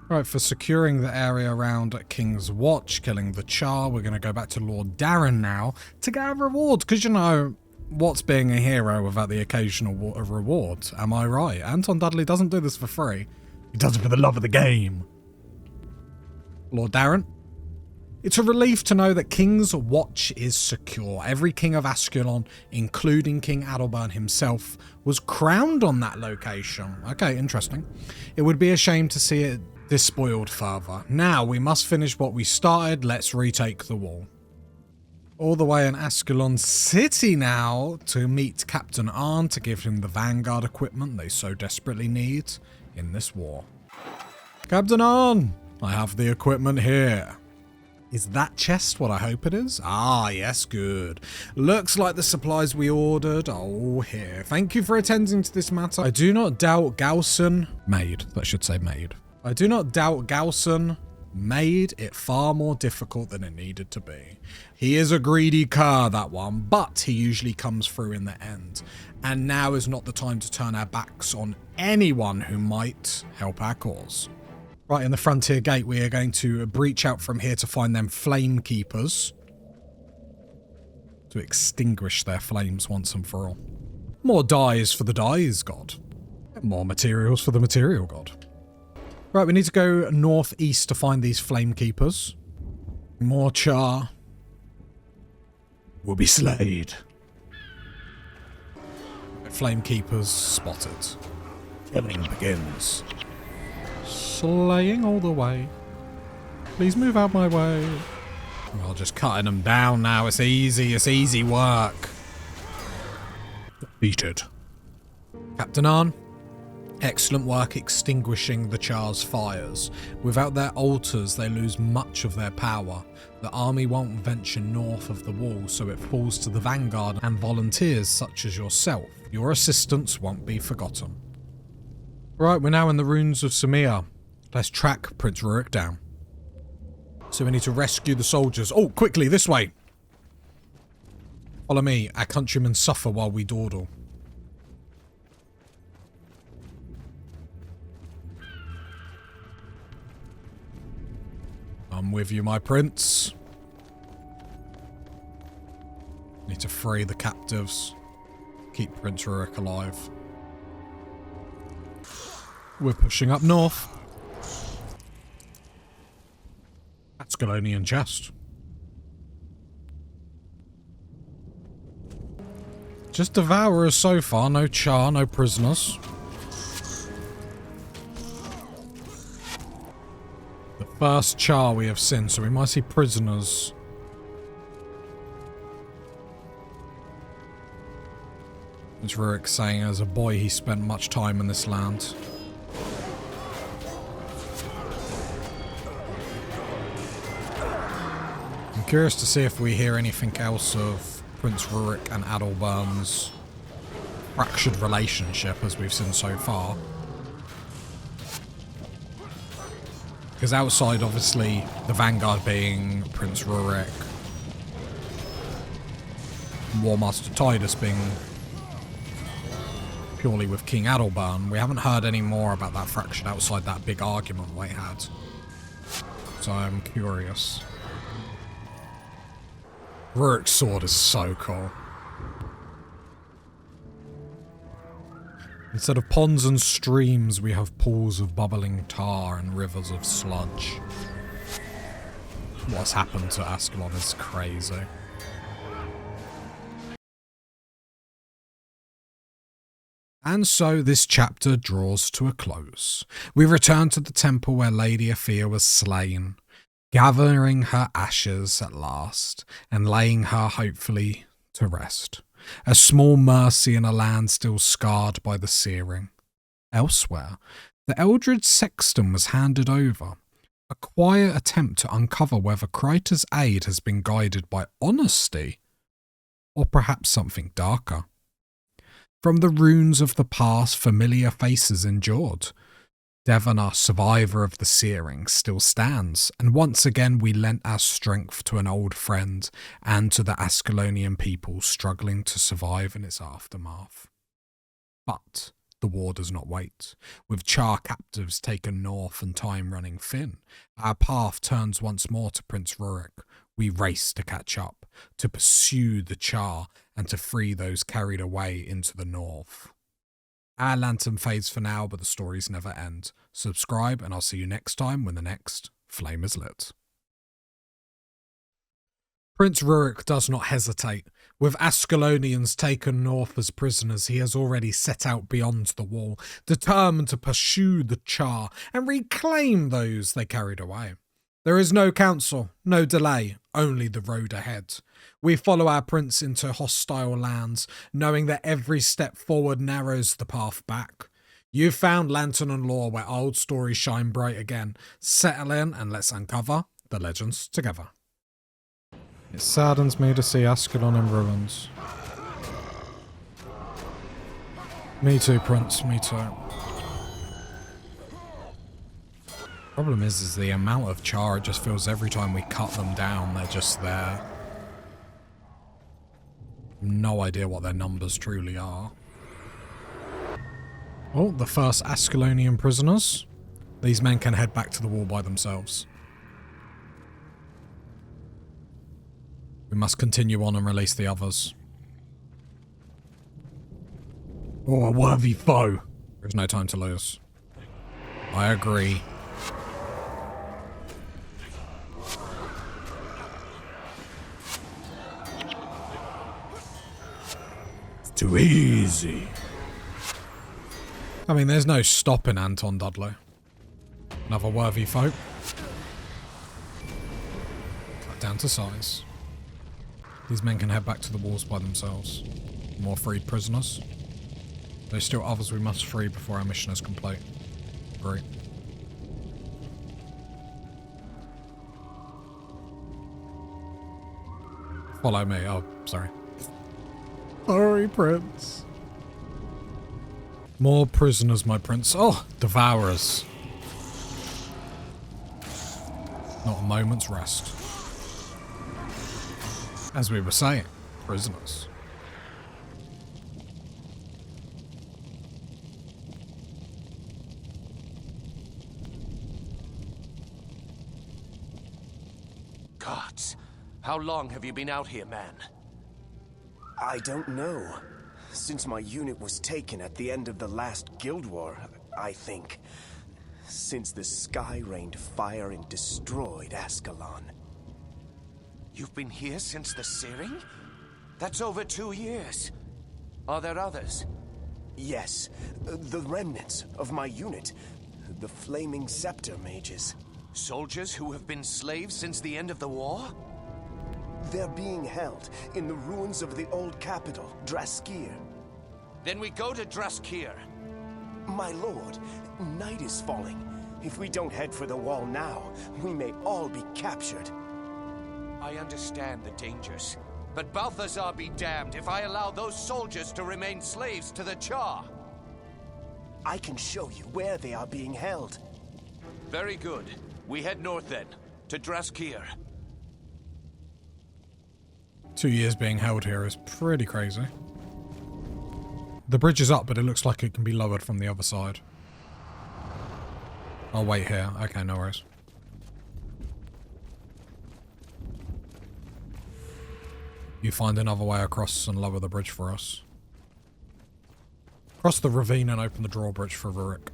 Right, for securing the area around King's Watch, killing the Charr, we're going to go back to Lord Darren now to get a reward. Because, you know, what's being a hero without the occasional reward? Am I right? Anton Dudley doesn't do this for free. He does it for the love of the game. Lord Darren? It's a relief to know that King's Watch is secure. Every king of Ascalon, including King Adelbern himself, was crowned on that location. Okay, interesting. It would be a shame to see it despoiled further. Now, we must finish what we started. Let's retake the wall. All the way in Ascalon City now to meet Captain Arn to give him the Vanguard equipment they so desperately need in this war. Captain Arn, I have the equipment here. Is that chest what I hope it is? Ah, yes, good. Looks like the supplies we ordered are all here. Thank you for attending to this matter. I do not doubt Gelson made it far more difficult than it needed to be. He is a greedy cur, that one, but he usually comes through in the end. And now is not the time to turn our backs on anyone who might help our cause. Right, in the frontier gate, we are going to breach out from here to find them flame keepers. To extinguish their flames once and for all. More dyes for the dyes god. More materials for the material god. Right, we need to go northeast to find these flame keepers. More Charr will be slayed. Flamekeepers spotted. Killing begins. Slaying all the way. Please move out my way. Well, just cutting them down now. It's easy. It's easy work. Defeated. Captain Arn, excellent work extinguishing the Charr's fires. Without their altars, they lose much of their power. The army won't venture north of the wall, so it falls to the vanguard and volunteers such as yourself. Your assistance won't be forgotten. Right, we're now in the ruins of Samir. Let's track Prince Rurik down. So we need to rescue the soldiers. Oh, quickly, this way! Follow me. Our countrymen suffer while we dawdle. I'm with you, my prince. Need to free the captives. Keep Prince Rurik alive. We're pushing up north. Ascalonian chest. Just devourers so far. No Charr, no prisoners. The first Charr we have seen, so we might see prisoners. It's Rurik saying as a boy he spent much time in this land. I'm curious to see if we hear anything else of Prince Rurik and Adelbern's fractured relationship as we've seen so far. Because outside, obviously, the vanguard being Prince Rurik, War Master Titus being purely with King Adelbern, we haven't heard any more about that fraction outside that big argument they had. So I'm curious. Rurik's sword is so cool. Instead of ponds and streams, we have pools of bubbling tar and rivers of sludge. What's happened to Ascalon is crazy. And so this chapter draws to a close. We return to the temple where Lady Athea was slain, gathering her ashes at last, and laying her hopefully to rest. A small mercy in a land still scarred by the searing. Elsewhere, the Eldred Sexton was handed over, a quiet attempt to uncover whether Kryta's aid has been guided by honesty, or perhaps something darker. From the runes of the past, familiar faces endured. Devon, our survivor of the searing, still stands, and once again we lent our strength to an old friend and to the Ascalonian people struggling to survive in its aftermath. But the war does not wait. With Charr captives taken north and time running thin, our path turns once more to Prince Rurik. We race to catch up, to pursue the Charr, and to free those carried away into the north. Our lantern fades for now, but the stories never end. Subscribe, and I'll see you next time when the next flame is lit. Prince Rurik does not hesitate. With Ascalonians taken north as prisoners, he has already set out beyond the wall, determined to pursue the Charr and reclaim those they carried away. There is no counsel, no delay, only the road ahead. We follow our prince into hostile lands, knowing that every step forward narrows the path back. You've found Lantern and Lore where old stories shine bright again. Settle in and let's uncover the legends together. It saddens me to see Ascalon in ruins. Me too, Prince, me too. Problem is the amount of Charr, it just feels every time we cut them down, they're just there. No idea what their numbers truly are. Oh, the first Ascalonian prisoners. These men can head back to the wall by themselves. We must continue on and release the others. Oh, a worthy foe. There's no time to lose. I agree. Too easy. I mean, there's no stopping Anton Dudley. Another worthy folk. Cut down to size. These men can head back to the walls by themselves. More freed prisoners. There's still others we must free before our mission is complete. Great. Follow me. Oh, sorry. Sorry, Prince. More prisoners, my prince. Oh, devourers. Not a moment's rest. As we were saying, prisoners. Gods, how long have you been out here, man? I don't know. Since my unit was taken at the end of the last Guild War, I think. Since the sky rained fire and destroyed Ascalon. You've been here since the searing? That's over 2 years. Are there others? Yes, the remnants of my unit. The Flaming Scepter mages. Soldiers who have been slaves since the end of the war? They're being held in the ruins of the old capital, Draskir. Then we go to Draskir. My lord, night is falling. If we don't head for the wall now, we may all be captured. I understand the dangers, but Balthazar be damned if I allow those soldiers to remain slaves to the Charr. I can show you where they are being held. Very good. We head north then, to Draskir. 2 years being held here is pretty crazy. The bridge is up, but it looks like it can be lowered from the other side. I'll wait here. Okay, no worries. You find another way across and lower the bridge for us. Cross the ravine and open the drawbridge for Rurik.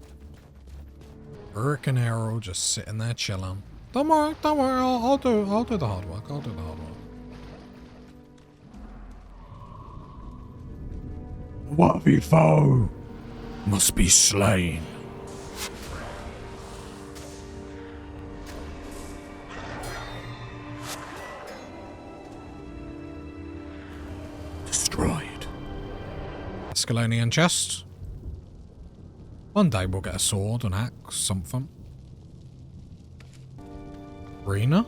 Rurik and Errol just sitting there chilling. Don't worry, I'll do the hard work. I'll do the hard work. Worthy foe must be slain. Destroyed. Ascalonian chest. One day we'll get a sword, an axe, something. Arena?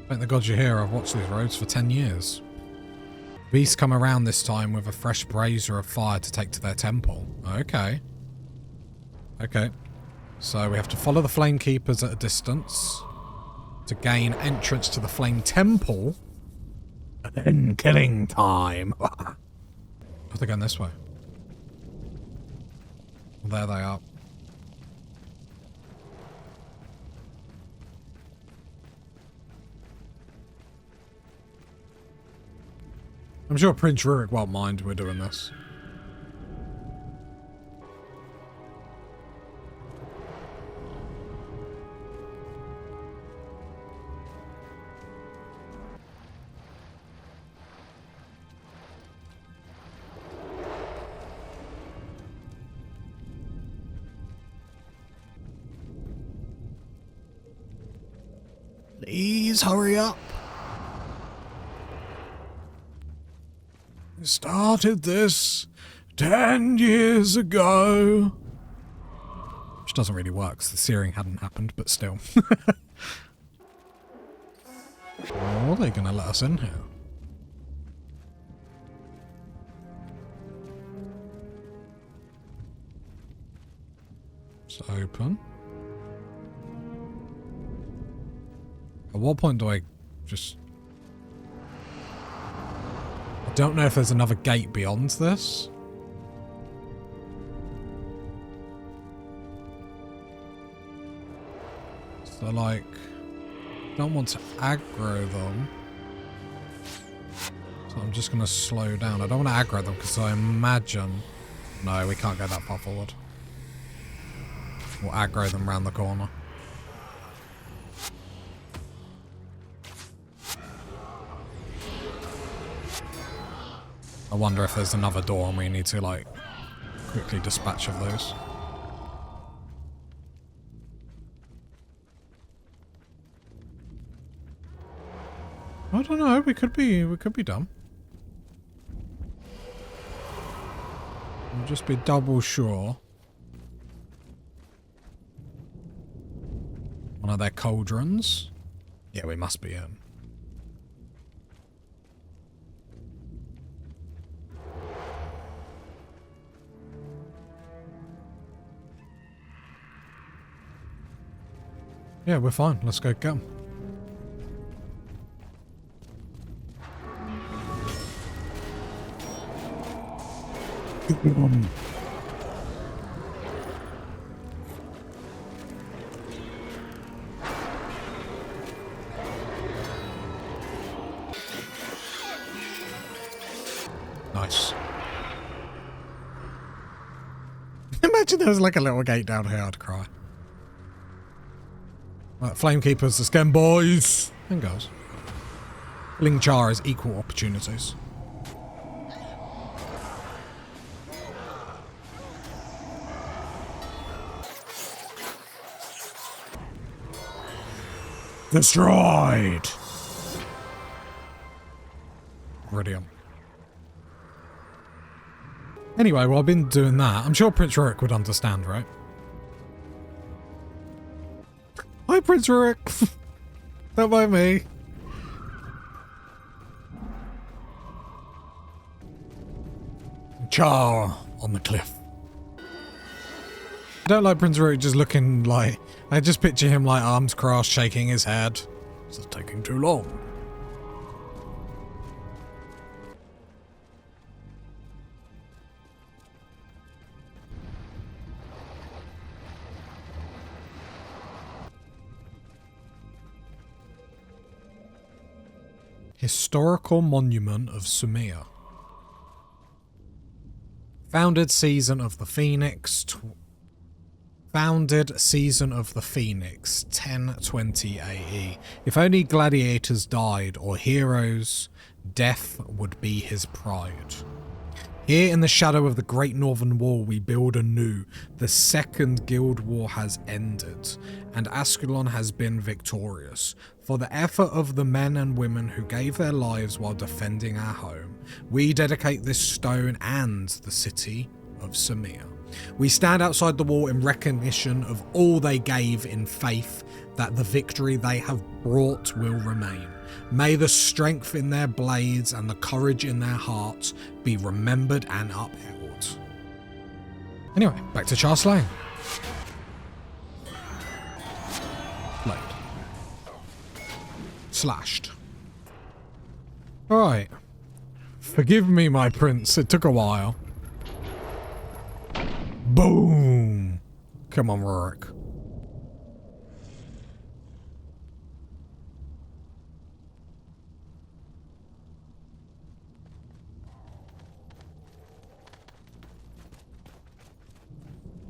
Thank the gods you're here. I've watched these roads for 10 years. Beasts come around this time with a fresh brazier of fire to take to their temple. Okay. Okay. So we have to follow the Flame Keepers at a distance to gain entrance to the Flame Temple. And then killing time. Oh, they're going this way. Well, there they are. I'm sure Prince Rurik won't mind we're doing this. Please hurry up. Started this 10 years ago. Which doesn't really work because the searing hadn't happened, but still. Oh, are they going to let us in here? It's open. At what point do I just... I don't know if there's another gate beyond this. So, like, don't want to aggro them. So I'm just going to slow down. I don't want to aggro them because I imagine... No, we can't go that far forward. We'll aggro them round the corner. I wonder if there's another door and we need to, like, quickly dispatch of those. I don't know. We could be done. We'll just be double sure. One of their cauldrons. Yeah, we must be in. Yeah, we're fine. Let's go get them. Nice. Imagine there was like a little gate down here, I'd cry. Right, Flamekeepers, the skin boys and girls. Killing Charr is equal opportunities. Destroyed! Brilliant. Anyway, while I've been doing that, I'm sure Prince Rurik would understand, right? Hi, Prince Rurik! Don't mind me. Charr on the cliff. I don't like Prince Rurik just looking like... I just picture him like arms crossed, shaking his head. This is taking too long. Historical Monument of Sumir. Founded Season of the Phoenix. Founded Season of the Phoenix, 1020 AE. If only gladiators died, or heroes, death would be his pride. Here in the shadow of the Great Northern Wall we build anew. The Second Guild War has ended, and Ascalon has been victorious. For the effort of the men and women who gave their lives while defending our home, we dedicate this stone and the city of Sumir. We stand outside the wall in recognition of all they gave in faith that the victory they have brought will remain. May the strength in their blades and the courage in their hearts be remembered and upheld. Anyway, back to Charr slaying. Blade. Slashed. Alright. Forgive me, my prince. It took a while. Boom! Come on, Rurik.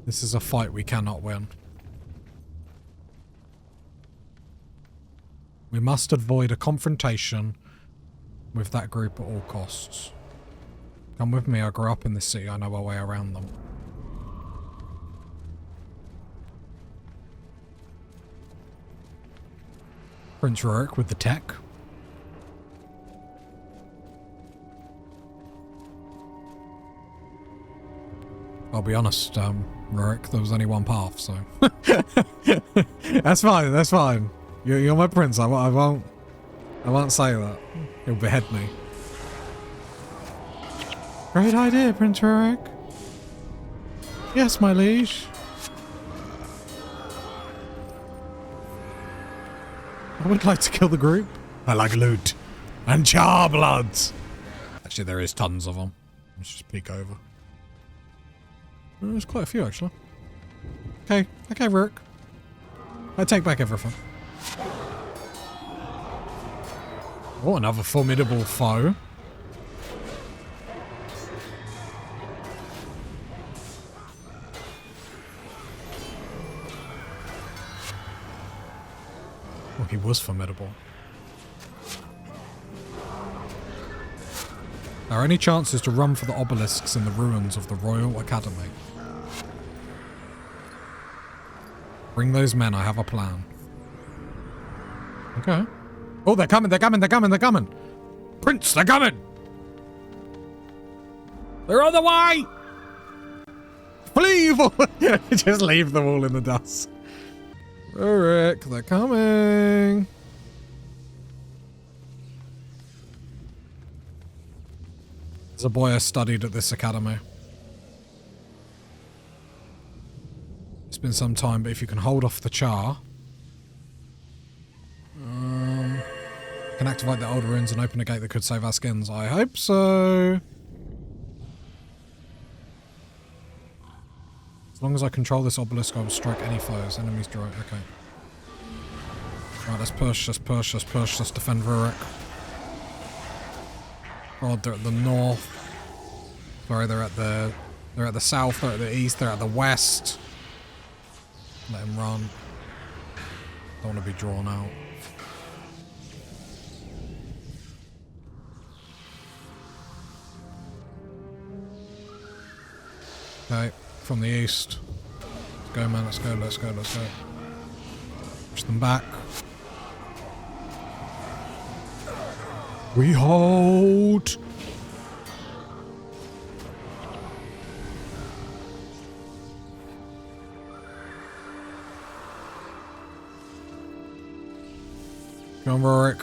This is a fight we cannot win. We must avoid a confrontation with that group at all costs. Come with me, I grew up in this city, I know our way around them. Prince Rurik with the tech. I'll be honest, Rurik, there was only one path, so... That's fine, that's fine. You're my prince, I won't say that. He'll behead me. Great idea, Prince Rurik. Yes, my liege. I would like to kill the group. I like loot. And Charr bloods. Actually, there is tons of them. Let's just peek over. Oh, there's quite a few, actually. Okay, Rurik. I take back everything. Oh, another formidable foe. Oh, he was formidable. Our only chance is to run for the obelisks in the ruins of the Royal Academy. Bring those men, I have a plan. Okay. Oh, they're coming, they're coming, they're coming, they're coming! Prince, they're coming! They're on the way! Flee! Just leave them all in the dust. Rurik, they're coming! There's a boy I studied at this academy. It's been some time, but if you can hold off the Charr... can activate the old ruins and open a gate that could save our skins. I hope so. As long as I control this obelisk, I will strike any foes. Enemies draw. Okay. Right, let's push, let's push, let's push, let's defend Rurik. God, they're at the north. Sorry, they're at the south, they're at the east, they're at the west. Let him run. Don't want to be drawn out. Okay, from the east. Let's go, man, let's go, let's go, let's go. Push them back. We hold! Go on, Rurik.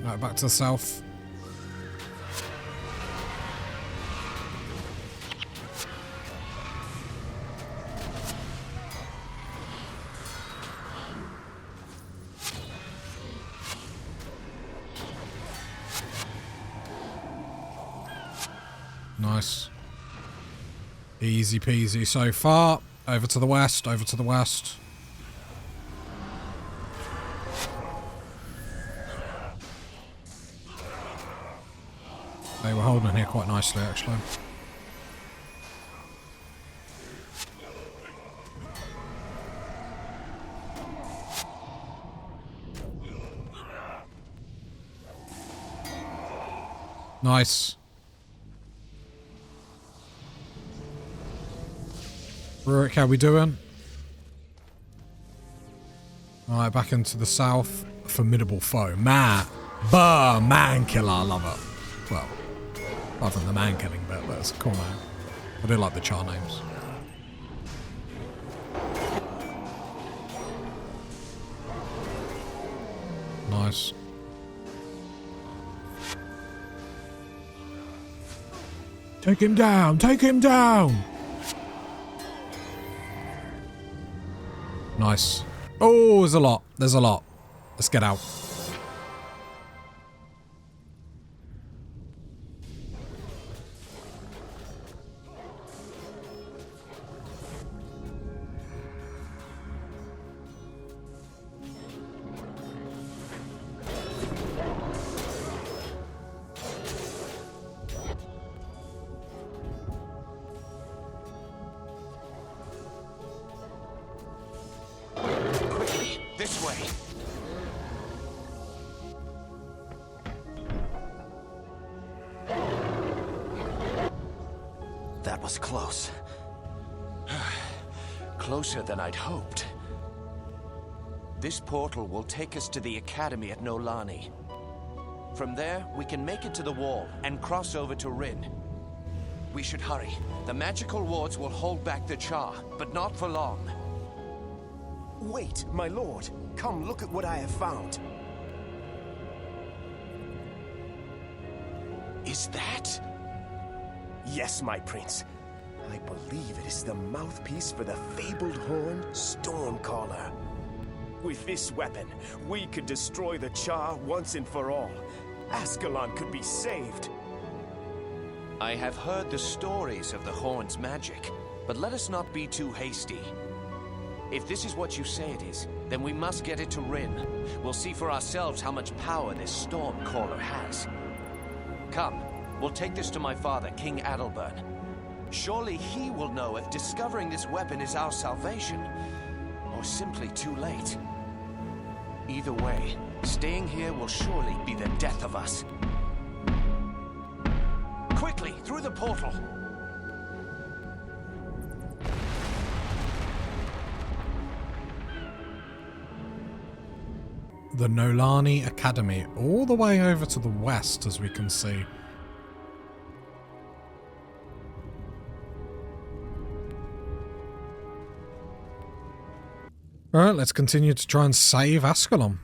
Right, back to the south. Nice. Easy peasy so far. Over to the west, over to the west. They were holding here quite nicely, actually. Nice. Rurik, how we doing? Alright, back into the south. Formidable foe. Man killer, I love it. Well, apart from the man killing bit, but it's a cool name. I do like the Charr names. Nice. Take him down! Take him down! Nice. Oh, there's a lot. There's a lot. Let's get out. That was close. Closer than I'd hoped. This portal will take us to the academy at Nolani. From there, we can make it to the wall and cross over to Rin. We should hurry. The magical wards will hold back the Charr, but not for long. Wait, my lord. Come look at what I have found. Is that? Yes, my prince. I believe it is the mouthpiece for the fabled horn, Stormcaller. With this weapon, we could destroy the Charr once and for all. Ascalon could be saved. I have heard the stories of the horn's magic, but let us not be too hasty. If this is what you say it is, then we must get it to Rin. We'll see for ourselves how much power this Stormcaller has. Come, we'll take this to my father, King Adelbern. Surely he will know if discovering this weapon is our salvation, or simply too late. Either way, staying here will surely be the death of us. Quickly, through the portal. The Nolani Academy, all the way over to the west, as we can see. Alright, let's continue to try and save Ascalon.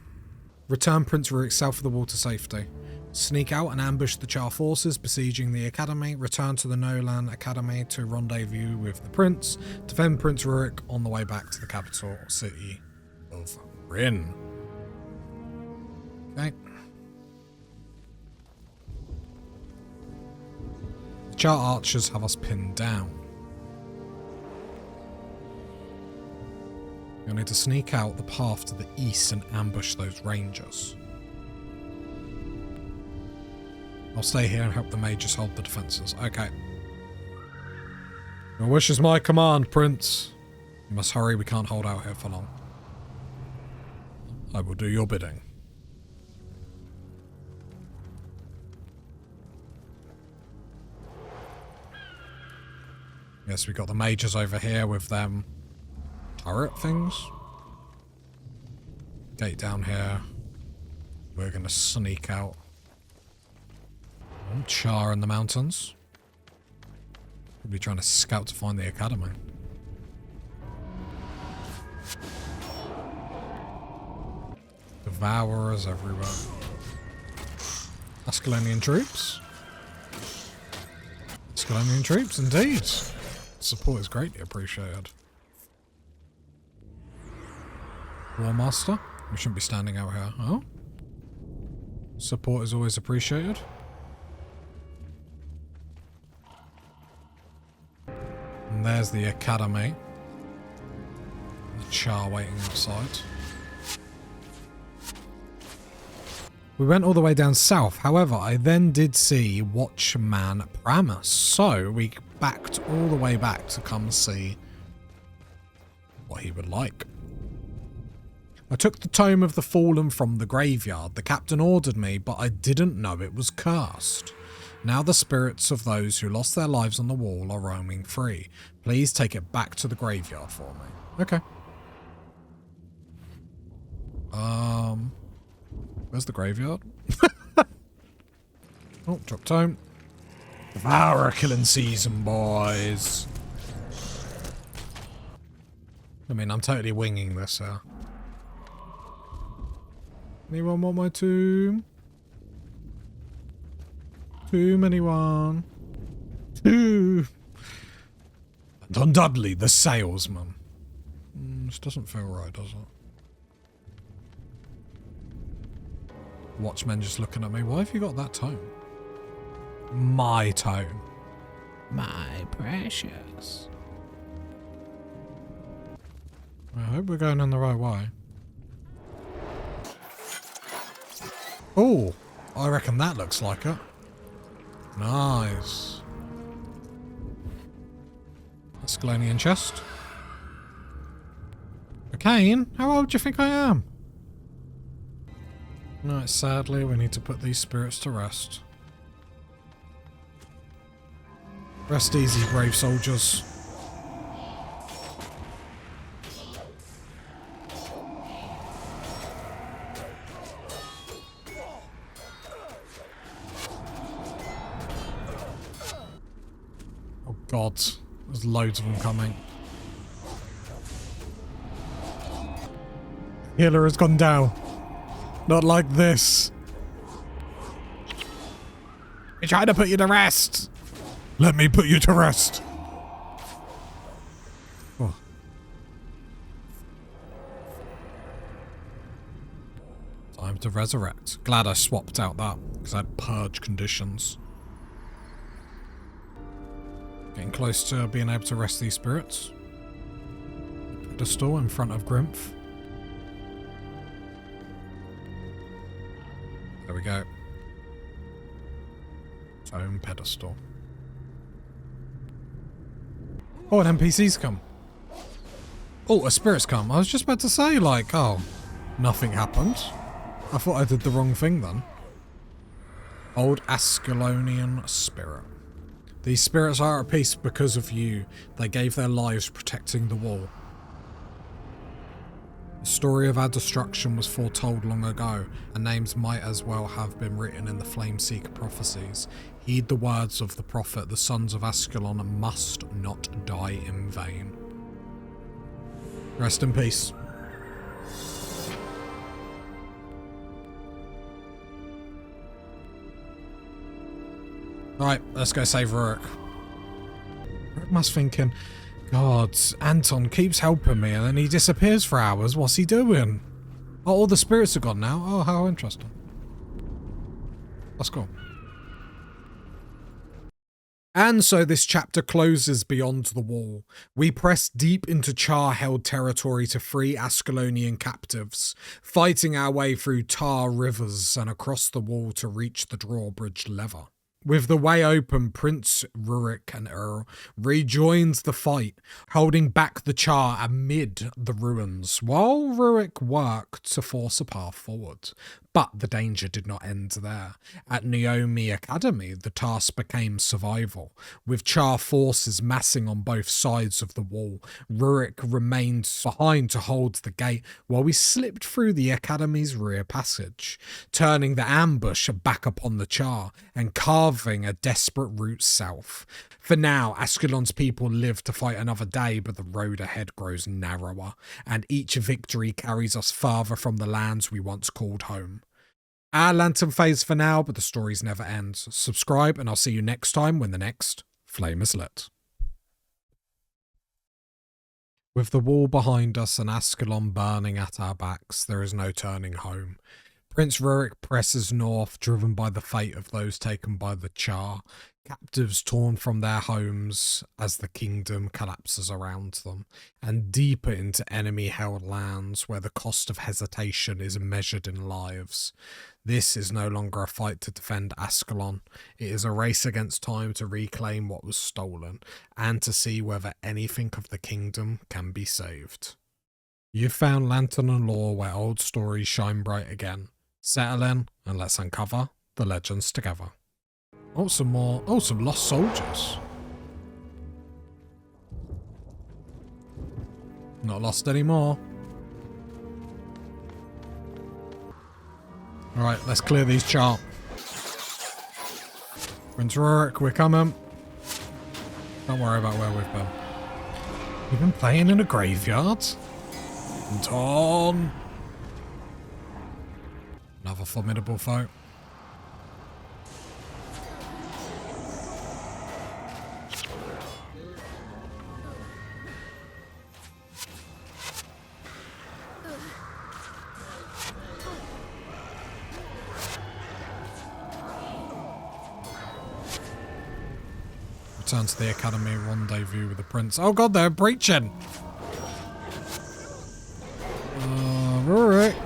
Return Prince Rurik south of the wall to safety. Sneak out and ambush the Charr forces besieging the academy. Return to the Nolan Academy to rendezvous with the prince. Defend Prince Rurik on the way back to the capital city of Rin. Okay. The Charr archers have us pinned down. You'll need to sneak out the path to the east and ambush those rangers. I'll stay here and help the mages hold the defences. Okay. Your wish is my command, Prince. You must hurry, we can't hold out here for long. I will do your bidding. Yes, we got the mages over here with them turret things. Gate down here. We're going to sneak out. Charr in the mountains. We'll be trying to scout to find the academy. Devourers everywhere. Ascalonian troops. Ascalonian troops, indeed. Support is greatly appreciated. War Master. We shouldn't be standing out here. Oh? Support is always appreciated. And there's the academy. The Charr waiting outside. We went all the way down south. However, I then did see Watchman Pramus. So we backed all the way back to come see what he would like. I took the Tome of the Fallen from the graveyard. The captain ordered me, but I didn't know it was cursed. Now the spirits of those who lost their lives on the wall are roaming free. Please take it back to the graveyard for me. Okay. Where's the graveyard? Oh, drop tome. Devourer killing season, boys. I mean, I'm totally winging this here. Anyone want my tomb? Tomb, anyone? Tomb. Don Dudley, the salesman. This doesn't feel right, does it? Watchmen just looking at me. Why have you got that tome? My tome. My precious. I hope we're going in the right way. Oh, I reckon that looks like it. Nice. Ascalonian chest. Kane, how old do you think I am? No, sadly, we need to put these spirits to rest. Rest easy, brave soldiers. Oh god, there's loads of them coming. Healer has gone down. Not like this. We're trying to put you to rest. Let me put you to rest. Oh. Time to resurrect. Glad I swapped out that because I had purge conditions. Getting close to being able to rest these spirits. Pedestal in front of Grimph. There we go. Tome pedestal. Oh, an NPC's come. Oh, a spirit's come. I was just about to say, like, oh, nothing happened. I thought I did the wrong thing then. Old Ascalonian spirit. These spirits are at peace because of you. They gave their lives protecting the wall. The story of our destruction was foretold long ago, and names might as well have been written in the Flameseeker prophecies. Heed the words of the prophet, the sons of Ascalon must not die in vain. Rest in peace. Right, let's go save Rurik. Rurik must thinking, God, Anton keeps helping me and then he disappears for hours. What's he doing? Oh, all the spirits are gone now. Oh, how interesting. Let's go. And so this chapter closes beyond the wall. We press deep into Charr-held territory to free Ascalonian captives, fighting our way through Tar rivers and across the wall to reach the drawbridge lever. With the way open, Prince Rurik and Earl rejoins the fight, holding back the Charr amid the ruins, while Rurik worked to force a path forward. But the danger did not end there. At Naomi Academy, the task became survival. With Charr forces massing on both sides of the wall, Rurik remained behind to hold the gate while we slipped through the Academy's rear passage, turning the ambush back upon the Charr and carving a desperate route south. For now, Ascalon's people live to fight another day, but the road ahead grows narrower, and each victory carries us farther from the lands we once called home. Our lantern fades for now, but the stories never end. Subscribe, and I'll see you next time when the next flame is lit. With the wall behind us and Ascalon burning at our backs, there is no turning home. Prince Rurik presses north, driven by the fate of those taken by the Charr, captives torn from their homes as the kingdom collapses around them, and deeper into enemy-held lands where the cost of hesitation is measured in lives. This is no longer a fight to defend Ascalon. It is a race against time to reclaim what was stolen, and to see whether anything of the kingdom can be saved. You've found Lantern and Lore where old stories shine bright again. Settle in and let's uncover the legends together. Oh, some more. Oh, some lost soldiers. Not lost anymore. Alright, let's clear these Charr. Prince Rurik, we're coming. Don't worry about where we've been. You've been playing in a graveyard? Anton! Another formidable foe. Return to the Academy, rendezvous with the prince. Oh god, they're breaching! Rurik!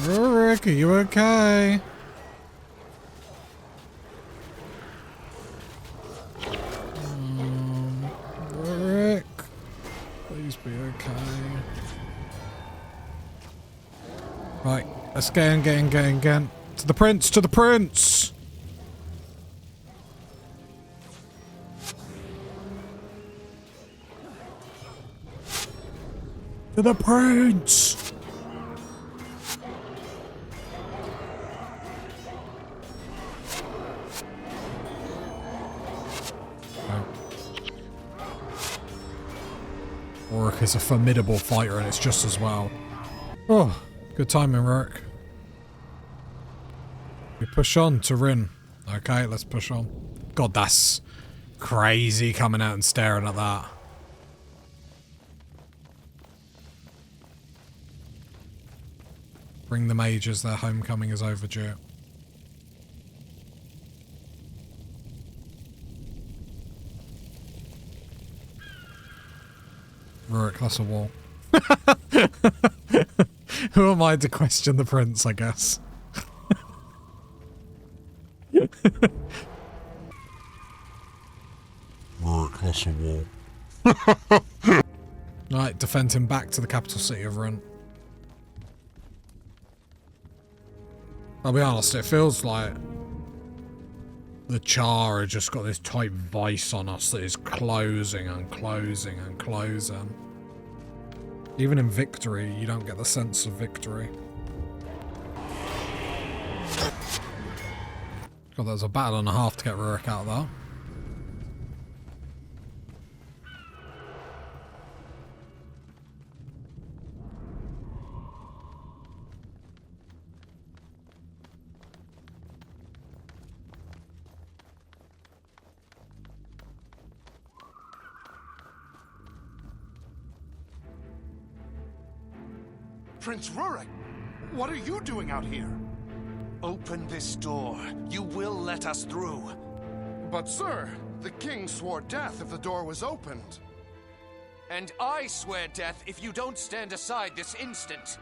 Rurik, are you okay? Rurik, please be okay. Right, let's get in. To the prince, to the prince! To the prince! Rurik is a formidable fighter and it's just as well. Oh, good timing, Rurik. We push on to Rin. Okay, let's push on. God, that's crazy coming out and staring at that. Bring the mages, their homecoming is overdue. Rurik, that's a wall. Who am I to question the prince, I guess? Rurik, that's a wall. Right, defend him back to the capital city of Rin. I'll be honest, it feels like the Charr have just got this tight vice on us that is closing and closing and closing. Even in victory, you don't get the sense of victory. God, there's a battle and a half to get Rurik out there. Prince Rurik, what are you doing out here? Open this door. You will let us through. But sir, the king swore death if the door was opened. And I swear death if you don't stand aside this instant.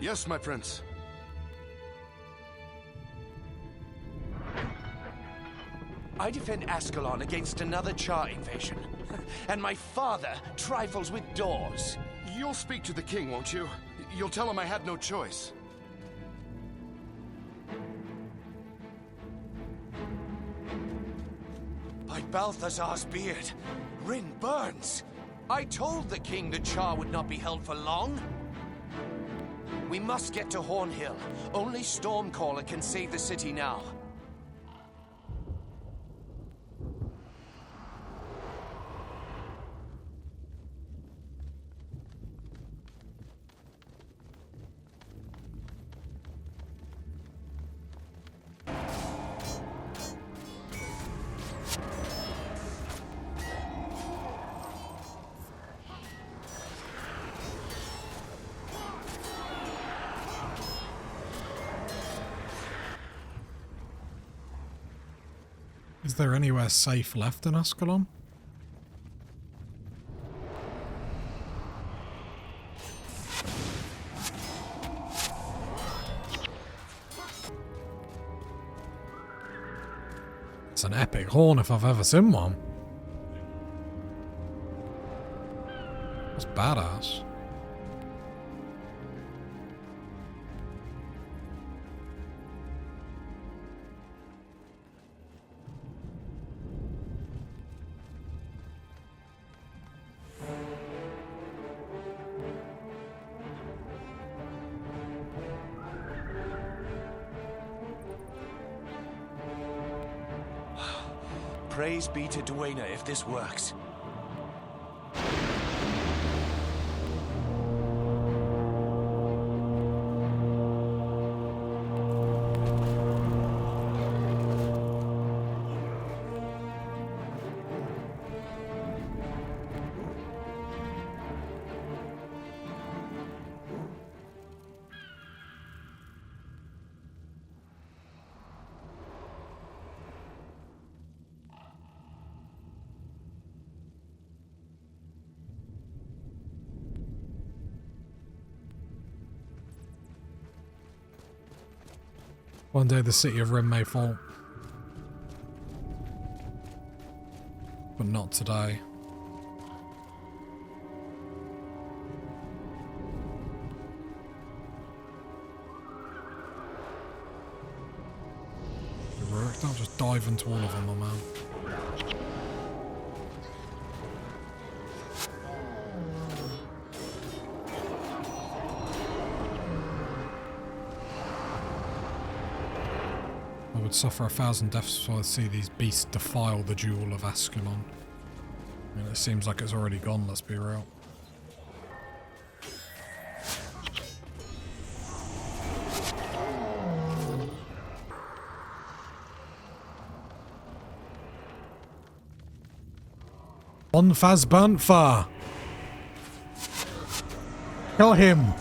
Yes, my prince. I defend Ascalon against another Charr invasion. And my father trifles with doors. You'll speak to the king, won't you? You'll tell him I had no choice. By Balthazar's beard, Rin burns. I told the king the Charr would not be held for long. We must get to Hornhill. Only Stormcaller can save the city now. Is there anywhere safe left in Ascalon? It's an epic horn if I've ever seen one. That's badass. Praise be to Duena if this works. One day the city of Rim may fall. But not today. Rurik, don't just dive into all of them, my man. I would suffer 1,000 deaths before I see these beasts defile the jewel of Ascalon. I mean, it seems like it's already gone, let's be real. Bonfaz Burnfar! Kill him!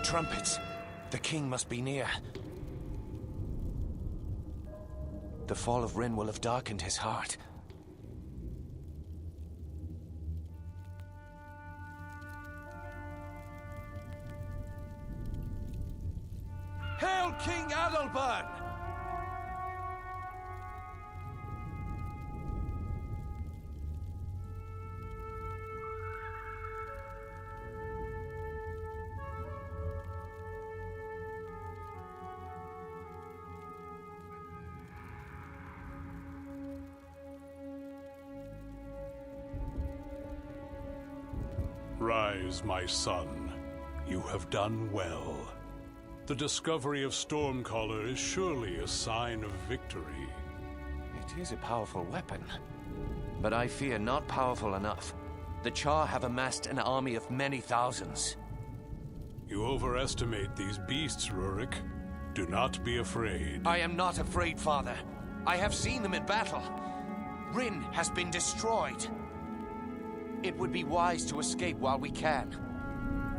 Trumpets. The king must be near. The fall of Rin will have darkened his heart. Hail King Adelbern! Rise, my son. You have done well. The discovery of Stormcaller is surely a sign of victory. It is a powerful weapon, but I fear not powerful enough. The Charr have amassed an army of many thousands. You overestimate these beasts, Rurik. Do not be afraid. I am not afraid, Father. I have seen them in battle. Rin has been destroyed. It would be wise to escape while we can.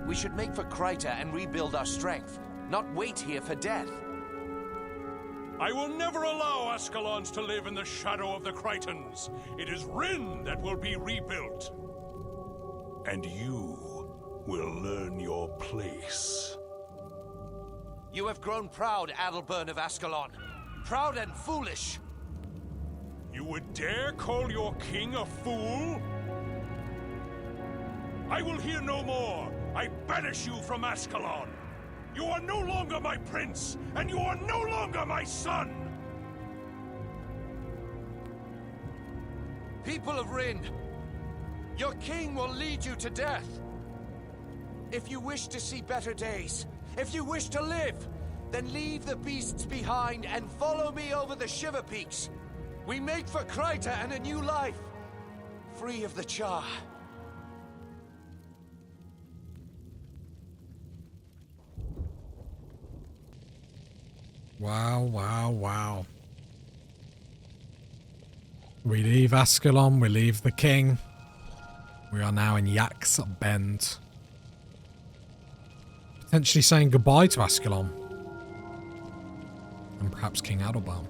We should make for Kryta and rebuild our strength, not wait here for death. I will never allow Ascalons to live in the shadow of the Krytans. It is Rin that will be rebuilt. And you will learn your place. You have grown proud, Adelbern of Ascalon. Proud and foolish. You would dare call your king a fool? I will hear no more. I banish you from Ascalon. You are no longer my prince, and you are no longer my son. People of Rin, your king will lead you to death. If you wish to see better days, if you wish to live, then leave the beasts behind and follow me over the Shiverpeaks. We make for Kryta and a new life, free of the Charr. Wow, wow, wow. We leave Ascalon, we leave the king. We are now in Yak's Bend. Potentially saying goodbye to Ascalon. And perhaps King Adelbern.